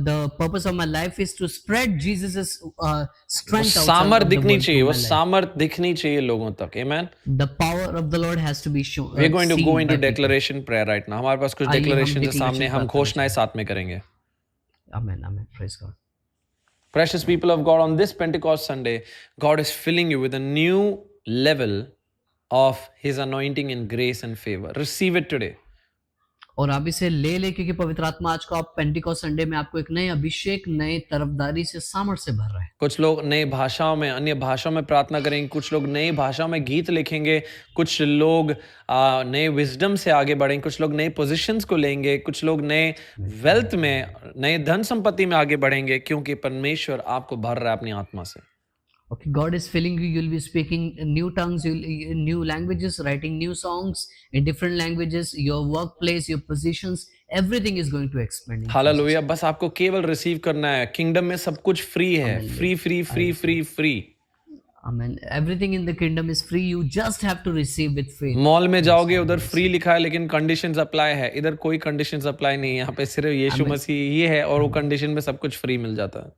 the purpose of my life is to spread Jesus' strength outside सामर्थ of the दिखनी world चाहिए, through वो my life. सामर्थ दिखनी चाहिए लोगों तक. Amen. The power of the Lord has to be shown. We're going to seen go by into people. declaration prayer right now. हमारे पास कुछ आइए हम declaration के declaration सामने हम प्रार्थना घोषणाएं साथ में करेंगे. Amen. Amen. Praise God. Precious people of God, on this Pentecost Sunday, God is filling you with a new level of His anointing in grace and favor. Receive it today. और आप इसे ले क्योंकि पवित्र आत्मा आज को आप पेंटिकोस्ट संडे में आपको एक नए अभिषेक, नए तरफदारी से सामर्थ से भर रहा है. कुछ लोग नई भाषाओं में, अन्य भाषाओं में प्रार्थना करेंगे, कुछ लोग नई भाषाओं में गीत लिखेंगे, कुछ लोग नए विजडम से आगे बढ़ेंगे, कुछ लोग नए पोजीशंस को लेंगे, कुछ लोग नए वेल्थ में, नए धन संपत्ति में आगे बढ़ेंगे, क्योंकि परमेश्वर आपको भर रहा है अपनी आत्मा से. Okay, God is filling you. You'll be speaking new tongues, new languages, writing new songs in different languages. Your workplace, your positions, everything is going to expand. Hallelujah. बस आपको केवल रिसीव करना है. किंगडम में सब कुछ फ्री है. Free. Amen. Everything in the kingdom is free. You just have to receive with faith. Mall में जाओगे, उधर फ्री लिखा है लेकिन कंडीशंस अप्लाई है. इधर कोई कंडीशंस अप्लाई नहीं है. यहाँ पे सिर्फ यीशु मसीह ये है और वो कंडीशन में सब कुछ फ्री मिल जाता है.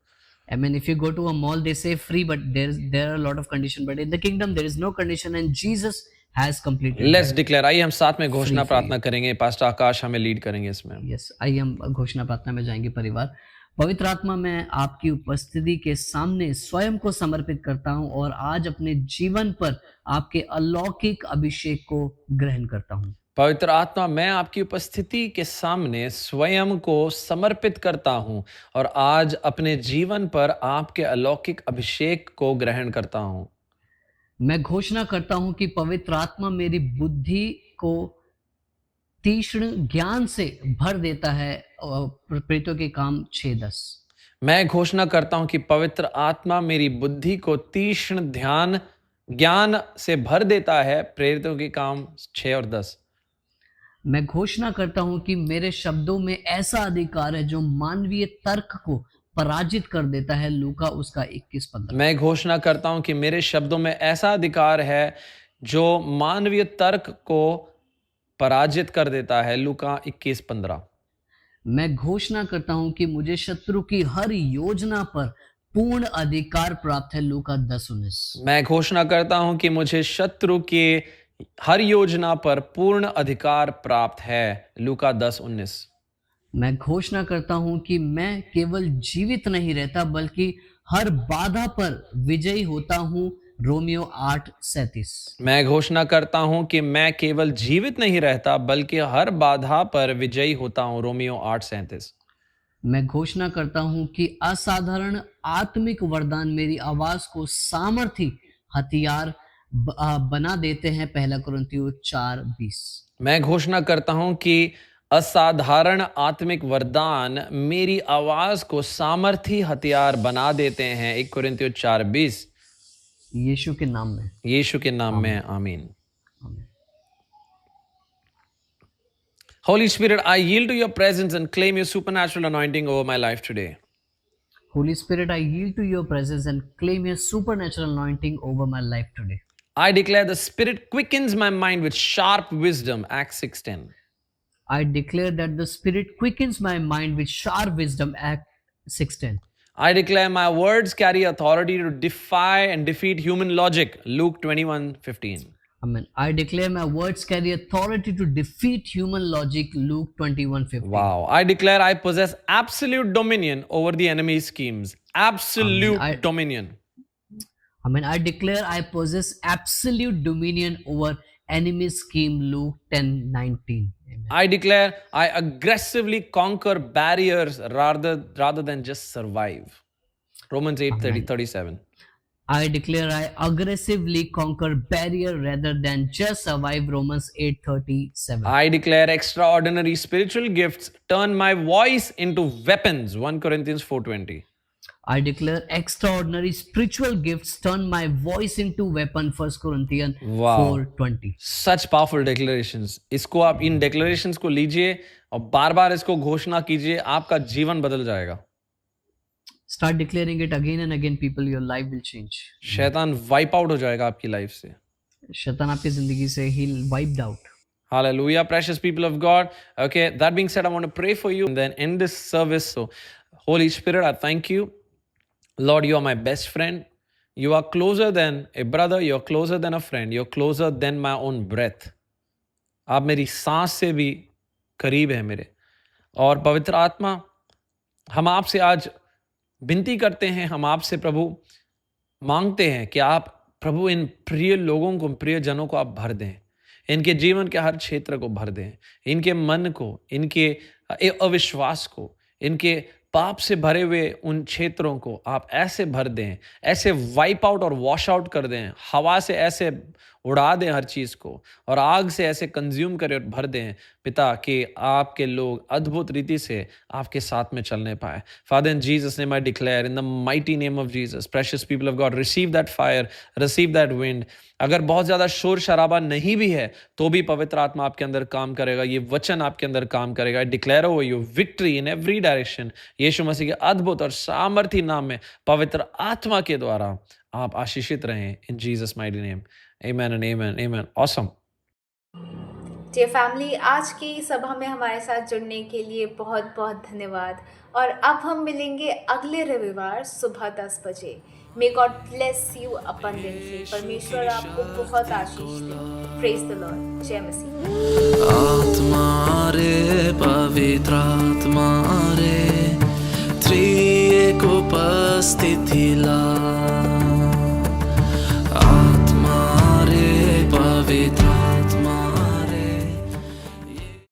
I mean, if you go to a mall, they say free, but there are a lot of condition. But in the kingdom, there is no condition, and Jesus has completed. Let's declare. आइए हम साथ में घोषणा प्रार्थना करेंगे. पास्टर आकाश हमें लीड करेंगे इसमें. Yes, आइए हम घोषणा प्रार्थना में जाएंगे. परिवार, पवित्र आत्मा, मैं आपकी उपस्थिति के सामने स्वयं को समर्पित करता हूं और आज अपने जीवन पर आपके अलौकिक अभिषेक को ग्रहण करता हूं. पवित्र आत्मा, मैं आपकी उपस्थिति के सामने स्वयं को समर्पित करता हूं और आज अपने जीवन पर आपके अलौकिक अभिषेक को ग्रहण करता हूं. मैं घोषणा करता हूं कि पवित्र आत्मा मेरी बुद्धि को तीक्ष्ण ज्ञान से भर देता है. प्रेरितों के काम 6:10. मैं घोषणा करता हूं कि पवित्र आत्मा मेरी बुद्धि को तीक्ष्ण ज्ञान से भर देता है. प्रेरितों के काम 6 और 10. मैं घोषणा करता हूं कि मेरे शब्दों में ऐसा अधिकार है जो मानवीय तर्क को पराजित कर देता है. लूका उसका 21:15. मैं घोषणा करता हूं कि मेरे शब्दों में ऐसा अधिकार है जो मानवीय तर्क को पराजित कर देता है. लूका 21:15. मैं घोषणा करता हूं कि मुझे शत्रु की हर योजना पर पूर्ण अधिकार प्राप्त है. लूका 10:19. मैं घोषणा करता हूं कि मुझे शत्रु के हर योजना पर पूर्ण अधिकार प्राप्त है. लूका 10:19. मैं घोषणा करता हूं कि मैं केवल जीवित नहीं रहता बल्कि हर बाधा पर विजयी होता हूं. रोमियो 8:37. मैं घोषणा करता हूं कि मैं केवल जीवित नहीं रहता बल्कि हर बाधा पर विजयी होता हूं. रोमियो 8:37. मैं घोषणा करता हूं कि असाधारण आत्मिक वरदान मेरी आवाज को सामर्थी हथियार बना देते हैं. पहला कुरिन्थियों 4:20. मैं घोषणा करता हूं कि असाधारण आत्मिक वरदान मेरी आवाज को सामर्थी हथियार बना देते हैं. 1 कुरिन्थियों 4:20. यीशु के नाम में. यीशु के नाम में. आमीन. Holy Spirit, I yield to your presence and claim your supernatural anointing over my life today. Holy Spirit, I yield to your presence and claim your supernatural anointing over my life today. I declare the Spirit quickens my mind with sharp wisdom. Acts 6:10. I declare that the Spirit quickens my mind with sharp wisdom. Acts 6:10. I declare my words carry authority to defy and defeat human logic. Luke 21:15. Amen. I declare my words carry authority to defeat human logic. Luke 21:15. Wow. I declare I possess absolute dominion over the enemy's schemes. Absolute Amen. dominion. Amen. I declare I possess absolute dominion over enemy's scheme. Luke 10:19. Amen. I declare I aggressively conquer barriers rather than just survive. Romans 8:37. I declare I aggressively conquer barrier rather than just survive. Romans 8:37. I declare extraordinary spiritual gifts turn my voice into weapons. 1 Corinthians 4:20. I declare extraordinary spiritual gifts turn my voice into weapon. 1 Corinthians Wow. 4:20. Such powerful declarations. इसको आप इन declarations को लीजिए और बार-बार इसको घोषणा कीजिए, आपका जीवन बदल जाएगा. Start declaring it again and again, people. Your life will change. शैतान वाइप आउट हो जाएगा आपकी लाइफ से. शैतान आपकी जिंदगी से he'll wiped out. Hallelujah, precious people of God. Okay, that being said, I want to pray for you and then end this service. So, Holy Spirit, I thank you. Lord, you are my best friend. You are closer than a brother. You're closer than a friend. You're closer than my own breath. आप मेरी सांस से भी करीब है मेरे. और पवित्र आत्मा, हम आपसे आज विनती करते हैं, हम आपसे प्रभु मांगते हैं कि आप प्रभु इन प्रिय लोगों को, प्रिय जनों को आप भर दें. इनके जीवन के हर क्षेत्र को भर दें. इनके मन को, इनके अविश्वास को, इनके पाप से भरे हुए उन क्षेत्रों को आप ऐसे भर दें, ऐसे वाइप आउट और वॉश आउट कर दें. हवा से ऐसे उड़ा दें हर चीज़ को और आग से ऐसे कंज्यूम करें और भर दें पिता, कि आपके लोग अद्भुत रीति से आपके साथ में चलने पाए. Father, in Jesus name I declare, in the mighty name of Jesus, precious people of God, receive that fire, receive that wind. अगर बहुत ज़्यादा शोर शराबा नहीं भी है तो भी पवित्र आत्मा आपके अंदर काम करेगा. ये वचन आपके अंदर काम करेगा. I declare over you victory in every direction. Yeshu Masih के अद्भुत और सामर्थी नाम में पवित्र आत्मा के द्वारा आप आशीषित रहें. In Jesus mighty name, amen and amen. Amen. Awesome. Dear family, आज की सभा में हमारे साथ जुड़ने के लिए बहुत बहुत धन्यवाद. और अब हम मिलेंगे अगले रविवार सुबह 10 बजे. May God bless you abundantly. परमेश्वर आपको बहुत आशीष दे. Praise the lord. जय मसीह. आत्मा रे, पवित्र आत्मा रे, त्रिएक उपस्थिति ला.